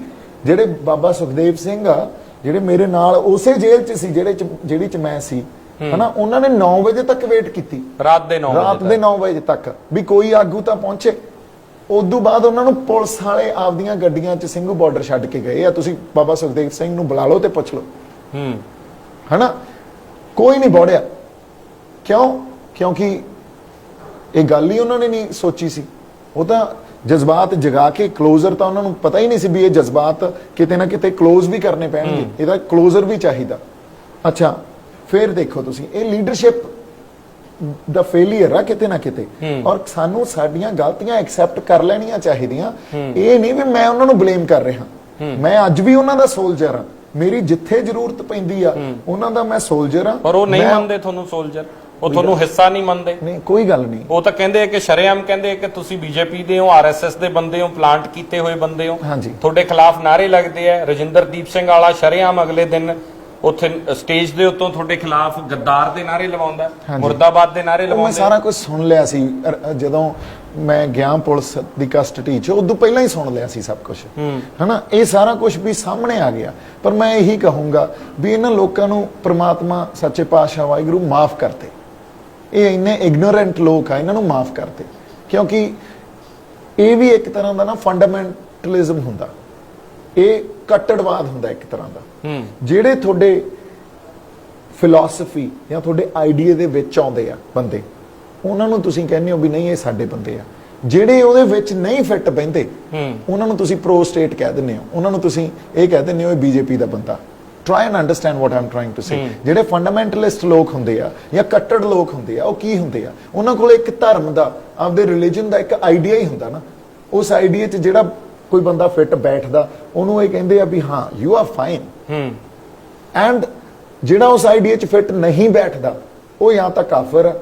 ਜਿਹੜੇ ਬਾਬਾ ਸੁਖਦੇਵ ਸਿੰਘ ਆ, ਜਿਹੜੇ ਮੇਰੇ ਨਾਲ ਉਸੇ ਜੇਲ੍ਹ 'ਚ ਸੀ ਜਿਹੜੀ 'ਚ ਮੈਂ ਸੀ, ਹਨਾ, ਉਹਨਾਂ ਨੇ 9 ਵਜੇ ਤੱਕ ਵੇਟ ਕੀਤੀ, ਰਾਤ ਦੇ 9 ਵਜੇ ਤੱਕ ਵੀ ਕੋਈ ਆਗੂ ਤਾਂ ਪਹੁੰਚੇ। ਉਦੋਂ ਬਾਅਦ ਉਹਨਾਂ ਨੂੰ ਪੁਲਿਸ ਵਾਲੇ ਆਪਦੀਆਂ ਗੱਡੀਆਂ 'ਚ ਸਿੰਘੂ ਬਾਰਡਰ ਛੱਡ ਕੇ ਗਏ ਆ। ਤੁਸੀਂ ਬਾਬਾ ਸੁਖਦੇਵ ਸਿੰਘ ਨੂੰ ਬੁਲਾ ਲਓ ਤੇ ਪੁੱਛ ਲਓ, ਹਨਾ, ਕੋਈ ਨਹੀਂ ਬੋੜਿਆ। ਕਿਉਂ? ਕਿਉਂਕਿ ਇਹ ਗੱਲ ਹੀ ਉਹਨਾਂ ਨੇ ਨਹੀਂ ਸੋਚੀ ਸੀ। ਉਹ ਤਾਂ ਜਜ਼ਬਾਤ ਜਗਾ ਕੇ, ਕਲੋਜ਼ਰ ਤਾਂ ਉਹਨਾਂ ਨੂੰ ਪਤਾ ਹੀ ਨਹੀਂ ਸੀ ਵੀ ਇਹ ਜਜ਼ਬਾਤ ਕਿਤੇ ਨਾ ਕਿਤੇ ਕਲੋਜ਼ ਵੀ ਕਰਨੇ ਪੈਣਗੇ, ਇਹਦਾ ਕਲੋਜ਼ਰ ਵੀ ਚਾਹੀਦਾ। ਅੱਛਾ, ਫਿਰ ਦੇਖੋ ਤੁਸੀਂ, ਇਹ ਲੀਡਰਸ਼ਿਪ ਦਾ ਫੇਲੀਅਰ ਆ ਕਿਤੇ ਨਾ ਕਿਤੇ, ਔਰ ਸਾਨੂੰ ਸਾਡੀਆਂ ਗਲਤੀਆਂ ਐਕਸੈਪਟ ਕਰ ਲੈਣੀਆਂ ਚਾਹੀਦੀਆਂ। ਇਹ ਨਹੀਂ ਵੀ ਮੈਂ ਉਹਨਾਂ ਨੂੰ ਬਲੇਮ ਕਰ ਰਿਹਾ, ਮੈਂ ਅੱਜ ਵੀ ਉਹਨਾਂ ਦਾ ਸੋਲਜਰ ਆ, ਮੇਰੀ ਜਿੱਥੇ ਜ਼ਰੂਰਤ ਪੈਂਦੀ ਆ ਉਹਨਾਂ ਦਾ ਮੈਂ ਸੋਲਜਰ ਆ। ਪਰ ਉਹ ਨਹੀਂ ਮੰਨਦੇ ਤੁਹਾਨੂੰ ਸੋਲਜਰ, ਉਹ ਤੁਹਾਨੂੰ ਹਿੱਸਾ ਨਹੀਂ ਮੰਨਦੇ। ਨਹੀਂ, ਕੋਈ ਗੱਲ ਨਹੀਂ, ਉਹ ਤਾਂ ਕਹਿੰਦੇ ਆ ਕਿ ਸ਼ਰੇਆਮ ਕਹਿੰਦੇ ਆ ਕਿ ਤੁਸੀਂ ਬੀਜੇਪੀ ਦੇ ਹੋ, ਆਰਐਸਐਸ ਦੇ ਬੰਦੇ ਹੋ, ਪਲਾਂਟ ਕੀਤੇ ਹੋਏ ਬੰਦੇ ਹੋ, ਤੁਹਾਡੇ ਖਿਲਾਫ ਨਾਰੇ ਲੱਗਦੇ ਆ। ਰਜਿੰਦਰਦੀਪ ਸਿੰਘ ਵਾਲਾ ਸ਼ਰੇਆਮ ਅਗਲੇ ਦਿਨ ਉੱਥੇ ਸਟੇਜ ਦੇ ਉੱਤੋਂ ਤੁਹਾਡੇ ਖਿਲਾਫ ਗੱਦਾਰ ਦੇ ਨਾਰੇ ਲਵਾਉਂਦਾ, ਮੁਰਦਾਬਾਦ ਦੇ ਨਾਰੇ ਲਵਾਉਂਦਾ। ਮੈਂ ਸਾਰਾ ਕੁਝ ਸੁਣ ਲਿਆ ਸੀ ਜਦੋਂ ਮੈਂ ਗਿਆ ਪੁਲਿਸ ਦੀ ਕਸਟਡੀ 'ਚ, ਉਦੋਂ ਪਹਿਲਾਂ ਹੀ ਸੁਣ ਲਿਆ ਸੀ ਸਭ ਕੁਝ, ਹਨਾ। ਇਹ ਸਾਰਾ ਕੁਝ ਵੀ ਸਾਹਮਣੇ ਆ ਗਿਆ। ਪਰ ਮੈਂ ਇਹੀ ਕਹੂੰਗਾ ਵੀ ਇਹਨਾਂ ਲੋਕਾਂ ਨੂੰ ਪ੍ਰਮਾਤਮਾ ਸੱਚੇ ਪਾਤਸ਼ਾਹ ਵਾਹਿਗੁਰੂ ਮਾਫ ਕਰਤੇ। ਇਹ ਇੰਨੇ ਇਗਨੋਰੈਂਟ ਲੋਕ ਆ, ਇਹਨਾਂ ਨੂੰ ਮਾਫ ਕਰਤੇ, ਕਿਉਂਕਿ ਇਹ ਵੀ ਇੱਕ ਤਰ੍ਹਾਂ ਦਾ ਨਾ ਫੰਡਾਮੈਂਟਲਿਜ਼ਮ ਹੁੰਦਾ, ਇਹ ਕੱਟੜਵਾਦ ਹੁੰਦਾ ਇੱਕ ਤਰ੍ਹਾਂ ਦਾ। ਜਿਹੜੇ ਤੁਹਾਡੇ ਫਿਲਾਸਫੀ ਜਾਂ ਤੁਹਾਡੇ ਆਈਡੀਆ ਦੇ ਵਿੱਚ ਆਉਂਦੇ ਆ ਬੰਦੇ, ਉਹਨਾਂ ਨੂੰ ਤੁਸੀਂ ਕਹਿੰਦੇ ਹੋ ਵੀ ਨਹੀਂ ਇਹ ਸਾਡੇ ਬੰਦੇ ਆ। ਜਿਹੜੇ ਉਹਦੇ ਵਿੱਚ ਨਹੀਂ ਫਿੱਟ ਬਹਿੰਦੇ ਉਹਨਾਂ ਨੂੰ ਤੁਸੀਂ ਪ੍ਰੋ ਸਟੇਟ ਕਹਿ ਦਿੰਦੇ ਹੋ, ਉਹਨਾਂ ਨੂੰ ਤੁਸੀਂ ਇਹ ਕਹਿ ਦਿੰਦੇ ਹੋ ਇਹ ਬੀਜੇਪੀ ਦਾ ਬੰਦਾ। Try and understand what I'm trying to say. ਜਿਹੜੇ ਫੰਡਾਮੈਂਟਲਿਸਟ ਲੋਕ ਹੁੰਦੇ ਆ ਜਾਂ ਕੱਟੜ ਲੋਕ ਹੁੰਦੇ ਆ, ਉਹ ਕੀ ਹੁੰਦੇ ਆ? ਉਹਨਾਂ ਕੋਲ ਇੱਕ ਧਰਮ ਦਾ, ਆਪਦੇ ਰਿਲੀਜਨ ਦਾ ਇੱਕ ਆਈਡੀਆ ਹੀ ਹੁੰਦਾ ਨਾ। ਉਸ ਆਈਡੀਆ 'ਚ ਜਿਹੜਾ ਕੋਈ ਬੰਦਾ ਫਿੱਟ ਬੈਠਦਾ, ਉਹਨੂੰ ਇਹ ਕਹਿੰਦੇ ਆ ਵੀ ਹਾਂ ਯੂ ਆਰ ਫਾਈਨ। ਐਂਡ ਜਿਹੜਾ ਉਸ ਆਈਡੀਆ 'ਚ ਫਿੱਟ ਨਹੀਂ ਬੈਠਦਾ, ਉਹ ਜਾਂ ਤਾਂ ਕਾਫਰ ਆ,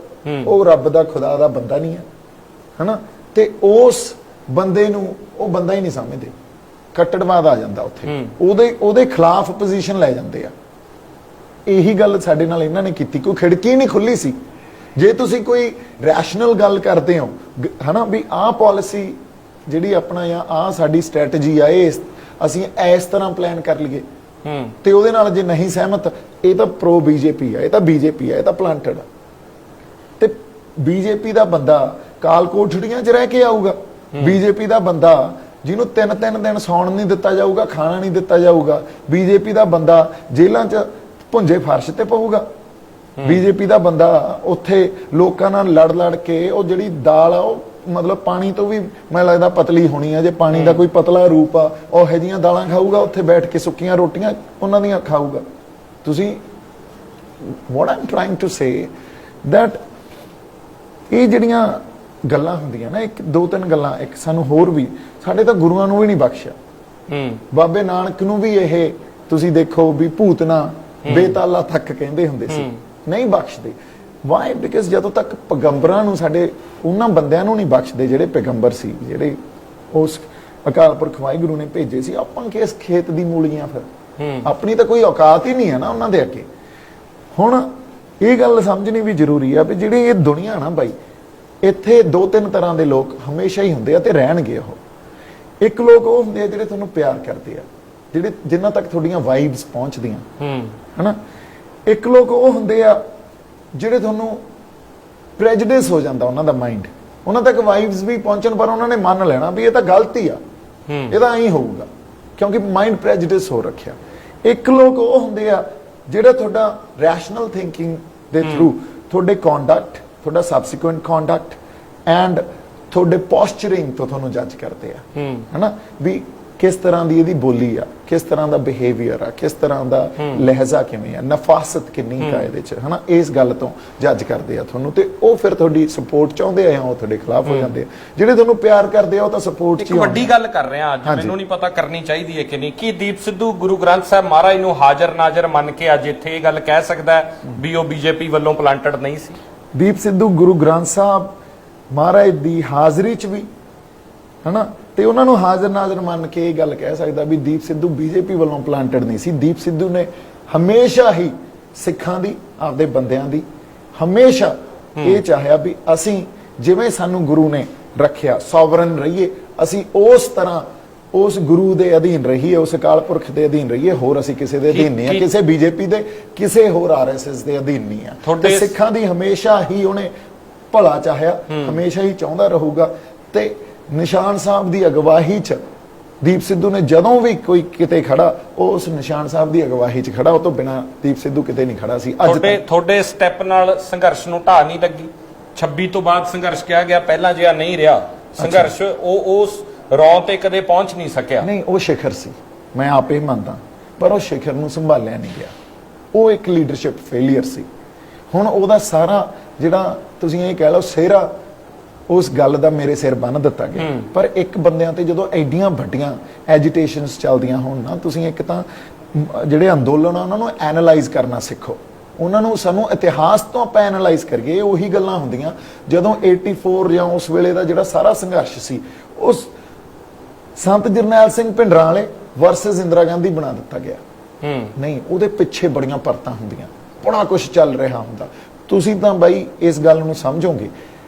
ਉਹ ਰੱਬ ਦਾ ਖੁਦਾ ਦਾ ਬੰਦਾ ਨਹੀਂ ਹੈ, ਹਨਾ। ਤੇ ਉਸ ਬੰਦੇ ਨੂੰ ਉਹ ਬੰਦਾ ਹੀ ਨਹੀਂ ਸਮਝਦੇ, ਕੱਟੜਵਾਦ ਆ ਜਾਂਦਾ ਉੱਥੇ, ਉਹਦੇ ਖਿਲਾਫ ਪੋਜੀਸ਼ਨ ਲੈ ਜਾਂਦੇ ਆ। ਇਹੀ ਗੱਲ ਸਾਡੇ ਨਾਲ ਇਹਨਾਂ ਨੇ ਕੀਤੀ, ਕੋਈ ਖਿੜਕੀ ਨਹੀਂ ਖੁੱਲੀ ਸੀ। ਜੇ ਤੁਸੀਂ ਕੋਈ ਰੈਸ਼ਨਲ ਗੱਲ ਕਰਦੇ ਹੋ, ਹਨਾ, ਵੀ ਆਹ ਪਾਲਿਸੀ ਜਿਹੜੀ ਆਪਣਾ ਜਾਂ ਆਹ ਸਾਡੀ ਸਟ੍ਰੈਟਜੀ ਆ, ਇਹ ਅਸੀਂ ਇਸ ਤਰ੍ਹਾਂ ਪਲਾਨ ਕਰ ਲਈਏ, ਤੇ ਉਹਦੇ ਨਾਲ ਜੇ ਨਹੀਂ ਸਹਿਮਤ, ਇਹ ਤਾਂ ਪ੍ਰੋ ਬੀਜੇਪੀ ਆ, ਇਹ ਤਾਂ ਬੀਜੇਪੀ ਆ, ਇਹ ਤਾਂ ਪਲਾਂਟਡ ਆ। ਤੇ ਬੀਜੇਪੀ ਦਾ ਬੰਦਾ ਕਾਲ ਕੋਠੜੀਆਂ 'ਚ ਰਹਿ ਕੇ ਆਊਗਾ, ਬੀਜੇਪੀ ਦਾ ਬੰਦਾ ਜਿਹਨੂੰ 3-3 ਦਿਨ ਸੌਣ ਨਹੀਂ ਦਿੱਤਾ ਜਾਊਗਾ, ਖਾਣਾ ਨਹੀਂ ਦਿੱਤਾ ਜਾਊਗਾ, ਬੀਜੇਪੀ ਦਾ ਬੰਦਾ ਜੇਲ੍ਹਾਂ 'ਚ ਭੁੰਜੇ ਫਰਸ਼ ਤੇ ਪਊਗਾ, ਬੀਜੇਪੀ ਦਾ ਬੰਦਾ ਉੱਥੇ ਲੋਕਾਂ ਨਾਲ ਲੜ ਕੇ ਉਹ ਜਿਹੜੀ ਦਾਲ ਆ ਉਹ ਮਤਲਬ ਪਾਣੀ ਤੋਂ ਵੀ ਮੈਨੂੰ ਲੱਗਦਾ ਪਤਲੀ ਹੋਣੀ ਆ, ਜੇ ਪਾਣੀ ਦਾ ਕੋਈ ਪਤਲਾ ਰੂਪ ਆ, ਉਹ ਇਹੋ ਜਿਹੀਆਂ ਦਾਲਾਂ ਖਾਊਗਾ, ਉੱਥੇ ਬੈਠ ਕੇ ਸੁੱਕੀਆਂ ਰੋਟੀਆਂ ਉਹਨਾਂ ਦੀਆਂ ਖਾਊਗਾ। ਤੁਸੀਂ what I'm trying to say that ਇਹ ਜਿਹੜੀਆਂ ਗੱਲਾਂ ਹੁੰਦੀਆਂ ਨਾ, ਇੱਕ ਦੋ ਤਿੰਨ ਗੱਲਾਂ, ਇੱਕ ਸਾਨੂੰ ਹੋਰ ਵੀ, ਸਾਡੇ ਤਾਂ ਗੁਰੂਆਂ ਨੂੰ ਵੀ ਨਹੀਂ ਬਖਸ਼ਿਆ। ਬਾਬੇ ਨਾਨਕ ਨੂੰ ਵੀ ਇਹ ਤੁਸੀਂ ਦੇਖੋ ਵੀ ਭੂਤਨਾ ਬੇਤਾਲਾ ਤੱਕ ਕਹਿੰਦੇ ਹੁੰਦੇ ਸੀ, ਨਹੀਂ ਬਖਸ਼ਦੇ। ਵਾਈ? ਬਿਕਾਜ਼ ਜਦੋਂ ਤੱਕ ਪੈਗੰਬਰਾਂ ਨੂੰ, ਸਾਡੇ ਉਹਨਾਂ ਬੰਦਿਆਂ ਨੂੰ ਨਹੀਂ ਬਖਸ਼ਦੇ ਜਿਹੜੇ ਪੈਗੰਬਰ ਸੀ, ਜਿਹੜੇ ਉਸ ਅਕਾਲ ਪੁਰਖ ਵਾਹਿਗੁਰੂ ਨੇ ਭੇਜੇ ਸੀ। ਆਪਾਂ ਕਿਸ ਖੇਤ ਦੀ ਮੂਲੀਆਂ, ਫਿਰ ਆਪਣੀ ਤਾਂ ਕੋਈ ਔਕਾਤ ਹੀ ਨਹੀਂ ਹੈ ਨਾ ਉਹਨਾਂ ਦੇ ਅੱਗੇ। ਹੁਣ ਇਹ ਗੱਲ ਸਮਝਣੀ ਵੀ ਜ਼ਰੂਰੀ ਆ ਵੀ ਜਿਹੜੀ ਇਹ ਦੁਨੀਆ ਨਾ ਬਾਈ, ਇੱਥੇ ਦੋ ਤਿੰਨ ਤਰ੍ਹਾਂ ਦੇ ਲੋਕ ਹਮੇਸ਼ਾ ਹੀ ਹੁੰਦੇ ਆ ਤੇ ਰਹਿਣਗੇ। ਉਹ ਇੱਕ ਲੋਕ ਉਹ ਹੁੰਦੇ ਆ ਜਿਹੜੇ ਤੁਹਾਨੂੰ ਪਿਆਰ ਕਰਦੇ ਆ, ਜਿਹੜੇ ਜਿਨ੍ਹਾਂ ਤੱਕ ਤੁਹਾਡੀਆਂ ਵਾਈਬਸ ਪਹੁੰਚਦੀਆਂ, ਹਨਾ। ਇੱਕ ਲੋਕ ਉਹ ਹੁੰਦੇ ਆ ਜਿਹੜੇ ਤੁਹਾਨੂੰ ਪ੍ਰੈਜੁਡਿਸ ਹੋ ਜਾਂਦਾ ਉਹਨਾਂ ਦਾ ਮਾਈਂਡ, ਉਹਨਾਂ ਤੱਕ ਵਾਈਬਸ ਵੀ ਪਹੁੰਚਣ ਪਰ ਉਹਨਾਂ ਨੇ ਮੰਨ ਲੈਣਾ ਵੀ ਇਹ ਤਾਂ ਗਲਤੀ ਆ, ਇਹ ਤਾਂ ਐਂ ਹੋਊਗਾ, ਕਿਉਂਕਿ ਮਾਈਂਡ ਪ੍ਰੈਜੁਡਿਸ ਹੋ ਰੱਖਿਆ। ਇੱਕ ਲੋਕ ਉਹ ਹੁੰਦੇ ਆ ਜਿਹੜਾ ਤੁਹਾਡਾ ਰੈਸ਼ਨਲ ਥਿੰਕਿੰਗ ਦੇ ਥਰੂ ਤੁਹਾਡੇ ਕੰਡਕਟ, ਤੁਹਾਡਾ ਸਬਸੀਕੁਐਂਟ ਕੰਡਕਟ ਐਂਡ ਤੁਹਾਡੇ ਪੋਸਚਰਿੰਗ ਤੋਂ ਤੁਹਾਨੂੰ ਜੱਜ ਕਰਦੇ ਆ, ਹਨਾ, ਵੀ ਕਿਸ ਤਰ੍ਹਾਂ ਦੀ ਇਹਦੀ ਬੋਲੀ ਆ, ਕਿਸ ਤਰ੍ਹਾਂ ਦਾ ਬਿਹੇਵੀਅਰ ਆ, ਕਿਸ ਤਰ੍ਹਾਂ ਦਾ ਲਹਿਜ਼ਾ ਕਿਵੇਂ ਆ, ਨਫਾਸਤ ਕਿੰਨੀ ਕਾ ਇਹਦੇ ਚ, ਹਨਾ। ਇਸ ਗੱਲ ਤੋਂ ਜੱਜ ਕਰਦੇ ਆ ਤੁਹਾਨੂੰ, ਤੇ ਉਹ ਫਿਰ ਤੁਹਾਡੀ ਸਪੋਰਟ ਚਾਹੁੰਦੇ ਆ ਜਾਂ ਉਹ ਤੁਹਾਡੇ ਖਿਲਾਫ ਹੋ ਜਾਂਦੇ ਆ। ਜਿਹੜੇ ਤੁਹਾਨੂੰ ਪਿਆਰ ਕਰਦੇ ਆ ਉਹ ਤਾਂ ਸਪੋਰਟ ਚ ਹੀ। ਇੱਕ ਵੱਡੀ ਗੱਲ ਕਰ ਰਹੇ ਆ ਅੱਜ, ਮੈਨੂੰ ਨਹੀਂ ਪਤਾ ਕਰਨੀ ਚਾਹੀਦੀ ਹੈ ਕਿ ਨਹੀਂ, ਕਿ ਦੀਪ ਸਿੱਧੂ ਗੁਰੂ ਗ੍ਰੰਥ ਸਾਹਿਬ ਮਹਾਰਾਜ ਨੂੰ ਹਾਜ਼ਰ ਨਾਜ਼ਰ ਮੰਨ ਕੇ ਅੱਜ ਇੱਥੇ ਇਹ ਗੱਲ ਕਹਿ ਸਕਦਾ ਹੈ ਵੀ ਉਹ ਬੀਜੇਪੀ ਵੱਲੋਂ ਪਲਾਂਟਡ ਨਹੀਂ ਸੀ? ਦੀਪ ਸਿੱਧੂ ਗੁਰੂ ਗ੍ਰੰਥ ਸਾਹਿਬ ਮਹਾਰਾਜ ਦੀ ਹਾਜ਼ਰੀ ਚ ਵੀ, ਹਨਾ, ਤੇ ਉਹਨਾਂ ਨੂੰ ਹਾਜ਼ਰ ਨਾਜ਼ਰ ਮੰਨ ਕੇ ਇਹ ਗੱਲ ਕਹਿ ਸਕਦਾ ਵੀ ਦੀਪ ਸਿੱਧੂ ਬੀਜੇਪੀ ਵੱਲੋਂ ਪਲਾਂਟਡ ਨਹੀਂ ਸੀ। ਦੀਪ ਸਿੱਧੂ ਨੇ ਹਮੇਸ਼ਾ ਹੀ ਸਿੱਖਾਂ ਦੀ, ਆਪਦੇ ਬੰਦਿਆਂ ਦੀ, ਹਮੇਸ਼ਾ ਇਹ ਚਾਹਿਆ ਵੀ ਅਸੀਂ ਜਿਵੇਂ ਸਾਨੂੰ ਗੁਰੂ ਨੇ ਰੱਖਿਆ, ਸੋਵਰਨ ਰਹੀਏ, ਅਸੀਂ ਉਸ ਤਰ੍ਹਾਂ ਉਸ ਗੁਰੂ ਦੇ ਅਧੀਨ ਰਹੀਏ, ਉਸ ਅਕਾਲ ਪੁਰਖ ਦੇ ਅਧੀਨ ਰਹੀਏ। ਹੋਰ ਅਸੀਂ ਕਿਸੇ ਦੇ ਅਧੀਨ ਨਹੀਂ ਆ, ਕਿਸੇ ਬੀਜੇਪੀ ਦੇ, ਕਿਸੇ ਹੋਰ ਆਰਐਸਐਸ ਦੇ ਅਧੀਨ ਨਹੀਂ ਆ। ਤੇ ਸਿੱਖਾਂ ਦੀ ਹਮੇਸ਼ਾ ਹੀ ਉਹਨੇ ਭਲਾ ਚਾਹਿਆ, ਹਮੇਸ਼ਾ ਹੀ ਚਾਹੁੰਦਾ ਰਹੂਗਾ। ਤੇ ਨਿਸ਼ਾਨ ਸਾਹਿਬ ਦੀ ਅਗਵਾਈ 'ਚ ਦੀਪ ਸਿੱਧੂ ਨੇ ਜਦੋਂ ਵੀ ਕੋਈ ਕਿਤੇ ਖੜਾ, ਉਹ ਉਸ ਨਿਸ਼ਾਨ ਸਾਹਿਬ ਦੀ ਅਗਵਾਈ 'ਚ ਖੜਾ, ਉਹ ਤੋਂ ਬਿਨਾ ਦੀਪ ਸਿੱਧੂ ਕਿਤੇ ਨਹੀਂ ਖੜਾ ਸੀ। ਅੱਜ ਤੁਹਾਡੇ ਸਟੈਪ ਨਾਲ ਸੰਘਰਸ਼ ਨੂੰ ਢਾਹ ਨਹੀਂ ਲੱਗੀ? 26 ਤੋਂ ਬਾਅਦ ਸੰਘਰਸ਼ ਕਿਹਾ ਗਿਆ, ਪਹਿਲਾਂ ਜਿਹਾ ਨਹੀਂ ਰਿਹਾ ਸੰਘਰਸ਼, ਉਹ ਉਸ ਰੌ ਤੇ ਕਦੇ ਪਹੁੰਚ ਨਹੀਂ ਸਕਿਆ। ਨਹੀਂ, ਉਹ ਸਿਖਰ ਸੀ, ਮੈਂ ਆਪੇ ਮੰਨਦਾ, ਪਰ ਉਹ ਸਿਖਰ ਨੂੰ ਸੰਭਾਲਿਆ ਨਹੀਂ ਗਿਆ। ਉਹ ਇੱਕ ਲੀਡਰਸ਼ਿਪ ਫੇਲੀਅਰ ਸੀ। ਹੁਣ ਉਹਦਾ ਸਾਰਾ ਜਿਹੜਾ ਤੁਸੀਂ ਇਹ ਕਹਿ ਲਓ ਸਿਹਰਾ, ਉਸ ਗੱਲ ਦਾ ਮੇਰੇ ਸਿਰ ਬੰਨ ਦਿੱਤਾ ਗਿਆ। ਪਰ ਇੱਕ ਬੰਦਿਆਂ ਤੇ ਜਦੋਂ ਐਡੀਆਂ ਵੱਡੀਆਂ ਐਜੀਟੇਸ਼ਨਸ ਚੱਲਦੀਆਂ ਹੋਣ ਨਾ, ਤੁਸੀਂ ਇੱਕ ਤਾਂ ਜਿਹੜੇ ਅੰਦੋਲਨ ਆ ਉਹਨਾਂ ਨੂੰ ਐਨਾਲਾਈਜ਼ ਕਰਨਾ ਸਿੱਖੋ, ਉਹਨਾਂ ਨੂੰ, ਸਾਨੂੰ ਇਤਿਹਾਸ ਤੋਂ ਆਪਾਂ ਐਨਾਲਾਈਜ਼ ਕਰੀਏ। ਉਹੀ ਗੱਲਾਂ ਹੁੰਦੀਆਂ ਜਦੋਂ 84 ਜਾਂ ਉਸ ਵੇਲੇ ਦਾ ਜਿਹੜਾ ਸਾਰਾ ਸੰਘਰਸ਼ ਸੀ, ਉਸ ਸੰਤ ਜਰਨੈਲ ਸਿੰਘ ਭਿੰਡਰਾਂ ਵਾਲੇ ਵਰਸਸ ਇੰਦਰਾ ਗਾਂਧੀ ਬਣਾ ਦਿੱਤਾ ਗਿਆ। ਨਹੀਂ, ਉਹਦੇ ਪਿੱਛੇ ਬੜੀਆਂ ਪਰਤਾਂ ਹੁੰਦੀਆਂ, ਬੜਾ ਕੁਝ ਚੱਲ ਰਿਹਾ ਹੁੰਦਾ। ਤੁਸੀਂ ਤਾਂ ਬਾਈ ਇਸ ਗੱਲ ਨੂੰ ਸਮਝੋਗੇ,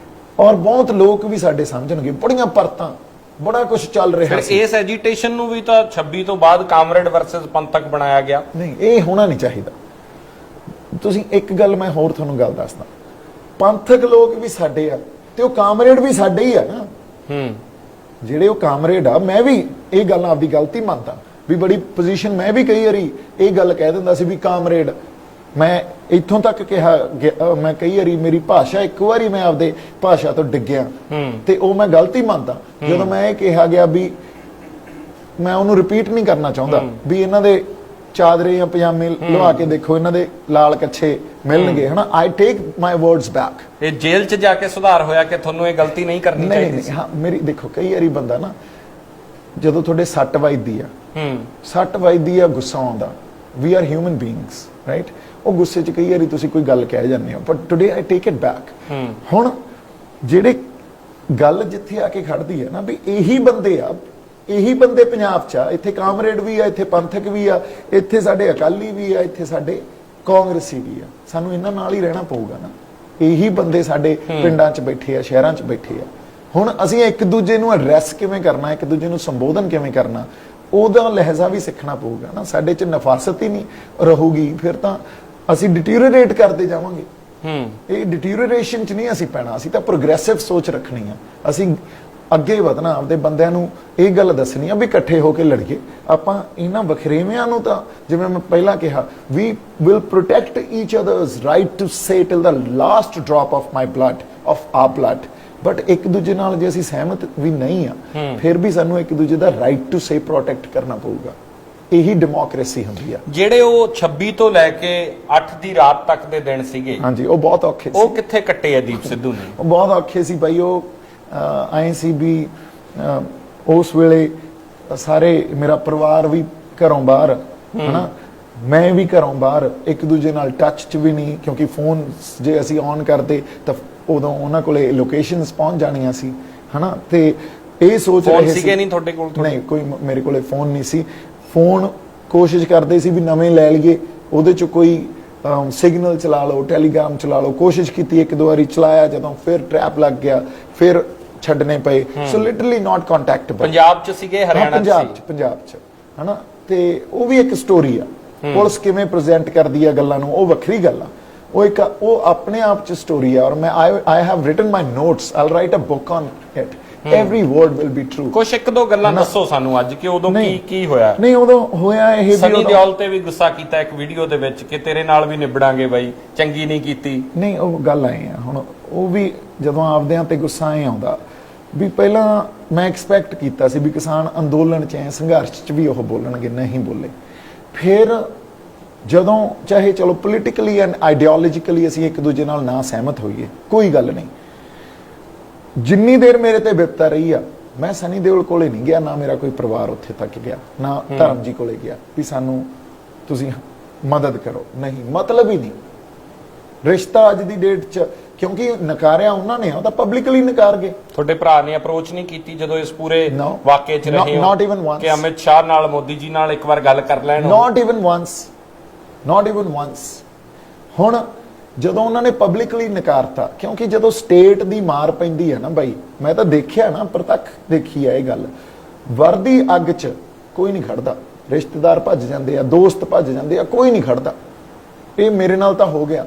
ਔਰ ਬਹੁਤ ਲੋਕ ਵੀ ਸਾਡੇ ਸਮਝਣਗੇ, ਬੜੀਆਂ ਪਰਤਾਂ, ਬੜਾ ਕੁਝ ਚੱਲ ਰਿਹਾ ਸੀ। ਇਸ ਐਜੀਟੇਸ਼ਨ ਨੂੰ ਵੀ ਤਾਂ 26 ਤੋਂ ਬਾਅਦ ਕਾਮਰੇਡ ਵਰਸਸ ਪੰਥਕ ਬਣਾਇਆ ਗਿਆ। ਨਹੀਂ, ਇਹ ਹੋਣਾ ਨਹੀਂ ਚਾਹੀਦਾ। ਤੁਸੀਂ ਇੱਕ ਗੱਲ, ਮੈਂ ਹੋਰ ਤੁਹਾਨੂੰ ਗੱਲ ਦੱਸਦਾ, ਪੰਥਕ ਲੋਕ ਵੀ ਸਾਡੇ ਆ ਤੇ ਉਹ ਕਾਮਰੇਡ ਵੀ ਸਾਡੇ ਹੀ ਆ ਨਾ। ਜਿਹੜੇ ਉਹ ਕਾਮਰੇਡ ਆ, ਮੈਂ ਵੀ ਇਹ ਗੱਲ ਆਪਦੀ ਗਲਤੀ ਮੰਨਦਾ ਵੀ ਬੜੀ ਪੋਜੀਸ਼ਨ, ਮੈਂ ਵੀ ਕਈ ਵਾਰੀ ਇਹ ਗੱਲ ਕਹਿ ਦਿੰਦਾ ਸੀ ਵੀ ਕਾਮਰੇਡ, ਮੈਂ ਇੱਥੋਂ ਤੱਕ ਕਿਹਾ, ਮੈਂ ਕਈ ਵਾਰੀ ਮੇਰੀ ਭਾਸ਼ਾ, ਇੱਕ ਵਾਰੀ ਮੈਂ ਆਪਦੇ ਭਾਸ਼ਾ ਤੋਂ ਡਿੱਗਿਆ ਤੇ ਉਹ ਮੈਂ ਗਲਤੀ ਮੰਨਦਾ ਜਦੋਂ ਮੈਂ ਇਹ ਕਿਹਾ ਗਿਆ ਵੀ ਮੈਂ ਉਹਨੂੰ ਰਿਪੀਟ ਨਹੀਂ ਕਰਨਾ ਚਾਹੁੰਦਾ ਵੀ ਇਹਨਾਂ ਦੇ ਚਾਦਰੇ ਜਾਂ ਪਜਾਮੇ ਲਵਾ ਕੇ ਦੇਖੋ, ਇਹਨਾਂ ਦੇ ਲਾਲ ਕੱਛੇ ਮਿਲਣਗੇ, ਹਨਾ। ਆਈ ਟੇਕ ਮਾਈ ਵਰਡਸ ਬੈਕ। ਇਹ ਜੇਲ੍ਹ 'ਚ ਜਾ ਕੇ ਸੁਧਾਰ ਹੋਇਆ ਕਿ ਤੁਹਾਨੂੰ ਇਹ ਗਲਤੀ ਨਹੀਂ ਕਰਨੀ ਚਾਹੀਦੀ ਸੀ? ਹਾਂ, ਮੇਰੀ ਦੇਖੋ, ਕਈ ਵਾਰੀ ਬੰਦਾ ਨਾ ਜਦੋਂ ਤੁਹਾਡੇ ਸੱਟ ਵੱਜਦੀ ਆ, ਸੱਟ ਵੱਜਦੀ ਆ, ਗੁੱਸਾ ਆਉਂਦਾ, we are human beings, right? ਉਹ ਗੁੱਸੇ 'ਚ ਕਈ ਵਾਰੀ ਤੁਸੀਂ ਕੋਈ ਗੱਲ ਕਹਿ ਜਾਂਦੇ ਹੋ, but today I take it back. ਹੁਣ ਜਿਹੜੇ ਗੱਲ ਜਿੱਥੇ ਆ ਕੇ ਖੜਦੀ ਹੈ ਨਾ ਵੀ ਇਹੀ ਬੰਦੇ ਆ, ਇਹੀ ਬੰਦੇ ਪੰਜਾਬ 'ਚ ਆ, ਇੱਥੇ ਕਾਮਰੇਡ ਵੀ ਆ, ਇੱਥੇ ਪੰਥਕ ਵੀ ਆ, ਇੱਥੇ ਸਾਡੇ ਅਕਾਲੀ ਵੀ ਆ, ਇੱਥੇ ਸਾਡੇ ਕਾਂਗਰਸੀ ਵੀ ਆ, ਸਾਨੂੰ ਇਹਨਾਂ ਨਾਲ ਹੀ ਰਹਿਣਾ ਪਊਗਾ ਨਾ। ਇਹੀ ਬੰਦੇ ਸਾਡੇ ਪਿੰਡਾਂ 'ਚ ਬੈਠੇ ਆ, ਸ਼ਹਿਰਾਂ 'ਚ ਬੈਠੇ ਆ। ਹੁਣ ਅਸੀਂ ਇੱਕ ਦੂਜੇ ਨੂੰ ਐਡਰੈਸ ਕਿਵੇਂ ਕਰਨਾ, ਇੱਕ ਦੂਜੇ ਨੂੰ ਸੰਬੋਧਨ ਕਿਵੇਂ ਕਰਨਾ, ਉਹਦਾ ਲਹਿਜ਼ਾ ਵੀ ਸਿੱਖਣਾ ਪਊਗਾ ਨਾ। ਸਾਡੇ 'ਚ ਨਫਾਸਤ ਹੀ ਨਹੀਂ ਰਹੂਗੀ, ਫਿਰ ਤਾਂ ਅਸੀਂ ਡਿਟੀਰੀਓਰੇਟ ਕਰਦੇ ਜਾਵਾਂਗੇ। ਇਹ ਡਿਟੀਰੀਓਰੇਸ਼ਨ 'ਚ ਨਹੀਂ ਅਸੀਂ ਪੈਣਾ, ਅਸੀਂ ਤਾਂ ਪ੍ਰੋਗਰੈਸਿਵ ਸੋਚ ਰੱਖਣੀ ਆ, ਅਸੀਂ ਅੱਗੇ ਵਧਣਾ, ਆਪਦੇ ਬੰਦਿਆਂ ਨੂੰ ਇਹ ਗੱਲ ਦੱਸਣੀ ਆ ਵੀ ਇਕੱਠੇ ਹੋ ਕੇ ਲੜੀਏ ਆਪਾਂ ਇਹਨਾਂ ਵਖਰੇਵਿਆਂ ਨੂੰ। ਤਾਂ ਜਿਵੇਂ ਮੈਂ ਪਹਿਲਾਂ ਕਿਹਾ, we will protect each other's right to say till the last drop of my blood, of our blood. But ਇੱਕ ਦੂਜੇ ਨਾਲ ਜੇ ਅਸੀਂ ਸਹਿਮਤ ਵੀ ਨਹੀਂ ਆ, ਫਿਰ ਵੀ ਸਾਨੂੰ ਇੱਕ ਦੂਜੇ ਦਾ ਰਾਈਟ ਟੂ ਸੇ ਪ੍ਰੋਟੈਕਟ ਕਰਨਾ ਪਊਗਾ। ਇਹੀ ਡੈਮੋਕ੍ਰੇਸੀ ਹੁੰਦੀ ਆ। ਜਿਹੜੇ ਉਹ 26 ਤੋਂ ਲੈ ਕੇ 8 ਦੀ ਰਾਤ ਤੱਕ ਦੇ ਦਿਨ ਸੀਗੇ, ਹਾਂਜੀ, ਉਹ ਬਹੁਤ ਔਖੇ ਸੀ। ਉਹ ਕਿੱਥੇ ਕੱਟੇ ਆ ਦੀਪ ਸਿੱਧੂ ਨੇ? ਉਹ ਬਹੁਤ ਔਖੇ ਸੀ ਬਾਈ। ਉਹ ਆਏ ਸੀ ਵੀ ਉਸ ਵੇਲੇ ਸਾਰੇ, ਮੇਰਾ ਪਰਿਵਾਰ ਵੀ ਘਰੋਂ ਬਾਹਰ, ਹਨਾ, ਮੈਂ ਵੀ ਘਰੋਂ ਬਾਹਰ, ਇੱਕ ਦੂਜੇ ਨਾਲ ਟੱਚ 'ਚ ਵੀ ਨਹੀਂ, ਕਿਉਂਕਿ ਫੋਨ ਜੇ ਅਸੀਂ ਔਨ ਕਰਦੇ ਤਾਂ ਉਦੋਂ ਉਹਨਾਂ ਕੋਲੇ ਲੋਕੇਸ਼ਨਸ ਪਹੁੰਚ ਜਾਣੀਆਂ ਸੀ, ਹਨਾ। ਤੇ ਇਹ ਸੋਚ ਰਹੇ ਸੀ, ਨਹੀਂ ਤੁਹਾਡੇ ਕੋਲ? ਨਹੀਂ, ਕੋਈ ਮੇਰੇ ਕੋਲੇ ਫੋਨ ਨਹੀਂ ਸੀ। ਫੋਨ ਕੋਸ਼ਿਸ਼ ਕਰਦੇ ਸੀ ਵੀ ਨਵੇਂ ਲੈ ਲਈਏ, ਉਹਦੇ 'ਚ ਕੋਈ ਸਿਗਨਲ ਚਲਾ ਲਓ, ਟੈਲੀਗ੍ਰਾਮ ਚਲਾ ਲਓ, ਕੋਸ਼ਿਸ਼ ਕੀਤੀ, ਇੱਕ ਦੋ ਵਾਰੀ ਚਲਾਇਆ, ਜਦੋਂ ਫਿਰ ਟ੍ਰੈਪ ਲੱਗ ਗਿਆ, ਫਿਰ ਛੱਡਨੇ ਪਏ। ਸੋ ਲਿਟਰਲੀ ਨਾਟ ਕੰਟੈਕਟੇਬਲ। ਪੰਜਾਬ 'ਚ ਸੀਗੇ, ਹਰਿਆਣਾ 'ਚ? ਪੰਜਾਬ 'ਚ, ਹਨਾ। ਤੇ ਉਹ ਵੀ ਇੱਕ ਸਟੋਰੀ ਆ, ਪੁਲਿਸ ਕਿਵੇਂ ਪ੍ਰੈਜ਼ੈਂਟ ਕਰਦੀ ਆ ਗੱਲਾਂ ਨੂੰ, ਉਹ ਵੱਖਰੀ ਗੱਲ ਆ। ਉਹ ਆਪਣੇ ਆਪ 'ਚ ਸਟੋਰੀ ਆ। ਔਰ ਮੈਂ I have written my notes, I'll write a book on it, every word will be true. ਕੁਛ ਇੱਕ ਦੋ ਗੱਲਾਂ ਦੱਸੋ ਸਾਨੂੰ ਅੱਜ ਕਿ ਉਦੋਂ ਕੀ ਹੋਇਆ। ਨਹੀਂ, ਉਦੋਂ ਹੋਇਆ ਇਹ ਵੀ, ਸਨੀ ਦਿਓਲ ਤੇ ਵੀ ਗੁੱਸਾ ਕੀਤਾ ਇੱਕ ਵੀਡੀਓ ਦੇ ਵਿੱਚ ਕਿ ਤੇਰੇ ਨਾਲ ਵੀ ਨਿਬੜਾਂਗੇ ਬਾਈ, ਚੰਗੀ ਨਹੀਂ ਕੀਤੀ। ਨਹੀਂ, ਉਹ ਗੱਲ ਆਏ ਆ। ਹੁਣ ਉਹ ਵੀ ਜਦੋਂ ਆਪਦਿਆਂ ਤੇ ਗੁੱਸਾ ਆਏ ਆਉਂਦਾ ਵੀ ਪਹਿਲਾਂ ਮੈਂ ਐਕਸਪੈਕਟ ਕੀਤਾ ਸੀ ਵੀ ਕਿਸਾਨ ਅੰਦੋਲਨ 'ਚ, ਸੰਘਰਸ਼ 'ਚ ਵੀ ਉਹ ਬੋਲਣਗੇ, ਨਹੀਂ ਬੋਲੇ। ਫਿਰ ਜਦੋਂ ਚਾਹੇ ਚਲੋ ਪੋਲੀਟੀਕਲੀ ਐਂਡ ਆਈਡੀਓਲੋਜੀਕਲੀ ਅਸੀਂ ਇੱਕ ਦੂਜੇ ਨਾਲ ਨਾ ਸਹਿਮਤ ਹੋਈਏ, ਕੋਈ ਗੱਲ ਨਹੀਂ, ਜਿੰਨੀ ਦੇਰ ਮੇਰੇ ਤੇ ਵਿਪਤਾ ਰਹੀ ਆ, ਮੈਂ ਸਨੀ ਦਿਓਲ ਕੋਲੇ ਨਹੀਂ ਗਿਆ, ਨਾ ਮੇਰਾ ਕੋਈ ਪਰਿਵਾਰ ਉੱਥੇ ਤੱਕ ਗਿਆ, ਨਾ ਧਰਮ ਜੀ ਕੋਲੇ ਗਿਆ ਵੀ ਸਾਨੂੰ ਤੁਸੀਂ ਮਦਦ ਕਰੋ। ਨਹੀਂ, ਮਤਲਬ ਹੀ ਨਹੀਂ। ਰਿਸ਼ਤਾ ਅੱਜ ਦੀ ਡੇਟ 'ਚ, ਕਿਉਂਕਿ ਨਕਾਰਿਆ ਉਹਨਾਂ ਨੇ, ਉਹ ਤਾਂ ਪਬਲਿਕਲੀ ਨਕਾਰ ਗਏ। ਤੁਹਾਡੇ ਭਰਾ ਨੇ ਅਪਰੋਚ ਨਹੀਂ ਕੀਤੀ ਜਦੋਂ ਇਸ ਪੂਰੇ ਵਾਕਿਏ 'ਚ ਰਹੇ ਹੋ? Not even once. ਕਿ ਅਮਿਤ ਸ਼ਾਹ ਨਾਲ, ਮੋਦੀ ਜੀ ਨਾਲ ਇੱਕ ਵਾਰ ਗੱਲ ਕਰ ਲੈਣ? Not even once, not even once. ਹੁਣ ਜਦੋਂ ਉਹਨਾਂ ਨੇ ਪਬਲਿਕਲੀ ਨਕਾਰਤਾ, ਕਿਉਂਕਿ ਜਦੋਂ ਸਟੇਟ ਦੀ ਮਾਰ ਪੈਂਦੀ ਹੈ ਨਾ ਬਾਈ, ਮੈਂ ਤਾਂ ਦੇਖਿਆ ਨਾ, ਪ੍ਰਤੱਖ ਦੇਖੀ ਹੈ ਇਹ ਗੱਲ, ਵਰਦੀ ਅੱਗ 'ਚ ਕੋਈ ਨਹੀਂ ਖੜਦਾ, ਰਿਸ਼ਤੇਦਾਰ ਭੱਜ ਜਾਂਦੇ ਆ, ਦੋਸਤ ਭੱਜ ਜਾਂਦੇ ਆ, ਕੋਈ ਨਹੀਂ ਖੜਦਾ। ਇਹ ਮੇਰੇ ਨਾਲ ਤਾਂ ਹੋ ਗਿਆ,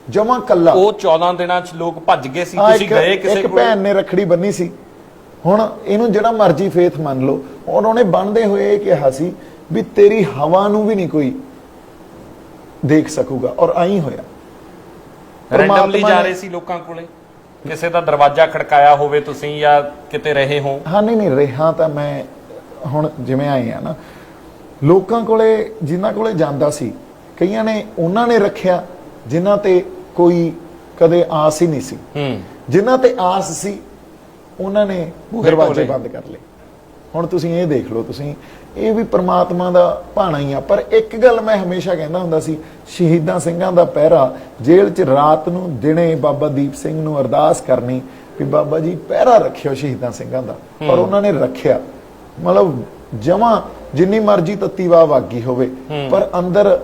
ਜਮਾ ਕੱਲਾ। ਉਹ 14 ਦਿਨਾਂ 'ਚ ਲੋਕ ਭੱਜ ਗਏ ਸੀ, ਤੁਸੀਂ ਗਏ ਕਿਸੇ ਕੋਲ? ਇੱਕ ਭੈਣ ਨੇ ਰੱਖੜੀ ਬੰਨੀ ਸੀ। ਹੁਣ ਇਹਨੂੰ ਜਿਹੜਾ ਮਰਜ਼ੀ ਫੇਥ ਮੰਨ ਲਓ, ਉਹਨੇ ਬੰਨਦੇ ਹੋਏ ਇਹ ਕਿਹਾ ਸੀ ਵੀ ਤੇਰੀ ਹਵਾ ਨੂੰ ਵੀ ਨਹੀਂ ਕੋਈ ਦੇਖ ਸਕੂਗਾ, ਔਰ ਆਈ ਹੋਇਆ। ਰੈਂਡਮਲੀ ਜਾ ਰਹੇ ਸੀ ਲੋਕਾਂ ਕੋਲੇ, ਕਿਸੇ ਦਾ ਦਰਵਾਜ਼ਾ ਖੜਕਾਇਆ ਹੋਵੇ ਤੁਸੀਂ ਜਾਂ ਕਿਤੇ ਰਹੇ ਹੋ? ਹਾਂ, ਨਹੀਂ ਰਿਹਾ ਤਾਂ ਮੈਂ, ਹੁਣ ਜਿਵੇਂ ਆਏ ਆ ਨਾ, ਲੋਕਾਂ ਕੋਲੇ, ਜਿਨ੍ਹਾਂ ਕੋਲੇ ਜਾਂਦਾ ਸੀ, ਕਈਆਂ ਨੇ ਉਹਨਾਂ ਨੇ ਰੱਖਿਆ ਜਿਨ੍ਹਾਂ ਤੇ ਕੋਈ ਕਦੇ ਆਸ ਹੀ ਨਹੀਂ ਸੀ, ਜਿਨ੍ਹਾਂ ਤੇ ਆਸ ਸੀ ਉਹਨਾਂ ਨੇ ਦਰਵਾਜ਼ੇ ਬੰਦ ਕਰ ਲਏ। ਹੁਣ ਤੁਸੀਂ ਇਹ ਦੇਖ ਲਓ, ਤੁਸੀਂ ਇਹ ਵੀ ਪ੍ਰਮਾਤਮਾ ਦਾ ਭਾਣਾ ਹੀ ਆ। ਪਰ ਇੱਕ ਗੱਲ ਮੈਂ ਹਮੇਸ਼ਾ ਕਹਿੰਦਾ ਹੁੰਦਾ ਸੀ, ਸ਼ਹੀਦਾਂ ਸਿੰਘਾਂ ਦਾ ਪਹਿਰਾ, ਜੇਲ੍ਹ 'ਚ ਰਾਤ ਨੂੰ ਦਿਨੇ ਬਾਬਾ ਦੀਪ ਸਿੰਘ ਨੂੰ ਅਰਦਾਸ ਕਰਨੀ ਵੀ ਬਾਬਾ ਜੀ ਪਹਿਰਾ ਰੱਖਿਓ ਸ਼ਹੀਦਾਂ ਸਿੰਘਾਂ ਦਾ, ਔਰ ਉਹਨਾਂ ਨੇ ਰੱਖਿਆ। ਮਤਲਬ ਜਮਾਂ ਜਿੰਨੀ ਮਰਜ਼ੀ ਤੱਤੀ ਵਾਹ ਵਾਗੀ ਹੋਵੇ, ਪਰ ਅੰਦਰ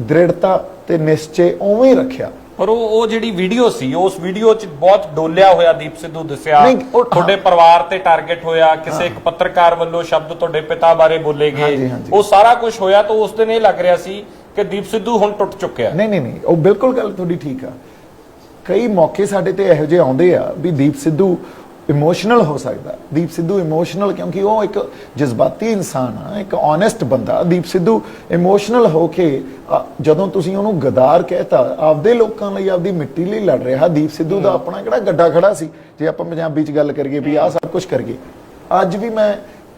ਦ੍ਰਿੜਤਾ ਤੇ ਨਿਸ਼ਚੇ ਉਵੇਂ ਹੀ ਰੱਖਿਆ। ਪਰ ਉਹ ਜਿਹੜੀ ਵੀਡੀਓ ਸੀ, ਉਸ ਵੀਡੀਓ 'ਚ ਬਹੁਤ ਡੋਲਿਆ ਹੋਇਆ ਦੀਪ ਸਿੱਧੂ ਦਿਸਿਆ। ਨਹੀਂ, ਤੁਹਾਡੇ ਪਰਿਵਾਰ ਤੇ ਟਾਰਗੇਟ ਹੋਇਆ, ਕਿਸੇ ਇੱਕ ਪੱਤਰਕਾਰ ਵੱਲੋਂ ਸ਼ਬਦ ਤੁਹਾਡੇ ਪਿਤਾ ਬਾਰੇ ਬੋਲੇ ਗਏ, ਉਹ ਸਾਰਾ ਕੁਝ ਹੋਇਆ। ਤਾਂ ਉਸ ਦਿਨ ਇਹ ਲੱਗ ਰਿਹਾ ਸੀ ਕਿ ਦੀਪ ਸਿੱਧੂ ਹੁਣ ਟੁੱਟ ਚੁੱਕਿਆ। ਨਹੀਂ, ਉਹ ਬਿਲਕੁਲ ਗੱਲ ਤੁਹਾਡੀ ਠੀਕ ਆ। ਕਈ ਮੌਕੇ ਸਾਡੇ ਤੇ ਇਹੋ ਜਿਹੇ ਆਉਂਦੇ ਆ ਵੀ ਦੀਪ ਸਿੱਧੂ ਇਮੋਸ਼ਨਲ ਹੋ ਸਕਦਾ। ਦੀਪ ਸਿੱਧੂ ਇਮੋਸ਼ਨਲ ਕਿਉਂਕਿ ਉਹ ਇੱਕ ਜਜ਼ਬਾਤੀ ਇਨਸਾਨ ਆ, ਇੱਕ ਓਨੈਸਟ ਬੰਦਾ। ਦੀਪ ਸਿੱਧੂ ਇਮੋਸ਼ਨਲ ਹੋ ਕੇ ਜਦੋਂ ਤੁਸੀਂ ਉਹਨੂੰ ਗਦਾਰ ਕਹਿਤਾ, ਆਪਦੇ ਲੋਕਾਂ ਲਈ, ਆਪਦੀ ਮਿੱਟੀ ਲਈ ਲੜ ਰਿਹਾ। ਦੀਪ ਸਿੱਧੂ ਦਾ ਆਪਣਾ ਕਿਹੜਾ ਗੱਡਾ ਖੜਾ ਸੀ, ਜੇ ਆਪਾਂ ਪੰਜਾਬੀ 'ਚ ਗੱਲ ਕਰੀਏ ਵੀ ਆਹ ਸਭ ਕੁਝ ਕਰੀਏ। ਅੱਜ ਵੀ ਮੈਂ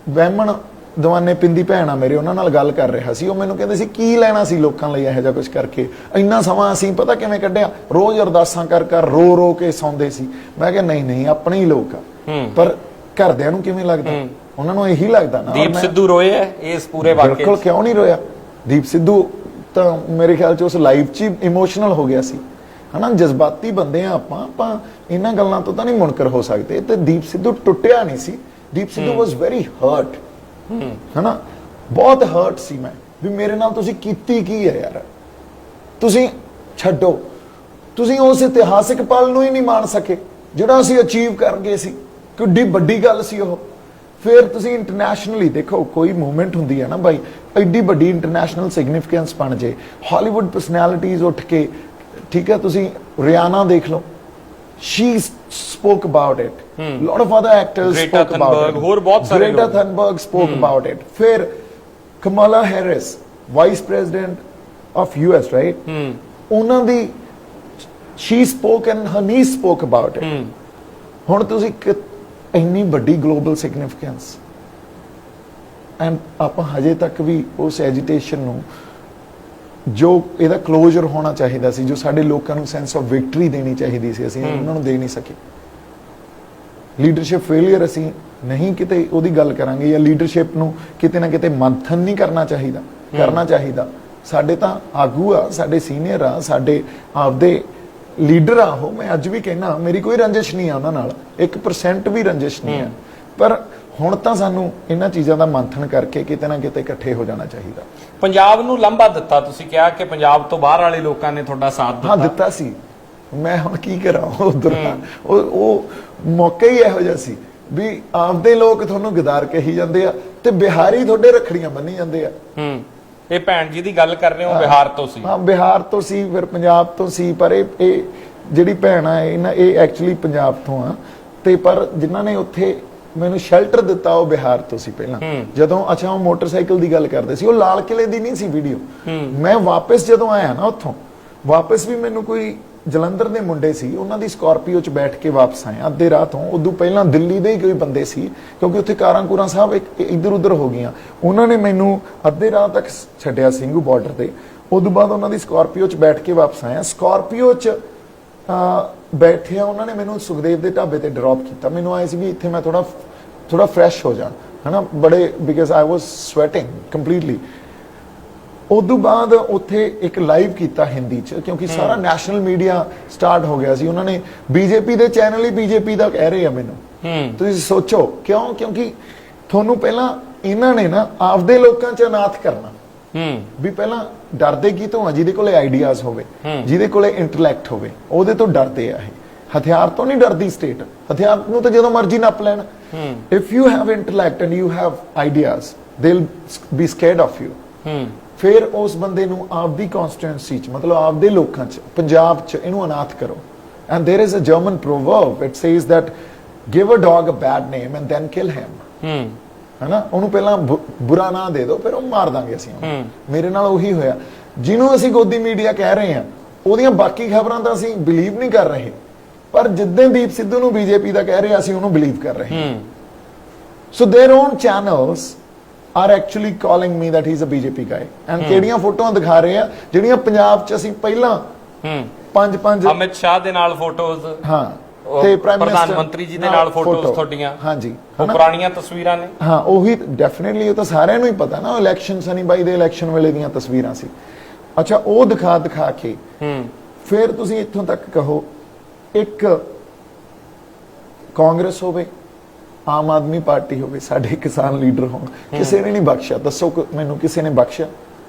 ਬਹਿਮਣ ਦਵਾਨੇ ਪਿੰਦੀ ਭੈਣ ਆ ਮੇਰੇ, ਉਹਨਾਂ ਨਾਲ ਗੱਲ ਕਰ ਰਿਹਾ ਸੀ। ਉਹ ਮੈਨੂੰ ਕਹਿੰਦੇ ਸੀ ਕੀ ਲੈਣਾ ਸੀ ਲੋਕਾਂ ਲਈ ਇਹੋ ਜਿਹਾ ਕੁਝ ਕਰਕੇ, ਇੰਨਾ ਸਮਾਂ ਅਸੀਂ ਪਤਾ ਕਿਵੇਂ ਕੱਢਿਆ, ਰੋਜ਼ ਅਰਦਾਸਾਂ ਕਰ ਕਰ ਰੋ ਰੋ ਕੇ ਸੌਂਦੇ ਸੀ। ਮੈਂ ਕਿਹਾ ਨਹੀਂ ਆਪਣੇ ਹੀ ਲੋਕ ਆ, ਪਰ ਘਰਦਿਆਂ ਨੂੰ ਕਿਵੇਂ ਲੱਗਦਾ? ਉਹਨਾਂ ਨੂੰ ਇਹੀ ਲੱਗਦਾ ਨਾ। ਦੀਪ ਸਿੱਧੂ ਰੋਏ ਹੈ ਇਸ ਪੂਰੇ ਵਾਕਿਏ? ਬਿਲਕੁਲ, ਕਿਉਂ ਨਹੀਂ ਰੋਇਆ? ਦੀਪ ਸਿੱਧੂ ਤਾਂ ਮੇਰੇ ਖਿਆਲ 'ਚ ਉਸ ਲਾਈਵ 'ਚ ਹੀ ਇਮੋਸ਼ਨਲ ਹੋ ਗਿਆ ਸੀ, ਹਨਾ। ਜਜ਼ਬਾਤੀ ਬੰਦੇ ਆ ਆਪਾਂ ਇਹਨਾਂ ਗੱਲਾਂ ਤੋਂ ਤਾਂ ਨਹੀਂ ਮੁਨਕਰ ਹੋ ਸਕਦੇ। ਤੇ ਦੀਪ ਸਿੱਧੂ ਟੁੱਟਿਆ ਨਹੀਂ ਸੀ। Deep Sidhu was very heart, ਹਨਾ। ਬਹੁਤ ਹਰਟ ਸੀ ਮੈਂ ਵੀ ਮੇਰੇ ਨਾਲ ਤੁਸੀਂ ਕੀਤੀ ਕੀ ਹੈ ਯਾਰ। ਤੁਸੀਂ ਛੱਡੋ, ਤੁਸੀਂ ਉਸ ਇਤਿਹਾਸਿਕ ਪਲ ਨੂੰ ਹੀ ਨਹੀਂ ਮਾਣ ਸਕੇ ਜਿਹੜਾ ਅਸੀਂ ਅਚੀਵ ਕਰ ਗਏ ਸੀ। ਕਿੱਡੀ ਵੱਡੀ ਗੱਲ ਸੀ ਉਹ। ਫਿਰ ਤੁਸੀਂ ਇੰਟਰਨੈਸ਼ਨਲੀ ਦੇਖੋ, ਕੋਈ ਮੂਵਮੈਂਟ ਹੁੰਦੀ ਹੈ ਨਾ ਬਾਈ, ਐਡੀ ਵੱਡੀ ਇੰਟਰਨੈਸ਼ਨਲ ਸਿਗਨੀਫੀਕੈਂਸ ਬਣ ਜੇ, ਹਾਲੀਵੁੱਡ ਪਰਸਨੈਲਿਟੀਜ਼ ਉੱਠ ਕੇ, ਠੀਕ ਹੈ, ਤੁਸੀਂ ਰਿਆਨਾ ਦੇਖ ਲਓ, she spoke about it. Lot of other actors spoke about it. ਹੋਰ ਬਹੁਤ ਸਾਰੇ Greta Thunberg spoke about it. ਫਿਰ Kamala Harris, Vice President of US, right? ਉਹਨਾਂ ਦੀ she spoke and her niece spoke about it. ਹੁਣ ਤੁਸੀਂ ਇੰਨੀ ਵੱਡੀ global significance and ਆਪਾਂ ਹਜੇ ਤੱਕ ਵੀ ਉਸ ਐਜੀਟੇਸ਼ਨ ਨੂੰ, ਜੋ ਇਹਦਾ ਕਲੋਜ਼ਰ ਹੋਣਾ ਚਾਹੀਦਾ ਸੀ, ਜੋ ਸਾਡੇ ਲੋਕਾਂ ਨੂੰ ਸੈਂਸ ਆਫ ਵਿਕਟਰੀ ਦੇਣੀ ਚਾਹੀਦੀ ਸੀ, ਅਸੀਂ ਉਹਨਾਂ ਨੂੰ ਦੇ ਨਹੀਂ ਸਕੇ। ਲੀਡਰਸ਼ਿਪ ਫੇਲਿਅਰ ਅਸੀਂ ਨਹੀਂ ਕਿਤੇ ਉਹਦੀ ਗੱਲ ਕਰਾਂਗੇ, ਜਾਂ ਲੀਡਰਸ਼ਿਪ ਨੂੰ ਕਿਤੇ ਨਾ ਕਿਤੇ ਮੰਥਨ ਨਹੀਂ ਕਰਨਾ ਚਾਹੀਦਾ। ਸਾਡੇ ਤਾਂ ਆਗੂ ਆ, ਸਾਡੇ ਸੀਨੀਅਰ ਆ, ਸਾਡੇ ਆਪਦੇ ਲੀਡਰ ਆ। ਉਹ ਮੈਂ ਅੱਜ ਵੀ ਕਹਿਣਾ, ਮੇਰੀ ਕੋਈ ਰੰਜਿਸ਼ ਨਹੀਂ ਆ ਉਹਨਾਂ ਨਾਲ, 1% ਵੀ ਰੰਜਿਸ਼ ਨਹੀਂ ਆ। ਪਰ ਹੁਣ ਤਾਂ ਸਾਨੂੰ ਇਹਨਾਂ ਚੀਜ਼ਾਂ ਦਾ ਮੰਥਨ ਕਰਕੇ ਕਿਤੇ ਨਾ ਕਿਤੇ ਇਕੱਠੇ ਹੋ ਜਾਣਾ ਚਾਹੀਦਾ। ਪੰਜਾਬ ਨੂੰ ਲੰਬਾ ਦਿੱਤਾ, ਤੁਸੀਂ ਕਿਹਾ ਕਿ ਪੰਜਾਬ ਤੋਂ ਬਾਹਰ ਵਾਲੇ ਲੋਕਾਂ ਨੇ ਤੁਹਾਡਾ ਸਾਥ ਦਿੱਤਾ। ਹਾਂ, ਦਿੱਤਾ ਸੀ। ਮੈਂ ਹੁਣ ਕੀ ਕਰਾਂ, ਉਧਰ ਉਹ ਮੌਕਾ ਹੀ ਇਹੋ ਜਿਹਾ ਸੀ ਵੀ ਆਪਦੇ ਲੋਕ ਤੁਹਾਨੂੰ ਗਦਾਰ ਕਹੀ ਜਾਂਦੇ ਆ ਤੇ ਬਿਹਾਰੀ ਤੁਹਾਡੇ ਰੱਖੜੀਆਂ ਬੰਨੀ ਜਾਂਦੇ ਆ। ਇਹ ਭੈਣ ਜੀ ਦੀ ਗੱਲ ਕਰ ਰਹੇ ਹੋ, ਬਿਹਾਰ ਤੋਂ ਸੀ? ਹਾਂ, ਬਿਹਾਰ ਤੋਂ ਸੀ, ਫਿਰ ਪੰਜਾਬ ਤੋਂ ਸੀ। ਪਰ ਇਹ ਜਿਹੜੀ ਭੈਣ ਆ, ਇਹ ਐਕਚੁਅਲੀ ਪੰਜਾਬ ਤੋਂ ਆ, ਤੇ ਪਰ ਜਿਨ੍ਹਾਂ ਨੇ ਉੱਥੇ ਮੈਨੂੰ ਸ਼ੈਲਟਰ ਦਿੱਤਾ ਉਹ ਬਿਹਾਰ ਤੋਂ ਸੀ ਪਹਿਲਾਂ। ਜਦੋਂ ਅੱਛਾ ਉਹ ਮੋਟਰਸਾਈਕਲ ਦੀ ਗੱਲ ਕਰਦੇ ਸੀ, ਉਹ ਲਾਲ ਕਿਲੇ ਦੀ ਨਹੀਂ ਸੀ ਵੀਡੀਓ। ਮੈਂ ਵਾਪਸ ਜਦੋਂ ਆਇਆ ਨਾ ਉੱਥੋਂ, ਵਾਪਸ ਵੀ ਮੈਨੂੰ ਕੋਈ ਜਲੰਧਰ ਦੇ ਮੁੰਡੇ ਸੀ, ਉਹਨਾਂ ਦੀ ਸਕਾਰਪੀਓ 'ਚ ਬੈਠ ਕੇ ਵਾਪਸ ਆਏ ਅੱਧੇ ਰਾਤ ਤੋਂ। ਉਦੋਂ ਪਹਿਲਾਂ ਦਿੱਲੀ ਦੇ ਹੀ ਕੋਈ ਬੰਦੇ ਸੀ, ਕਿਉਂਕਿ ਉੱਥੇ ਕਾਰਾਂ ਕੂਰਾਂ ਸਾਹਿਬ ਇੱਧਰ ਉੱਧਰ ਹੋ ਗਈਆਂ। ਉਹਨਾਂ ਨੇ ਮੈਨੂੰ ਅੱਧੇ ਰਾਤ ਤੱਕ ਛੱਡਿਆ ਸਿੰਘੂ ਬਾਰਡਰ ਤੇ। ਉਦੋਂ ਬਾਅਦ ਉਹਨਾਂ ਦੀ ਸਕਾਰਪੀਓ 'ਚ ਬੈਠ ਕੇ ਵਾਪਸ ਆਇਆ। ਸਕਾਰਪੀਓ 'ਚ ਬੈਠਿਆ ਉਹਨਾਂ ਨੇ ਮੈਨੂੰ ਸੁਖਦੇਵ ਦੇ ਢਾਬੇ ਤੇ ਡ੍ਰੌਪ ਕੀਤਾ। ਮੈਨੂੰ ਆਏ ਸੀ ਵੀ ਇੱਥੇ ਮੈਂ ਥੋੜਾ ਫਰੈਸ਼ ਹੋ ਜਾ, ਹਨਾ, ਬੜੇ, because I was sweating completely. ਉਦੋਂ ਬਾਅਦ ਉੱਥੇ ਇੱਕ ਲਾਈਵ ਕੀਤਾ ਹਿੰਦੀ 'ਚ, ਕਿਉਂਕਿ ਸਾਰਾ ਨੈਸ਼ਨਲ ਮੀਡੀਆ ਸਟਾਰਟ ਹੋ ਗਿਆ ਸੀ। ਉਹਨਾਂ ਨੇ ਬੀਜੇਪੀ ਦੇ ਚੈਨਲ ਹੀ ਬੀਜੇਪੀ ਦਾ ਕਹਿ ਰਹੇ ਆ ਮੈਨੂੰ। ਤੁਸੀਂ ਸੋਚੋ ਕਿਉਂ? ਕਿਉਂਕਿ ਤੁਹਾਨੂੰ ਪਹਿਲਾਂ ਇਹਨਾਂ ਨੇ ਨਾ ਆਪਦੇ ਲੋਕਾਂ 'ਚ ਅਨਾਥ ਕਰਨਾ ਵੀ ਪਹਿਲਾਂ ਡਰਦੇ ਕੀ ਤੋਂ ਆ? ਜਿਹਦੇ ਕੋਲੇ ਆਈਡੀਆਜ਼ ਹੋਵੇ, ਜਿਹਦੇ ਕੋਲੇ ਇੰਟੈਲੈਕਟ ਹੋਵੇ, ਉਹਦੇ ਤੋਂ ਡਰਦੇ ਆ। ਇਹ ਹਥਿਆਰ ਤੋਂ ਨਹੀਂ ਡਰਦੀ ਸਟੇਟ, ਹਥਿਆਰ ਨੂੰ ਤਾਂ ਜਦੋਂ ਮਰਜ਼ੀ ਨੱਪ ਲੈਣ। If you have intellect and you have ideas, they will be scared of you. ਫਿਰ ਉਸ ਬੰਦੇ ਨੂੰ ਆਪਦੀ ਕਨਸਟੀਟੂਐਂਸੀ 'ਚ, ਮਤਲਬ ਆਪਦੇ ਲੋਕਾਂ 'ਚ, ਪੰਜਾਬ 'ਚ ਇਹਨੂੰ ਅਨਾਥ ਕਰੋ। And there is a German proverb, it says that give a dog a bad name and then kill him. ਹਨਾ, ਉਹਨੂੰ ਪਹਿਲਾਂ ਬੁਰਾ ਨਾਂ ਦੇ ਦਿਓ, ਫਿਰ ਉਹ ਮਾਰ ਦਾਂਗੇ ਅਸੀਂ ਉਹਨੂੰ। ਮੇਰੇ ਨਾਲ ਉਹੀ ਹੋਇਆ। ਜਿਹਨੂੰ ਅਸੀਂ ਗੋਦੀ ਮੀਡੀਆ ਕਹਿ ਰਹੇ ਹਾਂ, ਉਹਦੀਆਂ ਬਾਕੀ ਖਬਰਾਂ ਤਾਂ ਅਸੀਂ ਬਿਲੀਵ ਨਹੀਂ ਕਰ ਰਹੇ, ਪਰ ਜਿੱਦਾਂ ਦੀਪ ਸਿੱਧੂ ਨੂੰ ਬੀਜੇਪੀ ਦਾ ਕਹਿ ਰਹੇ ਅਸੀਂ ਉਹਨੂੰ ਬਿਲੀਵ ਕਰ ਰਹੇ ਹਾਂ। So their own channels are actually calling me that he is a BJP guy. And ਕਿਹੜੀਆਂ ਫੋਟੋਆਂ ਦਿਖਾ ਰਹੇ ਆ ਜਿਹੜੀਆਂ ਪੰਜਾਬ 'ਚ ਅਸੀਂ ਪਹਿਲਾਂ ਪੰਜ ਅਮਿਤ ਸ਼ਾਹ ਦੇ ਨਾਲ ਫੋਟੋਜ਼, ਹਾਂ, ਤੇ ਪ੍ਰਧਾਨ ਮੰਤਰੀ ਜੀ ਦੇ ਨਾਲ ਫੋਟੋਜ਼ ਤੁਹਾਡੀਆਂ, ਹਾਂਜੀ, ਉਹ ਪੁਰਾਣੀਆਂ ਤਸਵੀਰਾਂ ਨੇ। ਹਾਂ, ਉਹੀ ਡੈਫੀਨਿਟਲੀ, ਉਹ ਤਾਂ ਸਾਰਿਆਂ ਨੂੰ ਹੀ ਪਤਾ ਨਾ, ਇਲੈਕਸ਼ਨ ਸਨੀ ਬਾਈ ਦੇ ਇਲੈਕਸ਼ਨ ਵੇਲੇ ਦੀਆਂ ਤਸਵੀਰਾਂ ਸੀ। ਅੱਛਾ, ਉਹ ਦਿਖਾ ਕੇ ਫਿਰ ਤੁਸੀਂ ਇੱਥੋਂ ਤੱਕ ਕਹੋ, ਇੱਕ ਕਾਂਗਰਸ ਹੋਵੇ, ਆਮ ਆਦਮੀ ਪਾਰਟੀ ਹੋਵੇ, ਸਾਡੇ ਕਿਸਾਨ ਲੀਡਰ ਹੋਣ, ਕਿਸੇ ਨੇ ਨਹੀਂ ਬਖਸ਼ਿਆ। ਦੱਸੋ ਮੈਨੂੰ ਕਿਸੇ ਨੇ ਬਖਸ਼ਿਆ?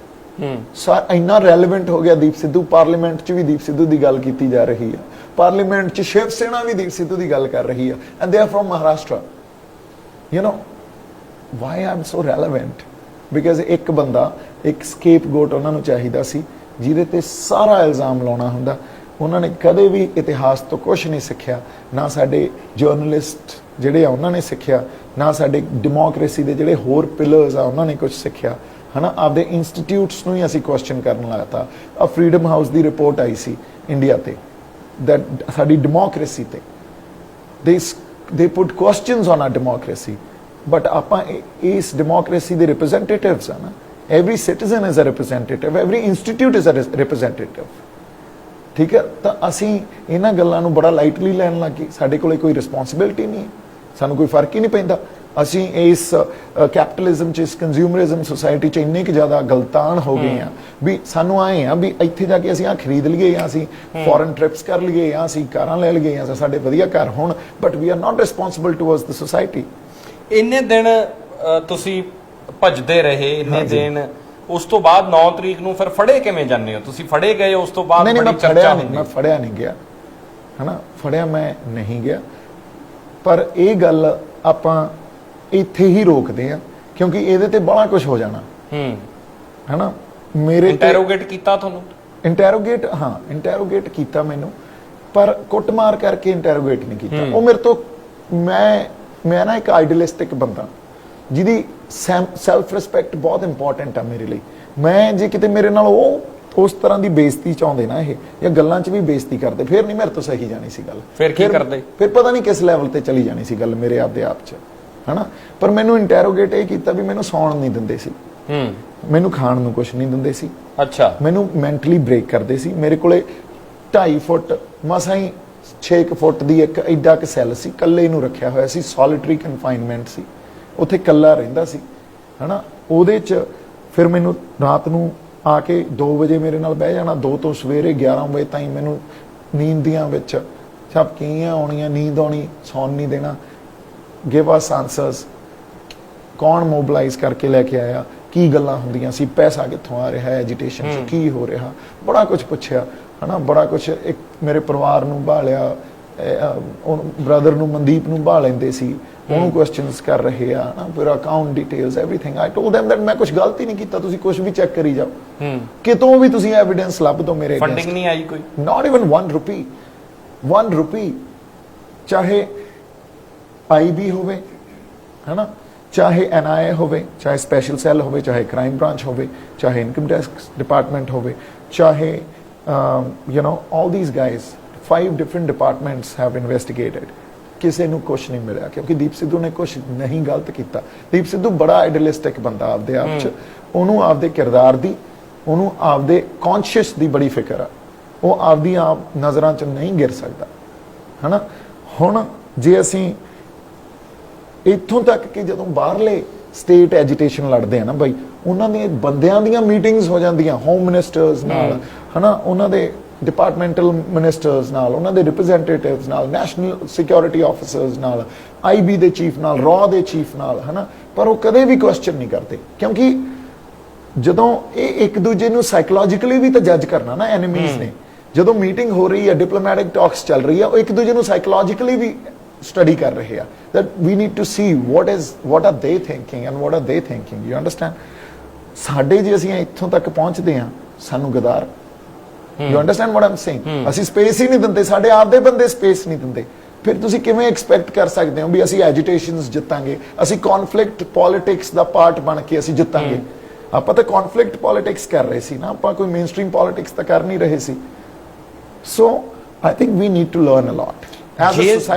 ਇੰਨਾ ਰੈਲੇਵੈਂਟ ਹੋ ਗਿਆ ਦੀਪ ਸਿੱਧੂ। ਪਾਰਲੀਮੈਂਟ 'ਚ ਵੀ ਦੀਪ ਸਿੱਧੂ ਦੀ ਗੱਲ ਕੀਤੀ ਜਾ ਰਹੀ ਆ, ਪਾਰਲੀਮੈਂਟ 'ਚ ਸ਼ਿਵ ਸੈਨਾ ਵੀ ਦੀਪ ਸਿੱਧੂ ਦੀ ਗੱਲ ਕਰ ਰਹੀ ਆ, and they are from Maharashtra. You know why I am so relevant? Because ਇੱਕ ਬੰਦਾ, ਇੱਕ ਸਕੇਪਗੋਟ ਉਹਨਾਂ ਨੂੰ ਚਾਹੀਦਾ ਸੀ ਜਿਹਦੇ ਤੇ ਸਾਰਾ ਇਲਜ਼ਾਮ ਲਾਉਣਾ ਹੁੰਦਾ। ਉਹਨਾਂ ਨੇ ਕਦੇ ਵੀ ਇਤਿਹਾਸ ਤੋਂ ਕੁਝ ਨਹੀਂ ਸਿੱਖਿਆ, ਨਾ ਸਾਡੇ ਜਰਨਲਿਸਟ ਜਿਹੜੇ ਆ ਉਹਨਾਂ ਨੇ ਸਿੱਖਿਆ, ਨਾ ਸਾਡੇ ਡੈਮੋਕ੍ਰੇਸੀ ਦੇ ਜਿਹੜੇ ਹੋਰ ਪਿਲਰਸ ਆ ਉਹਨਾਂ ਨੇ ਕੁਝ ਸਿੱਖਿਆ, ਹਨਾ। ਆਪਦੇ ਇੰਸਟੀਟਿਊਟਸ ਨੂੰ ਹੀ ਅਸੀਂ ਕੁਐਸਚਨ ਕਰਨ ਲਾਤਾ। ਆ ਫਰੀडम ਹਾਊਸ ਦੀ ਰਿਪੋਰਟ ਆਈ ਸੀ ਇੰਡੀਆ ਤੇ, ਦੈਟ ਸਾਡੀ ਡੈਮੋਕ੍ਰੇਸੀ ਤੇ they put questions on our democracy, but ਆਪਾਂ ਇਸ ਡੈਮੋਕ੍ਰੇਸੀ ਦੇ ਰਿਪਰੈਜ਼ੈਂਟੇਟਿਵਸ ਆ ਨਾ। every citizen is a representative, every institute is a representative, ਠੀਕ ਹੈ। ਤਾਂ ਅਸੀਂ ਇਹਨਾਂ ਗੱਲਾਂ ਨੂੰ ਬੜਾ ਲਾਈਟਲੀ ਲੈਣ ਲੱਗੇ। ਸਾਡੇ ਕੋਲੇ ਕੋਈ ਰਿਸਪੌਂਸਿਬਿਲਿਟੀ ਨਹੀਂ ਹੈ, ਸਾਨੂੰ ਕੋਈ ਫਰਕ ਹੀ ਨਹੀਂ ਪੈਂਦਾ। ਅਸੀਂ ਇਸ ਕੈਪੀਟਲਿਜ਼ਮ 'ਚ, ਇਸ ਕੰਜ਼ਿਊਮਰਿਜ਼ਮ ਸੋਸਾਇਟੀ 'ਚ ਇੰਨੇ ਕੁ ਜ਼ਿਆਦਾ ਗਲਤਾਨ ਹੋ ਗਏ ਆ ਵੀ ਸਾਨੂੰ ਆਏ ਆ ਵੀ ਇੱਥੇ ਜਾ ਕੇ ਅਸੀਂ ਆਹ ਖਰੀਦ ਲਈਏ, ਜਾਂ ਅਸੀਂ ਫੋਰਨ ਟ੍ਰਿਪਸ ਕਰ ਲਈਏ, ਜਾਂ ਅਸੀਂ ਕਾਰਾਂ ਲੈ ਲਈਏ, ਜਾਂ ਸਾਡੇ ਵਧੀਆ ਘਰ ਹੋਣ, but we are not responsible towards the society. ਇੰਨੇ ਦਿਨ ਤੁਸੀਂ ਭੱਜਦੇ ਰਹੇ, ਇੰਨੇ ਦਿਨ, ਉਸ ਤੋਂ ਬਾਅਦ 9 ਤਰੀਕ ਨੂੰ ਫਿਰ ਫੜੇ ਕਿਵੇਂ ਜਾਂਦੇ ਹੋ ਤੁਸੀਂ? ਫੜੇ ਗਏ ਉਸ ਤੋਂ ਬਾਅਦ? ਨਹੀਂ, ਮੈਂ ਫੜਿਆ ਨਹੀਂ ਗਿਆ, ਹਨਾ। ਫੜਿਆ ਮੈਂ ਨਹੀਂ ਗਿਆ, ਪਰ ਇਹ ਗੱਲ ਆਪਾਂ ਇੱਥੇ ਹੀ ਰੋਕਦੇ ਆ ਕਿਉਂਕਿ ਇਹਦੇ ਤੇ ਬੜਾ ਕੁਝ ਹੋ ਜਾਣਾ, ਹਨਾ। ਮੇਰੇ ਇੰਟਰੋਗੇਟ ਕੀਤਾ ਤੁਹਾਨੂੰ? ਇੰਟਰੋਗੇਟ, ਹਾਂ, ਇੰਟਰੋਗੇਟ ਕੀਤਾ ਮੈਨੂੰ, ਪਰ ਕੁੱਟਮਾਰ ਕਰਕੇ ਇੰਟਰੋਗੇਟ ਨਹੀਂ ਕੀਤਾ। ਉਹ ਮੇਰੇ ਤੋਂ, ਮੈਂ ਨਾ ਇੱਕ ਆਈਡੀਅਲਿਸਟਿਕ ਬੰਦਾ ਜਿਹਦੀ ਸੈਲਫ ਰਿਸਪੈਕਟ ਬਹੁਤ ਇੰਪੋਰਟੈਂਟ ਆ ਮੇਰੇ ਲਈ। ਮੈਂ ਜੇ ਕਿਤੇ ਮੇਰੇ ਨਾਲ ਉਹ ਉਸ ਤਰ੍ਹਾਂ ਦੀ ਬੇਇੱਜ਼ਤੀ ਚਾਹੁੰਦੇ ਨਾ ਇਹ, ਜਾਂ ਗੱਲਾਂ 'ਚ ਵੀ ਬੇਇੱਜ਼ਤੀ ਕਰਦੇ, ਫਿਰ ਨਹੀਂ ਮੇਰੇ ਤੋਂ ਸਹੀ ਜਾਣੀ ਸੀ ਗੱਲ। ਫਿਰ ਕੀ ਕਰਦੇ? ਫਿਰ ਪਤਾ ਨਹੀਂ ਕਿਸ ਲੈਵਲ ਤੇ ਚਲੀ ਜਾਣੀ ਸੀ ਗੱਲ ਮੇਰੇ ਆਪਦੇ ਆਪ 'ਚ, ਹਨਾ। ਪਰ ਮੈਨੂੰ ਇੰਟਰੋਗੇਟ ਇਹ ਕੀਤਾ ਵੀ ਮੈਨੂੰ ਸੌਣ ਨਹੀਂ ਦਿੰਦੇ ਸੀ, ਮੈਨੂੰ ਖਾਣ ਨੂੰ ਕੁਝ ਨਹੀਂ ਦਿੰਦੇ ਸੀ। ਅੱਛਾ। ਮੈਨੂੰ ਮੈਂਟਲੀ ਬ੍ਰੇਕ ਕਰਦੇ ਸੀ। ਮੇਰੇ ਕੋਲੇ 2.5 ਫੁੱਟ ਮਸਾਂ ਹੀ 6 ਫੁੱਟ ਦੀ ਇੱਕ ਐਡਾ ਕੁ ਸੈੱਲ ਸੀ, ਕੱਲੇ ਨੂੰ ਰੱਖਿਆ ਹੋਇਆ ਸੀ, ਸੋਲਿਟਰੀ ਕਨਫਾਈਨਮੈਂਟ ਸੀ, ਉੱਥੇ ਕੱਲਾ ਰਹਿੰਦਾ ਸੀ, ਹਨਾ। ਉਹਦੇ 'ਚ ਫਿਰ ਮੈਨੂੰ ਰਾਤ ਨੂੰ ਆ ਕੇ 2 ਵਜੇ ਮੇਰੇ ਨਾਲ ਬਹਿ ਜਾਣਾ, 2 ਤੋਂ ਸਵੇਰੇ 11 ਵਜੇ ਤਾਈਂ ਮੈਨੂੰ ਨੀਂਦ ਦੀਆਂ ਵਿੱਚ ਝਪਕੀਆਂ ਆਉਣੀਆਂ, ਨੀਂਦ ਆਉਣੀ, ਸੌਣ ਨਹੀਂ ਦੇਣਾ। ਗਿਵ ਅਸ ਆਨਸਰਸ, ਕੌਣ ਮੋਬਿਲਾਈਜ਼ ਕਰਕੇ ਲੈ ਕੇ ਆਇਆ, ਕੀ ਗੱਲਾਂ ਹੁੰਦੀਆਂ ਸੀ, ਪੈਸਾ ਕਿੱਥੋਂ ਆ ਰਿਹਾ, ਐਜੀਟੇਸ਼ਨ 'ਚ ਕੀ ਹੋ ਰਿਹਾ, ਬੜਾ ਕੁਝ ਪੁੱਛਿਆ, ਹਨਾ। ਬੜਾ ਕੁਝ, ਇੱਕ ਮੇਰੇ ਪਰਿਵਾਰ ਨੂੰ ਭਾਲਿਆ, ਬ੍ਰਦਰ ਨੂੰ, ਮਨਦੀਪ ਨੂੰ ਭਾਲ ਲੈਂਦੇ ਸੀ, ਉਹਨੂੰ ਕੁਐਸਚਨਸ ਕਰ ਰਹੇ ਆ ਨਾ, ਫਿਰ account details, everything. I told them that ਮੈਂ ਕੁਝ ਗਲਤ ਹੀ ਨਹੀਂ ਕੀਤਾ, ਤੁਸੀਂ ਕੁਝ ਵੀ ਚੈੱਕ ਕਰੀ ਜਾਓ, ਕਿਤੋਂ ਵੀ ਤੁਸੀਂ ਐਵੀਡੈਂਸ ਲੱਭ ਦੋ ਮੇਰੇ ਅਗੇਂਸਟ। ਫੰਡਿੰਗ ਨਹੀਂ ਆਈ ਕੋਈ? ਨਾਟ ਇਵਨ 1 ਰੁਪੀ, ਚਾਹੇ ਆਈਬੀ ਹੋਵੇ, ਹਨਾ, ਚਾਹੇ NIA ਹੋਵੇ, ਚਾਹੇ ਸਪੈਸ਼ਲ ਸੈੱਲ ਹੋਵੇ, ਚਾਹੇ ਕ੍ਰਾਈਮ ਬ੍ਰਾਂਚ ਹੋਵੇ, ਚਾਹੇ ਇਨਕਮ ਟੈਕਸ ਡਿਪਾਰਟਮੈਂਟ ਹੋਵੇ, ਚਾਹੇ you know all these guys, 5 different departments have investigated, ਕਿਸੇ ਨੂੰ ਕੁਝ ਨਹੀਂ ਮਿਲਿਆ ਕਿਉਂਕਿ ਦੀਪ ਸਿੱਧੂ ਨੇ ਕੁਝ ਨਹੀਂ ਗਲਤ ਕੀਤਾ। ਦੀਪ ਸਿੱਧੂ ਬੜਾ ਆਈਡੀਅਲਿਸਟਿਕ ਬੰਦਾ ਆਪਦੇ ਆਪ 'ਚ, ਉਹਨੂੰ ਆਪਦੇ ਕਿਰਦਾਰ ਦੀ, ਉਹਨੂੰ ਆਪਦੇ ਕੌਨਸ਼ੀਅਸ ਦੀ ਬੜੀ ਫਿਕਰ ਆ, ਉਹ ਆਪਦੀ ਆਪ ਨਜ਼ਰਾਂ 'ਚ ਨਹੀਂ ਗਿਰ ਸਕਦਾ, ਹਨਾ। ਹੁਣ ਜੇ ਅਸੀਂ ਇੱਥੋਂ ਤੱਕ ਕਿ ਜਦੋਂ ਬਾਹਰਲੇ ਸਟੇਟ ਐਜੀਟੇਸ਼ਨ ਲੜਦੇ ਆ ਨਾ ਬਾਈ, ਉਹਨਾਂ ਦੇ ਬੰਦਿਆਂ ਦੀਆਂ ਮੀਟਿੰਗਸ ਹੋ ਜਾਂਦੀਆਂ ਹੋਮ ਮਿਨਿਸਟਰਸ ਨਾਲ, ਹਨਾ, ਉਹਨਾਂ ਦੇ ਡਿਪਾਰਟਮੈਂਟਲ ਮਿਨਿਸਟਰਸ ਨਾਲ, ਉਹਨਾਂ ਦੇ ਰਿਪਰੈਜ਼ੈਂਟੇਟਿਵਸ ਨਾਲ, ਨੈਸ਼ਨਲ ਸਿਕਿਉਰਿਟੀ ਆਫਿਸਰਸ ਨਾਲ, IB ਦੇ ਚੀਫ ਨਾਲ, ਰॉ ਦੇ ਚੀਫ ਨਾਲ, ਹਨਾ। ਪਰ ਉਹ ਕਦੇ ਵੀ ਕੁਐਸਚਨ ਨਹੀਂ ਕਰਦੇ ਕਿਉਂਕਿ ਜਦੋਂ ਇਹ ਇੱਕ ਦੂਜੇ ਨੂੰ ਸਾਈਕੋਲੋਜੀਕਲੀ ਵੀ ਤਾਂ ਜੱਜ ਕਰਨਾ ਨਾ, ਐਨੀਮੀਜ਼ ਨੇ। ਜਦੋਂ ਮੀਟਿੰਗ ਹੋ ਰਹੀ ਹੈ, ਡਿਪਲੋਮੈਟਿਕ ਟਾਕਸ ਚੱਲ ਰਹੀ ਹੈ, ਉਹ ਇੱਕ ਦੂਜੇ ਨੂੰ ਸਾਈਕੋਲੋਜੀਕਲੀ ਵੀ ਸਟੱਡੀ ਕਰ ਰਹੇ ਆ, that we need to see what are they thinking and what are they thinking, you understand? ਸਾਡੇ ਜੇ ਅਸੀਂ ਇੱਥੋਂ ਤੱਕ ਪਹੁੰਚਦੇ ਆ, ਸਾਨੂੰ ਗਦਾਰ, you understand what I'm saying? ਅਸੀਂ ਸਪੇਸ ਹੀ ਨਹੀਂ ਦਿੰਦੇ, ਸਾਡੇ ਆਪਦੇ ਬੰਦੇ ਸਪੇਸ ਨਹੀਂ ਦਿੰਦੇ, ਫਿਰ ਤੁਸੀਂ ਕਿਵੇਂ ਐਕਸਪੈਕਟ ਕਰ ਸਕਦੇ ਹੋ ਵੀ ਅਸੀਂ ਐਜੀਟੇਸ਼ਨਸ ਜਿੱਤਾਂਗੇ, ਅਸੀਂ ਕਨਫਲਿਕਟ ਪੋਲਿਟਿਕਸ ਦਾ ਪਾਰਟ ਬਣ ਕੇ ਅਸੀਂ ਜਿੱਤਾਂਗੇ? ਆਪਾਂ ਤਾਂ ਕਨਫਲਿਕਟ ਪੋਲਿਟਿਕਸ ਕਰ ਰਹੇ ਸੀ ਨਾ, ਆਪਾਂ ਕੋਈ ਮੇਨਸਟ੍ਰੀਮ ਪੋਲਿਟਿਕਸ ਤਾਂ ਕਰ ਨਹੀਂ ਰਹੇ ਸੀ। So I think we need to learn a lot.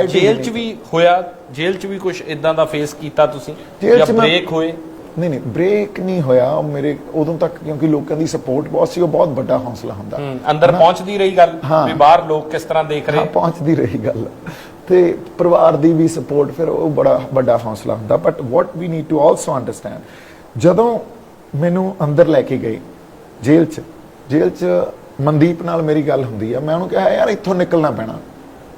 ਜੇਲ੍ਹ 'ਚ ਵੀ ਹੋਇਆ, ਜੇਲ੍ਹ 'ਚ ਵੀ ਕੁਝ ਇਦਾਂ ਦਾ ਫੇਸ ਕੀਤਾ ਤੁਸੀਂ, ਜਾਂ ਬ੍ਰੇਕ ਹੋਏ? ਨਹੀਂ, ਬ੍ਰੇਕ ਨਹੀਂ ਹੋਇਆ ਮੇਰੇ ਉਦੋਂ ਤੱਕ ਕਿਉਂਕਿ ਲੋਕਾਂ ਦੀ ਸਪੋਰਟ ਬਹੁਤ ਸੀ, ਉਹ ਬਹੁਤ ਵੱਡਾ ਹੌਸਲਾ ਹੁੰਦਾ। ਅੰਦਰ ਪਹੁੰਚਦੀ ਰਹੀ ਗੱਲ ਵੀ ਬਾਹਰ ਲੋਕ ਕਿਸ ਤਰ੍ਹਾਂ ਦੇਖ ਰਹੇ? ਪਹੁੰਚਦੀ ਰਹੀ ਗੱਲ, ਤੇ ਪਰਿਵਾਰ ਦੀ ਵੀ ਸਪੋਰਟ, ਫਿਰ ਉਹ ਬੜਾ ਵੱਡਾ ਹੌਸਲਾ ਹੁੰਦਾ। But what we need to also understand, ਜਦੋਂ ਮੈਨੂੰ ਅੰਦਰ ਲੈ ਕੇ ਗਏ ਜੇਲ੍ਹ 'ਚ ਮਨਦੀਪ ਨਾਲ ਮੇਰੀ ਗੱਲ ਹੁੰਦੀ ਆ, ਮੈਂ ਉਹਨੂੰ ਕਿਹਾ ਯਾਰ ਇੱਥੋਂ ਨਿਕਲਣਾ ਪੈਣਾ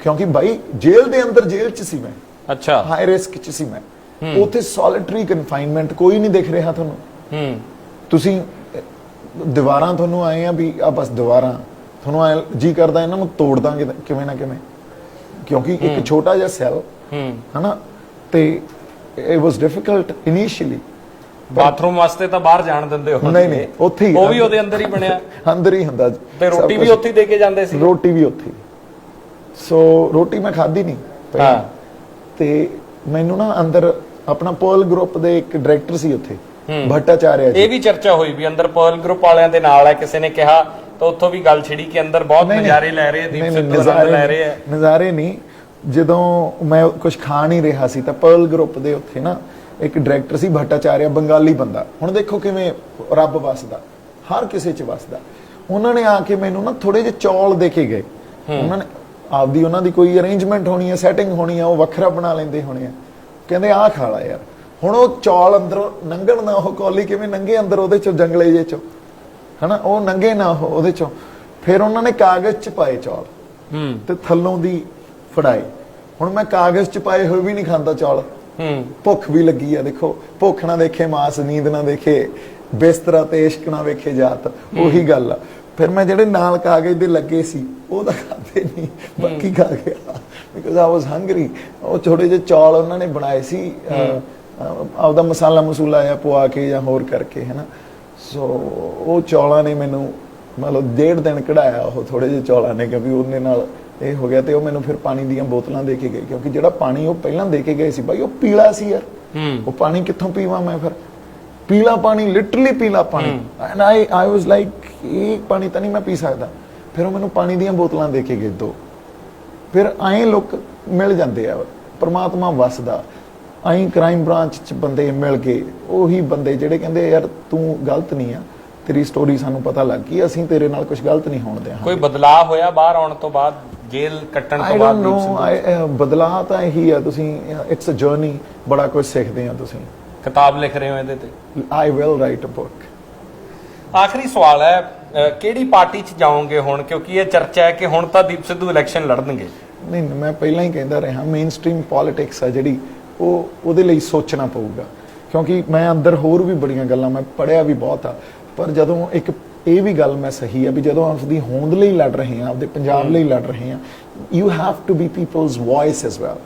ਕਿਉਂਕਿ ਬਾਈ ਜੇਲ੍ਹ ਦੇ ਅੰਦਰ ਜੇਲ੍ਹ 'ਚ ਸੀ ਮੈਂ, ਅੱਛਾ, ਹਾਈ ਰਿਸਕ 'ਚ ਸੀ ਮੈਂ, ਉੱਥੇ ਸੋਲਿਟਰੀ ਕਨਫਾਈਨਮੈਂਟ, ਕੋਈ ਨਹੀਂ ਦਿਖ ਰਿਹਾ ਤੁਹਾਨੂੰ, ਤੁਸੀਂ ਦੀਵਾਰਾਂ ਤੁਹਾਨੂੰ ਆਏ ਆ ਵੀ ਆ ਬਸ ਦੀਵਾਰਾਂ ਤੁਹਾਨੂੰ ਐ ਜੀ ਕਰਦਾ ਇਹਨਾਂ ਨੂੰ ਤੋੜ ਦਾਂਗੇ ਕਿਵੇਂ ਨਾ ਕਿਵੇਂ, ਕਿਉਂਕਿ ਇੱਕ ਛੋਟਾ ਜਿਹਾ ਸੈੱਲ ਹਨਾ, ਤੇ it was difficult initially. Bathroom ਵਾਸਤੇ ਤਾਂ ਬਾਹਰ ਜਾਣ ਦਿੰਦੇ ਹੋ? ਨਹੀਂ, ਉੱਥੇ ਹੀ, ਉਹ ਵੀ ਉਹਦੇ ਅੰਦਰ ਹੀ ਬਣਿਆ, ਅੰਦਰ ਹੀ ਹੁੰਦਾ। ਤੇ ਰੋਟੀ ਵੀ ਉੱਥੇ ਦੇ ਕੇ ਜਾਂਦੇ ਸੀ? ਰੋਟੀ ਵੀ ਉੱਥੇ। ਸੋ ਰੋਟੀ ਮੈਂ ਖਾਧੀ ਨਹੀਂ, ਤੇ ਮੈਨੂੰ ਨਾ ਅੰਦਰ ਆਪਣਾ ਪਰਲ ਗਰੁੱਪ ਦੇ ਇੱਕ ਡਾਇਰੈਕਟਰ ਸੀ ਉੱਥੇ, ਭੱਟਾਚਾਰਿਆ ਜੀ। ਇਹ ਵੀ ਚਰਚਾ ਹੋਈ ਵੀ ਅੰਦਰ ਪਰਲ ਗਰੁੱਪ ਵਾਲਿਆਂ ਦੇ ਨਾਲ ਹੈ, ਕਿਸੇ ਨੇ ਕਿਹਾ ਤਾਂ ਉੱਥੋਂ ਵੀ ਗੱਲ ਛਿੜੀ ਕਿ ਅੰਦਰ ਬਹੁਤ ਨਜ਼ਾਰੇ ਲੈ ਰਹੇ ਆ, ਦੀਪ ਸਿੱਧੂ ਲੈ ਰਹੇ ਆ। ਨਜ਼ਾਰੇ ਨਹੀਂ, ਜਦੋਂ ਮੈਂ ਕੁਝ ਖਾ ਨਹੀਂ ਰਿਹਾ ਸੀ ਤਾਂ ਪਰਲ ਗਰੁੱਪ ਦੇ ਉੱਥੇ ਨਾ ਇੱਕ ਡਾਇਰੈਕਟਰ ਸੀ ਭੱਟਾਚਾਰਿਆ, ਬੰਗਾਲੀ ਬੰਦਾ। ਹੁਣ ਦੇਖੋ ਕਿਵੇਂ ਰੱਬ ਵਸਦਾ, ਹਰ ਕਿਸੇ 'ਚ ਵਸਦਾ। ਉਹਨਾਂ ਨੇ ਆ ਕੇ ਮੈਨੂੰ ਨਾ ਥੋੜੇ ਜਿਹੇ ਚੌਲ ਦੇ ਕੇ ਗਏ। ਉਹਨਾਂ ਨੇ ਆਪਦੀ, ਉਹਨਾਂ ਦੀ ਕੋਈ ਅਰੇਂਜਮੈਂਟ ਹੋਣੀ ਹੈ, ਸੈਟਿੰਗ ਹੋਣੀ ਹੈ, ਉਹ ਵੱਖਰਾ ਬਣਾ ਲੈਂਦੇ ਹੋਣੇ ਆ। ਕਹਿੰਦੇ ਆਹ ਖਾ ਲਾ ਯਾਰ। ਹੁਣ ਉਹ ਚੌਲ ਅੰਦਰੋਂ ਲੰਘਣ ਨਾ, ਉਹ ਕੌਲੀ ਕਿਵੇਂ ਲੰਘੇ ਅੰਦਰ ਉਹਦੇ ਚੋਂ, ਜੰਗਲੇ ਜੇ ਚੋਂ ਹਨਾ, ਉਹ ਲੰਘੇ ਨਾ ਉਹਦੇ ਚੋਂ। ਫਿਰ ਉਹਨਾਂ ਨੇ ਕਾਗਜ਼ 'ਚ ਪਾਏ ਚੌਲ ਤੇ ਥੱਲੋਂ ਦੀ ਫੜਾਏ। ਹੁਣ ਮੈਂ ਕਾਗਜ਼ 'ਚ ਪਾਏ ਹੋਏ ਵੀ ਨਹੀਂ ਖਾਂਦਾ ਚੌਲ, ਭੁੱਖ ਵੀ ਲੱਗੀ ਆ। ਦੇਖੋ, ਭੁੱਖ ਨਾ ਦੇਖੇ ਮਾਸ, ਨੀਂਦ ਨਾ ਦੇਖੇ ਬਿਸਤਰਾ, ਤੇ ਇਸ਼ਕ ਨਾ ਵੇਖੇ ਜਾਤ, ਉਹੀ ਗੱਲ ਆ। ਫਿਰ ਮੈਂ ਜਿਹੜੇ ਨਾਲ ਕਾਗਜ਼ ਦੇ ਲੱਗੇ ਸੀ ਉਹ ਤਾਂ ਖਾਦੇ ਨਹੀਂ, ਬਾਕੀ ਖਾ ਗਿਆ ਬਿਕਾਜ਼ ਆਈ ਵਾਸ ਹੰਗਰੀ। ਉਹ ਛੋਟੇ ਜਿਹੇ ਚੌਲ ਉਹਨਾਂ ਨੇ ਬਣਾਏ ਸੀ, ਆਪਦਾ ਮਸਾਲਾ ਮਸੂਲਾ ਜਾਂ ਪਵਾ ਕੇ ਜਾਂ ਹੋਰ ਕਰਕੇ, ਹੈ ਨਾ। ਸੋ ਉਹ ਚੌਲਾਂ ਨੇ ਮੈਨੂੰ ਮਤਲਬ 1.5 ਦਿਨ ਕਢਾਇਆ, ਉਹ ਥੋੜੇ ਜਿਹੇ ਚੌਲਾਂ ਨੇ, ਕਿਉਂਕਿ ਉਹਦੇ ਨਾਲ ਇਹ ਹੋ ਗਿਆ। ਤੇ ਉਹ ਮੈਨੂੰ ਫਿਰ ਪਾਣੀ ਦੀਆਂ ਬੋਤਲਾਂ ਦੇ ਕੇ ਗਏ, ਕਿਉਂਕਿ ਜਿਹੜਾ ਪਾਣੀ ਉਹ ਪਹਿਲਾਂ ਦੇ ਕੇ ਗਏ ਸੀ ਬਾਈ, ਉਹ ਪੀਲਾ ਸੀ ਯਾਰ। ਉਹ ਪਾਣੀ ਕਿੱਥੋਂ ਪੀਵਾਂ ਮੈਂ? ਫਿਰ ਪੀਲਾ ਪਾਣੀ, ਲਿਟਰਲੀ ਪੀਲਾ ਪਾਣੀ। ਐਂਡ ਆਈ ਵਾਸ ਲਾਈਕ, ਇਹ ਪਾਣੀ ਤਾਂ ਨਹੀਂ ਮੈਂ ਪੀ ਸਕਦਾ। ਫਿਰ ਉਹ ਮੈਨੂੰ ਪਾਣੀ ਦੀਆਂ ਬੋਤਲਾਂ ਦੇ ਕੇ ਗਏ 2। ਫਿਰ ਐਂ ਲੋਕ ਮਿਲ ਜਾਂਦੇ ਆ, ਪਰਮਾਤਮਾ ਵਸਦਾ। ਐਂ ਕ੍ਰਾਈਮ ਬ੍ਰਾਂਚ 'ਚ ਬੰਦੇ ਮਿਲ ਗਏ, ਉਹੀ ਬੰਦੇ ਜਿਹੜੇ ਕਹਿੰਦੇ ਯਾਰ ਤੂੰ ਗਲਤ ਨਹੀਂ ਆ, ਤੇਰੀ ਸਟੋਰੀ ਸਾਨੂੰ ਪਤਾ ਲੱਗ ਗਈ, ਅਸੀਂ ਤੇਰੇ ਨਾਲ ਕੁਝ ਗਲਤ ਨਹੀਂ ਹੋਣ ਦਿਆਂਗੇ। ਕੋਈ ਬਦਲਾਅ ਹੋਇਆ ਬਾਹਰ ਆਉਣ ਤੋਂ ਬਾਅਦ, ਜੇਲ੍ਹ ਕੱਟਣ ਤੋਂ ਬਾਅਦ? ਆਈ ਡੋਨਟ ਨੋ, ਬਦਲਾਅ ਤਾਂ ਇਹੀ ਆ, ਤੁਸੀਂ ਇਟਸ ਅ ਜਰਨੀ, ਬੜਾ ਕੁਝ ਸਿੱਖਦੇ ਆ ਤੁਸੀਂ। ਕਿਤਾਬ ਲਿਖ ਰਹੇ ਹੋ ਇਹਦੇ ਤੇ? I will write a book. ਆਖਰੀ ਸਵਾਲ ਹੈ, ਕਿਹੜੀ ਪਾਰਟੀ 'ਚ ਜਾਓਗੇ ਹੁਣ, ਕਿਉਂਕਿ ਇਹ ਚਰਚਾ ਹੈ ਕਿ ਹੁਣ ਤਾਂ ਦੀਪ ਸਿੱਧੂ ਇਲੈਕਸ਼ਨ ਲੜਨਗੇ? ਨਹੀਂ, ਮੈਂ ਪਹਿਲਾਂ ਹੀ ਕਹਿੰਦਾ ਰਿਹਾ, ਮੇਨ ਸਟ੍ਰੀਮ ਪੋਲਿਟਿਕਸ ਆ ਜਿਹੜੀ, ਉਹਦੇ ਲਈ ਸੋਚਣਾ ਪਊਗਾ। ਕਿਉਂਕਿ ਮੈਂ ਅੰਦਰ ਹੋਰ ਵੀ ਬੜੀਆਂ ਗੱਲਾਂ, ਮੈਂ ਪੜ੍ਹਿਆ ਵੀ ਬਹੁਤ ਆ, ਪਰ ਜਦੋਂ ਇੱਕ ਇਹ ਵੀ ਗੱਲ ਮੈਂ ਸਹੀ ਆ ਵੀ ਜਦੋਂ ਆਪਦੀ ਹੋਂਦ ਲਈ ਲੜ ਰਹੇ ਆ, ਆਪਦੇ ਪੰਜਾਬ ਲਈ ਲੜ ਰਹੇ ਆ, you have to be people's voice as well,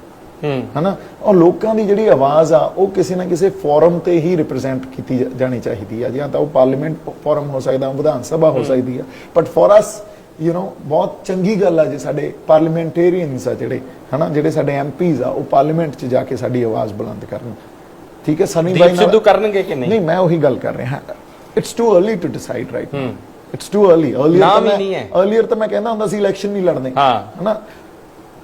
ਹਨਾ। ਔਰ ਲੋਕਾਂ ਦੀ ਜਿਹੜੀ ਆਵਾਜ਼ ਆ ਉਹ ਕਿਸੇ ਨਾ ਕਿਸੇ ਫੋਰਮ ਤੇ ਹੀ ਰਿਪਰੈਜ਼ੈਂਟ ਕੀਤੀ ਜਾਣੀ ਚਾਹੀਦੀ ਆ। ਜਾਂ ਤਾਂ ਉਹ ਪਾਰਲੀਮੈਂਟ ਫੋਰਮ ਹੋ ਸਕਦਾ, ਵਿਧਾਨ ਸਭਾ ਹੋ ਸਕਦੀ ਆ, but for us you know ਬਹੁਤ ਚੰਗੀ ਗੱਲ ਆ ਜੇ ਸਾਡੇ ਪਾਰਲੀਮੈਂਟੇਰੀਅਨਸ ਆ ਜਿਹੜੇ, ਹਨਾ, ਜਿਹੜੇ ਸਾਡੇ ਐਮਪੀਜ਼ ਆ, ਉਹ ਪਾਰਲੀਮੈਂਟ 'ਚ ਜਾ ਕੇ ਸਾਡੀ ਆਵਾਜ਼ ਬੁਲੰਦ ਕਰਨ। ਠੀਕ ਹੈ, ਸਨੀ ਬਾਈ ਸਿੱਧੂ ਕਰਨਗੇ ਕਿ ਨਹੀਂ? ਨਹੀਂ, ਮੈਂ ਉਹੀ ਗੱਲ ਕਰ ਰਿਹਾ। It's too early to decide right now, it's too early. Earlier ਤਾਂ ਮੈਂ ਕਹਿੰਦਾ ਹੁੰਦਾ ਸੀ ਇਲੈਕਸ਼ਨ ਨਹੀਂ ਲੜਨੇ, ਹਨਾ।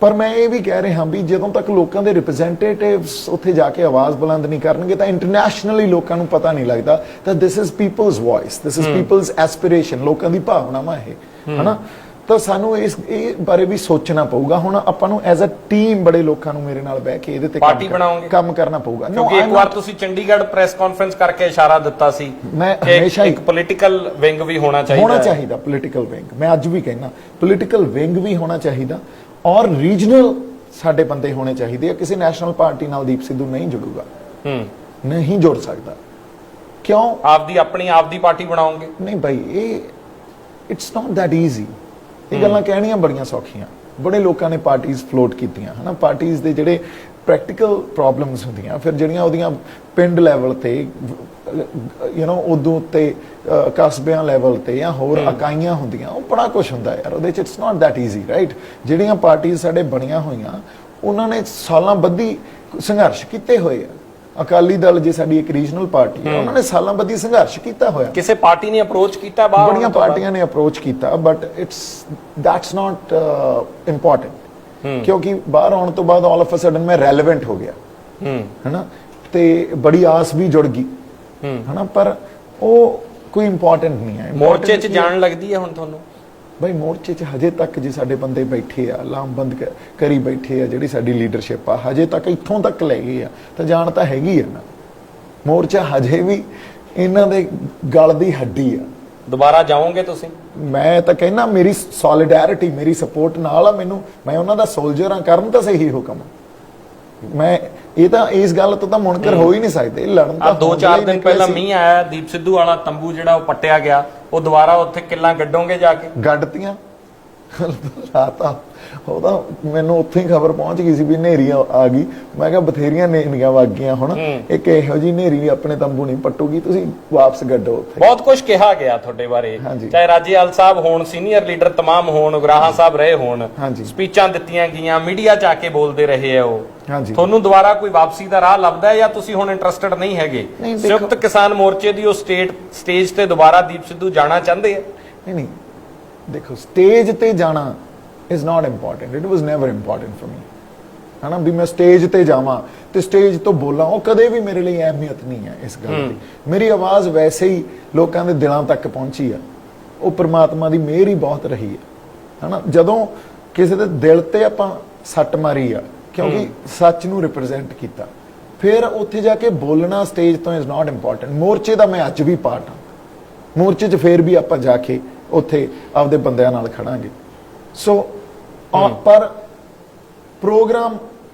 ਪਰ ਮੈਂ ਇਹ ਵੀ ਕਹਿ ਰਿਹਾ ਵੀ ਜਦੋਂ ਤੱਕ ਲੋਕਾਂ ਦੇ ਰਿਪਰੈਜ਼ੈਂਟੇਟਿਵਸ ਉੱਥੇ ਜਾ ਕੇ ਆਵਾਜ਼ ਬੁਲੰਦ ਨਹੀਂ ਕਰਨਗੇ ਤਾਂ ਇੰਟਰਨੈਸ਼ਨਲੀ ਲੋਕਾਂ ਨੂੰ ਪਤਾ ਨਹੀਂ ਲੱਗਦਾ ਤਾਂ this is people's voice, this is people's aspiration, ਲੋਕਾਂ ਦੀ ਭਾਵਨਾਵਾਂ ਇਹ, ਹਨਾ। ਤਾਂ ਸਾਨੂੰ ਇਹ ਬਾਰੇ ਵੀ ਸੋਚਣਾ ਪਊਗਾ। ਹੁਣ ਆਪਾਂ ਨੂੰ ਐਜ਼ ਅ ਟੀਮ ਬੜੇ ਲੋਕਾਂ ਨੂੰ ਮੇਰੇ ਨਾਲ ਬਹਿ ਕੇ ਇਹਦੇ ਤੇ ਪਾਰਟੀ ਬਣਾਉਂਗੇ, ਕੰਮ ਕਰਨਾ ਪਊਗਾ। ਕਿਉਂਕਿ ਇੱਕ ਵਾਰ ਤੁਸੀਂ ਚੰਡੀਗੜ੍ਹ ਪ੍ਰੈਸ ਕਾਨਫਰੰਸ ਕਰਕੇ ਇਸ਼ਾਰਾ ਦਿੱਤਾ ਸੀ ਮੈਂ ਹਮੇਸ਼ਾ ਇੱਕ ਪੋਲੀਟੀਕਲ ਵਿੰਗ ਵੀ ਹੋਣਾ ਚਾਹੀਦਾ, ਪੋਲੀਟੀਕਲ ਵਿੰਗ। ਮੈਂ ਅੱਜ ਵੀ ਕਹਿਣਾ ਪੋਲੀਟੀਕਲ ਵਿੰਗ ਵੀ ਹੋਣਾ ਚਾਹੀਦਾ, ਔਰ ਰੀਜਨਲ ਸਾਡੇ ਬੰਦੇ ਹੋਣੇ ਚਾਹੀਦੇ ਆ। ਕਿਸੇ ਨੈਸ਼ਨਲ ਪਾਰਟੀ ਨਾਲ ਦੀਪ ਸਿੱਧੂ ਨਹੀਂ ਜੁੜੂਗਾ, ਨਹੀਂ ਜੁੜ ਸਕਦਾ। ਕਿਉਂ? ਆਪਦੀ ਪਾਰਟੀ ਬਣਾਉਂਗੇ? ਨਹੀਂ ਬਾਈ, ਇਹ ਇਟਸ ਨਾਟ ਦੈਟ ਈਜ਼ੀ। ਇਹ ਗੱਲਾਂ ਕਹਿਣੀਆਂ ਬੜੀਆਂ ਸੌਖੀਆਂ। ਬੜੇ ਲੋਕਾਂ ਨੇ ਪਾਰਟੀਆਂ ਫਲੋਟ ਕੀਤੀਆਂ, ਹਨਾ। ਪਾਰਟੀਆਂ ਦੇ ਜਿਹੜੇ ਪ੍ਰੈਕਟੀਕਲ ਪ੍ਰੋਬਲਮਸ ਹੁੰਦੀਆਂ, ਫਿਰ ਜਿਹੜੀਆਂ ਉਹਦੀਆਂ ਪਿੰਡ ਲੈਵਲ ਤੇ, ਯੂ نو, ਉਦੋਂ ਉੱਤੇ ਕਸਬਿਆਂ ਲੈਵਲ ਤੇ ਜਾਂ ਹੋਰ ਇਕਾਈਆਂ ਹੁੰਦੀਆਂ, ਉਹ ਬੜਾ ਕੁਝ ਹੁੰਦਾ ਯਾਰ ਉਹਦੇ 'ਚ। It's not that easy, right. ਜਿਹੜੀਆਂ ਪਾਰਟੀਆਂ ਸਾਡੇ ਬਣੀਆਂ ਹੋਈਆਂ, ਉਹਨਾਂ ਨੇ ਸਾਲਾਂ ਬੱਧੀ ਸੰਘਰਸ਼ ਕੀਤੇ ਹੋਏ ਆ। ਅਕਾਲੀ ਦਲ ਜੇ ਸਾਡੀ ਇੱਕ ਰੀਜਨਲ ਪਾਰਟੀ ਹੈ, ਉਹਨਾਂ ਨੇ ਸਾਲਾਂ ਬੱਧੀ ਸੰਘਰਸ਼ ਕੀਤਾ ਹੋਇਆ। ਕਿਸੇ ਪਾਰਟੀ ਨੇ ਅਪਰੋਚ ਕੀਤਾ? ਬੜੀਆਂ ਪਾਰਟੀਆਂ ਨੇ ਅਪਰੋਚ ਕੀਤਾ, ਬਟ ਦੈਟਸ ਨਾਟ ਇੰਪੋਰਟੈਂਟ। ਕਿਉਂਕਿ ਬਾਹਰ ਆਉਣ ਤੋਂ ਬਾਅਦ ਆਲ ਆਫ ਅ ਸਡਨ ਮੈਂ ਰੈਲੇਵੈਂਟ ਹੋ ਗਿਆ, ਹਨਾ, ਤੇ ਬੜੀ ਆਸ ਵੀ ਜੁੜ ਗਈ, ਹਨਾ। ਪਰ ਉਹ ਕੋਈ ਇੰਪੋਰਟੈਂਟ ਨਹੀਂ ਹੈ। ਮੋਰਚੇ 'ਚ ਜਾਣ ਲੱਗਦੀ ਹੈ ਹੁਣ ਤੁਹਾਨੂੰ? ਬਈ ਮੋਰਚੇ 'ਚ ਹਜੇ ਤੱਕ ਜੇ ਸਾਡੇ ਬੰਦੇ ਬੈਠੇ ਆ, ਲਾਮਬੰਦ ਕਰੀ ਬੈਠੇ ਆ, ਜਿਹੜੀ ਸਾਡੀ ਲੀਡਰਸ਼ਿਪ ਆ, ਹਜੇ ਤੱਕ ਇੱਥੋਂ ਤੱਕ ਲੈ ਗਏ ਆ, ਤਾਂ ਜਾਣ ਤਾਂ ਹੈਗੀ ਆ ਨਾ। ਮੋਰਚਾ ਹਜੇ ਵੀ ਇਹਨਾਂ ਦੇ ਗਲ ਦੀ ਹੱਡੀ ਆ। ਦੁਬਾਰਾ ਜਾਓਗੇ ਤੁਸੀਂ? ਮੈਂ ਤਾਂ ਕਹਿੰਦਾ ਮੇਰੀ ਸੋਲੀਡੈਰਿਟੀ, ਮੇਰੀ ਸਪੋਰਟ ਨਾਲ ਆ। ਮੈਂ ਉਹਨਾਂ ਦਾ ਸੋਲਜਰ ਆ, ਕਰਨ ਤਾਂ ਸਹੀ ਹੁਕਮ। ਮੈਂ ਇਹ ਤਾਂ ਇਸ ਗੱਲ ਤੋਂ ਤਾਂ ਮੁਨਕਰ ਹੋ ਹੀ ਨਹੀਂ ਸਕਦੇ, ਲੜਨ ਆ ਤਾਂ 2-4 ਦਿਨ ਪਹਿਲਾਂ ਮੀਂਹ ਆਇਆ, ਦੀਪ ਸਿੱਧੂ ਵਾਲਾ ਤੰਬੂ ਜਿਹੜਾ ਉਹ ਪੱਟਿਆ ਗਿਆ, ਉਹ ਦੁਬਾਰਾ ਉੱਥੇ ਕਿੱਲਾਂ ਗੱਡੋਗੇ ਜਾ ਕੇ? ਗੱਡਤੀਆਂ ਰਾਤਾਂ, ਉਹ ਤਾਂ ਮੈਨੂੰ ਉੱਥੇ ਹੀ ਖਬਰ ਪਹੁੰਚ ਗਈ ਸੀ ਵੀ ਹਨੇਰੀ ਆ ਗਈ। ਮੈਂ ਕਿਹਾ ਬਥੇਰੀਆਂ ਹਨੇਰੀਆਂ ਵੱਗ ਗਈਆਂ, ਹੁਣ ਇੱਕ ਇਹੋ ਜਿਹੀ ਹਨੇਰੀ ਆਪਣੇ ਤੰਬੂ ਨਹੀਂ ਪੱਟੂਗੀ, ਤੁਸੀਂ ਵਾਪਸ ਗੱਡੋ ਉੱਥੇ। ਬਹੁਤ ਕੁਝ ਕਿਹਾ ਗਿਆ ਤੁਹਾਡੇ ਬਾਰੇ, ਚਾਹੇ ਰਾਜੇਵਾਲ ਸਾਹਿਬ ਹੋਣ, ਸੀਨੀਅਰ ਲੀਡਰ ਤਮਾਮ ਹੋਣ, ਉਗਰਾਹਾਂ ਸਾਹਿਬ ਰਹੇ ਹੋਣ, ਸਪੀਚਾਂ ਦਿੱਤੀਆਂ ਗਈਆਂ, ਮੀਡੀਆ 'ਚ ਆ ਕੇ ਬੋਲਦੇ ਰਹੇ ਆ ਉਹ। ਤੁਹਾਨੂੰ ਦੁਬਾਰਾ ਕੋਈ ਵਾਪਸੀ ਦਾ ਰਾਹ ਲੱਭਦਾ ਹੈ ਜਾਂ ਤੁਸੀਂ ਹੁਣ ਇੰਟਰਸਟਿਡ ਨਹੀਂ ਹੈਗੇ? ਸੰਯੁਕਤ ਕਿਸਾਨ ਮੋਰਚੇ ਦੀ ਉਹ ਸਟੇਜ ਤੇ ਦੁਬਾਰਾ ਦੀਪ ਸਿੱਧੂ ਜਾਣਾ ਚਾਹੁੰਦੇ ਆ? ਨਹੀਂ, ਦੇਖੋ ਸਟੇਜ ਤੇ ਜਾਣਾ is not important, it was never important for me, ਹਨਾ ਵੀ ਮੈਂ ਸਟੇਜ ਤੇ ਜਾਵਾਂ ਤੇ ਸਟੇਜ ਤੋਂ ਬੋਲਾਂ, ਉਹ ਕਦੇ ਵੀ ਮੇਰੇ ਲਈ ਅਹਿਮੀਅਤ ਨਹੀਂ ਹੈ ਇਸ ਗੱਲ ਦੀ। ਮੇਰੀ ਆਵਾਜ਼ ਵੈਸੇ ਹੀ ਲੋਕਾਂ ਦੇ ਦਿਲਾਂ ਤੱਕ ਪਹੁੰਚੀ ਆ, ਉਹ ਪ੍ਰਮਾਤਮਾ ਦੀ ਮਿਹਰ ਹੀ ਬਹੁਤ ਰਹੀ ਹੈ, ਹਨਾ। ਜਦੋਂ ਕਿਸੇ ਦੇ ਦਿਲ ਤੇ ਆਪਾਂ ਸੱਟ ਮਾਰੀ ਆ ਕਿਉਂਕਿ ਸੱਚ ਨੂੰ ਰਿਪਰੈਜ਼ੈਂਟ ਕੀਤਾ, ਫਿਰ ਉੱਥੇ ਜਾ ਕੇ ਬੋਲਣਾ ਸਟੇਜ ਤੋਂ is not important। ਮੋਰਚੇ ਦਾ ਮੈਂ ਅੱਜ ਵੀ ਪਾਰਟ ਹਾਂ, ਮੋਰਚੇ 'ਚ ਫੇਰ ਵੀ ਆਪਾਂ ਜਾ ਕੇ ਉੱਥੇ ਆਪਦੇ ਬੰਦਿਆਂ ਨਾਲ ਖੜਾਂਗੇ। ਸੋ ਪਰ ਪ੍ਰੋਗਰਾਮ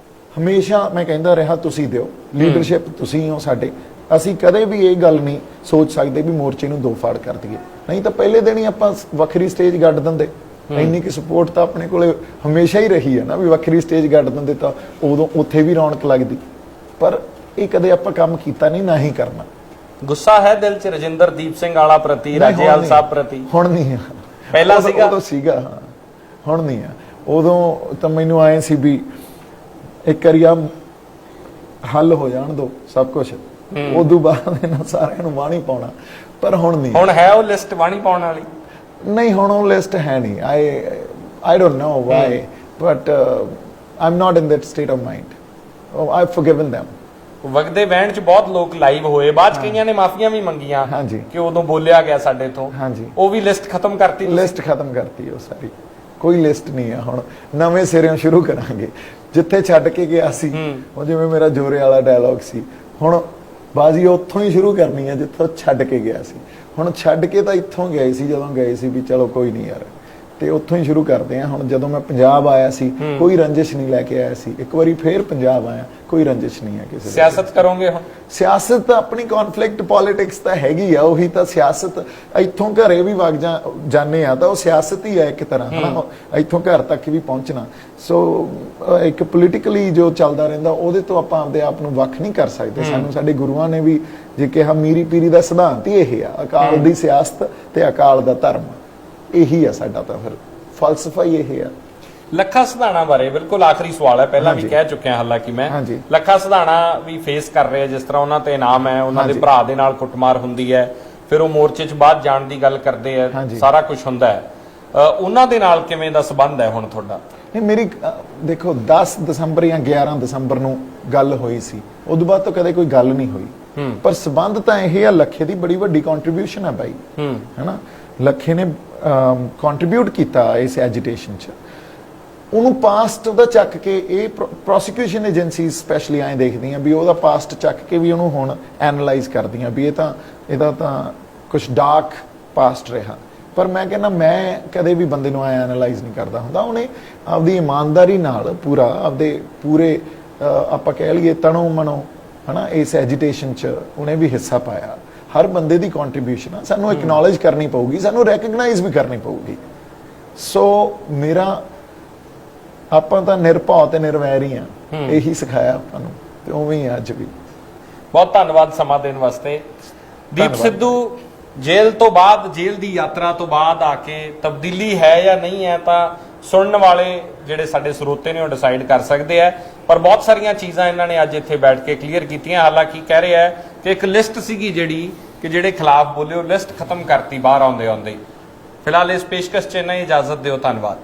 ਹਮੇਸ਼ਾ ਮੈਂ ਕਹਿੰਦਾ ਰਿਹਾ ਤੁਸੀਂ ਦਿਓ, ਲੀਡਰਸ਼ਿਪ ਤੁਸੀਂ ਹੋ ਸਾਡੇ। ਅਸੀਂ ਕਦੇ ਵੀ ਇਹ ਗੱਲ ਨਹੀਂ ਸੋਚ ਸਕਦੇ ਵੀ ਮੋਰਚੇ ਨੂੰ ਦੋ ਫਾੜ ਕਰ ਦਈਏ, ਨਹੀਂ ਤਾਂ ਪਹਿਲੇ ਦਿਨ ਹੀ ਆਪਾਂ ਵੱਖਰੀ ਸਟੇਜ ਗੱਡ ਦਿੰਦੇ। ਇੰਨੀ ਕਿ ਸਪੋਰਟ ਤਾਂ ਆਪਣੇ ਕੋਲੇ ਹਮੇਸ਼ਾ ਹੀ ਰਹੀ ਹੈ ਨਾ, ਵੀ ਵੱਖਰੀ ਸਟੇਜ ਗੱਡ ਦਿੰਦੇ ਤਾਂ ਉਦੋਂ ਉੱਥੇ ਵੀ ਰੌਣਕ ਲੱਗਦੀ, ਪਰ ਇਹ ਕਦੇ ਆਪਾਂ ਕੰਮ ਕੀਤਾ ਨਹੀਂ, ਨਾ ਹੀ ਕਰਨਾ। ਗੁੱਸਾ ਹੈ ਦਿਲ 'ਚ ਰਜਿੰਦਰਦੀਪ ਸਿੰਘ ਵਾਲਾ ਪ੍ਰਤੀ, ਰਾਜੇਵਾਲ ਸਾਹਿਬ ਪ੍ਰਤੀ? ਹੁਣ ਨਹੀਂ ਆ, ਪਹਿਲਾਂ ਸੀਗਾ? ਉਦੋਂ ਸੀਗਾ, ਹਾਂ, ਹੁਣ ਨਹੀਂ ਆ। ਉਦੋਂ ਤਾਂ ਮੈਨੂੰ ਆਏ ਸੀ ਵੀ ਇੱਕ ਵਾਰੀਆ ਹੱਲ ਹੋ ਜਾਣ ਦੋ ਸਭ ਕੁਝ, ਉਦੋਂ ਬਾਅਦ ਇਹਨਾਂ ਸਾਰਿਆਂ ਨੂੰ ਵਾਣੀ ਪਾਉਣਾ, ਪਰ ਹੁਣ ਨਹੀਂ। ਹੁਣ ਹੈ ਉਹ ਲਿਸਟ ਵਾਣੀ ਪਾਉਣ ਵਾਲੀ? ਨਹੀਂ, ਹੁਣ ਉਹ ਲਿਸਟ ਹੈ ਨਹੀਂ। I don't know why, but I'm not in that state of mind. I've forgiven them. ਵਗਦੇ ਬਹਿਣ 'ਚ ਬਹੁਤ ਲੋਕ ਲਾਈਵ ਹੋਏ, ਬਾਅਦ 'ਚ ਕਈਆਂ ਨੇ ਮਾਫੀਆਂ ਵੀ ਮੰਗੀਆਂ ਕਿ ਉਦੋਂ ਬੋਲਿਆ ਗਿਆ ਸਾਡੇ ਤੋਂ, ਉਹ ਵੀ ਲਿਸਟ ਖਤਮ ਕਰਤੀ? ਲਿਸਟ ਖਤਮ ਕਰਤੀ ਉਹ ਸਾਰੀ, ਕੋਈ ਲਿਸਟ ਨਹੀਂ ਹੈ। ਹੁਣ ਨਵੇਂ ਸਿਰਿਓਂ ਸ਼ੁਰੂ ਕਰਾਂਗੇ, ਜਿੱਥੇ ਛੱਡ ਕੇ ਗਿਆ ਸੀ। ਉਹ ਜਿਵੇਂ ਮੇਰਾ ਜੋਰੇ ਵਾਲਾ ਡਾਇਲੌਗ ਸੀ, ਹੁਣ ਬਾਜੀ ਉੱਥੋਂ ਹੀ ਸ਼ੁਰੂ ਕਰਨੀ ਹੈ ਜਿੱਥੋਂ ਛੱਡ ਕੇ ਗਿਆ ਸੀ। ਹੁਣ ਛੱਡ ਕੇ ਤਾਂ ਇੱਥੋਂ ਗਏ ਸੀ, ਜਦੋਂ ਗਏ ਸੀ ਵੀ ਚਲੋ ਕੋਈ ਨਹੀਂ ਯਾਰ, ਤੇ ਉੱਥੋਂ ਹੀ ਸ਼ੁਰੂ ਕਰਦੇ ਆ। ਹੁਣ ਜਦੋਂ ਮੈਂ ਪੰਜਾਬ ਆਇਆ ਸੀ ਕੋਈ ਰੰਜਿਸ਼ ਨਹੀਂ ਲੈ ਕੇ ਆਇਆ ਸੀ, ਇੱਕ ਵਾਰੀ ਫੇਰ ਪੰਜਾਬ ਆਇਆ, ਕੋਈ ਰੰਜਿਸ਼ ਨਹੀਂ ਹੈ ਕਿਸੇ। ਸਿਆਸਤ ਕਰੋਗੇ ਹੁਣ? ਸਿਆਸਤ ਤਾਂ ਆਪਣੀ ਕੌਨਫਲਿਕਟ ਪੋਲਿਟਿਕਸ ਤਾਂ ਹੈਗੀ ਆ, ਉਹੀ ਤਾਂ ਸਿਆਸਤ। ਇੱਥੋਂ ਘਰੇ ਵੀ ਵਗ ਜਾਣੇ ਆ ਤਾਂ ਉਹ ਸਿਆਸਤ ਹੀ ਹੈ ਇੱਕ ਤਰ੍ਹਾਂ, ਹਨਾ, ਇੱਥੋਂ ਘਰ ਤੱਕ ਵੀ ਪਹੁੰਚਣਾ। ਸੋ ਇੱਕ ਪੋਲੀਟੀਕਲੀ ਜੋ ਚੱਲਦਾ ਰਹਿੰਦਾ ਉਹਦੇ ਤੋਂ ਆਪਾਂ ਆਪਦੇ ਆਪ ਨੂੰ ਵੱਖ ਨਹੀਂ ਕਰ ਸਕਦੇ। ਸਾਨੂੰ ਸਾਡੇ ਗੁਰੂਆਂ ਨੇ ਵੀ ਜੇ ਕਿਹਾ ਮੀਰੀ ਪੀਰੀ ਦਾ ਸਿਧਾਂਤ ਹੀ ਇਹ ਆ, ਅਕਾਲ ਦੀ ਸਿਆਸਤ ਤੇ ਅਕਾਲ ਦਾ ਧਰਮ, ਇਹੀ ਆ ਸਾਡਾ ਤਾਂ ਫਿਰ ਫਲਸਫਾ ਹੀ ਇਹ ਆ। ਲੱਖਾ ਸਿਧਾਣਾ ਬਾਰੇ ਬਿਲਕੁਲ ਆਖਰੀ ਸਵਾਲ ਹੈ, ਪਹਿਲਾਂ ਵੀ ਕਹਿ ਚੁੱਕਿਆ ਹਾਲਾਂਕਿ ਮੈਂ। ਲੱਖਾ ਸਿਧਾਣਾ ਵੀ ਫੇਸ ਕਰ ਰਹੇ, ਜਿਸ ਤਰ੍ਹਾਂ ਉਹਨਾਂ ਤੇ ਇਨਾਮ ਹੈ, ਉਹਨਾਂ ਦੇ ਭਰਾ ਦੇ ਨਾਲ ਕੁੱਟਮਾਰ ਹੁੰਦੀ ਹੈ, ਫਿਰ ਉਹ ਮੋਰਚੇ 'ਚ ਬਾਅਦ ਜਾਣ ਦੀ ਗੱਲ ਕਰਦੇ ਆ, ਸਾਰਾ ਕੁਝ ਹੁੰਦਾ ਹੈ, ਉਹਨਾਂ ਦੇ ਨਾਲ ਕਿਵੇਂ ਦਾ ਸੰਬੰਧ ਹੈ ਹੁਣ ਤੁਹਾਡਾ? ਮੇਰੀ ਦੇਖੋ 10 ਦਸੰਬਰ ਜਾਂ 11 ਦਸੰਬਰ ਨੂੰ ਗੱਲ ਹੋਈ ਸੀ, ਉਦੋਂ ਬਾਅਦ ਤਾਂ ਕਦੇ ਕੋਈ ਗੱਲ ਨਹੀਂ ਹੋਈ, ਪਰ ਸੰਬੰਧ ਤਾਂ ਇਹ ਆ। ਲੱਖੇ ਦੀ ਬੜੀ ਵੱਡੀ ਕੰਟਰੀਬਿਊਸ਼ਨ ਹੈ ਬਾਈ, ਹੈਨਾ। ਲੱਖੇ ਨੇ ਕੰਟਰੀਬਿਊਟ ਕੀਤਾ ਇਸ ਐਜੀਟੇਸ਼ਨ 'ਚ, ਉਹਨੂੰ ਪਾਸਟ ਉਹਦਾ ਚੱਕ ਕੇ ਇਹ ਪ੍ਰੋਸੀਕਿਊਸ਼ਨ ਏਜੰਸੀ ਸਪੈਸ਼ਲੀ ਐਂ ਦੇਖਦੀਆਂ ਵੀ ਉਹਦਾ ਪਾਸਟ ਚੱਕ ਕੇ ਵੀ ਉਹਨੂੰ ਹੁਣ ਐਨਾਲਾਈਜ਼ ਕਰਦੀਆਂ ਵੀ ਇਹਦਾ ਤਾਂ ਕੁਝ ਡਾਰਕ ਪਾਸਟ ਰਿਹਾ। ਪਰ ਮੈਂ ਕਹਿੰਦਾ ਮੈਂ ਕਦੇ ਵੀ ਬੰਦੇ ਨੂੰ ਐਨਾਲਾਈਜ਼ ਨਹੀਂ ਕਰਦਾ ਹੁੰਦਾ। ਉਹਨੇ ਆਪਦੀ ਇਮਾਨਦਾਰੀ ਨਾਲ ਆਪਦੇ ਪੂਰੇ ਆਪਾਂ ਕਹਿ ਲਈਏ ਤਣੋ ਮਨੋ, ਹਨਾ, ਇਸ ਐਜੀਟੇਸ਼ਨ 'ਚ ਉਹਨੇ ਵੀ ਹਿੱਸਾ ਪਾਇਆ। ਹਰ ਬੰਦੇ ਦੀ ਕੰਟਰੀਬਿਊਸ਼ਨ ਆ, ਸਾਨੂੰ ਐਕਨੋਲੇਜ ਕਰਨੀ ਪਊਗੀ, ਸਾਨੂੰ ਰੈਕਗਨਾਈਜ਼ ਵੀ ਕਰਨੀ ਪਊਗੀ। ਸੋ ਮੇਰਾ ਆਪਾਂ ਤਾਂ ਨਿਰਭਉ ਤੇ ਨਿਰਵੈਰ ਹੀ ਆ, ਇਹੀ ਸਿਖਾਇਆ ਆਪਾਂ ਨੂੰ, ਤੇ ਉਵੇਂ ਹੀ ਅੱਜ ਵੀ। ਬਹੁਤ ਧੰਨਵਾਦ ਸਮਾਂ ਦੇਣ ਵਾਸਤੇ। ਦੀਪ ਸਿੱਧੂ ਜੇਲ੍ਹ ਤੋਂ ਬਾਅਦ, ਜੇਲ੍ਹ ਦੀ ਯਾਤਰਾ ਤੋਂ ਬਾਅਦ ਆ ਕੇ ਤਬਦੀਲੀ ਹੈ ਜਾਂ ਨਹੀਂ ਹੈ ਤਾਂ ਸੁਣਨ ਵਾਲੇ ਜਿਹੜੇ ਸਾਡੇ ਸਰੋਤੇ ਨੇ ਉਹ ਡਿਸਾਈਡ ਕਰ ਸਕਦੇ ਆ, ਪਰ ਬਹੁਤ ਸਾਰੀਆਂ ਚੀਜ਼ਾਂ ਇਹਨਾਂ ਨੇ ਅੱਜ ਇੱਥੇ ਬੈਠ ਕੇ ਕਲੀਅਰ ਕੀਤੀਆਂ। ਹਾਲਾਂਕਿ ਕਹਿ ਰਿਹਾ ਹੈ ਕਿ ਇੱਕ ਲਿਸਟ ਸੀਗੀ ਜਿਹੜੀ ਕਿ ਜਿਹੜੇ ਖਿਲਾਫ ਬੋਲੇ, ਉਹ ਲਿਸਟ ਖਤਮ ਕਰਤੀ ਬਾਹਰ ਆਉਂਦੇ ਆਉਂਦੇ। ਫਿਲਹਾਲ ਇਸ ਪੇਸ਼ਕਸ਼ 'ਚ ਇੰਨਾ ਹੀ, ਇਜਾਜ਼ਤ ਦਿਓ, ਧੰਨਵਾਦ।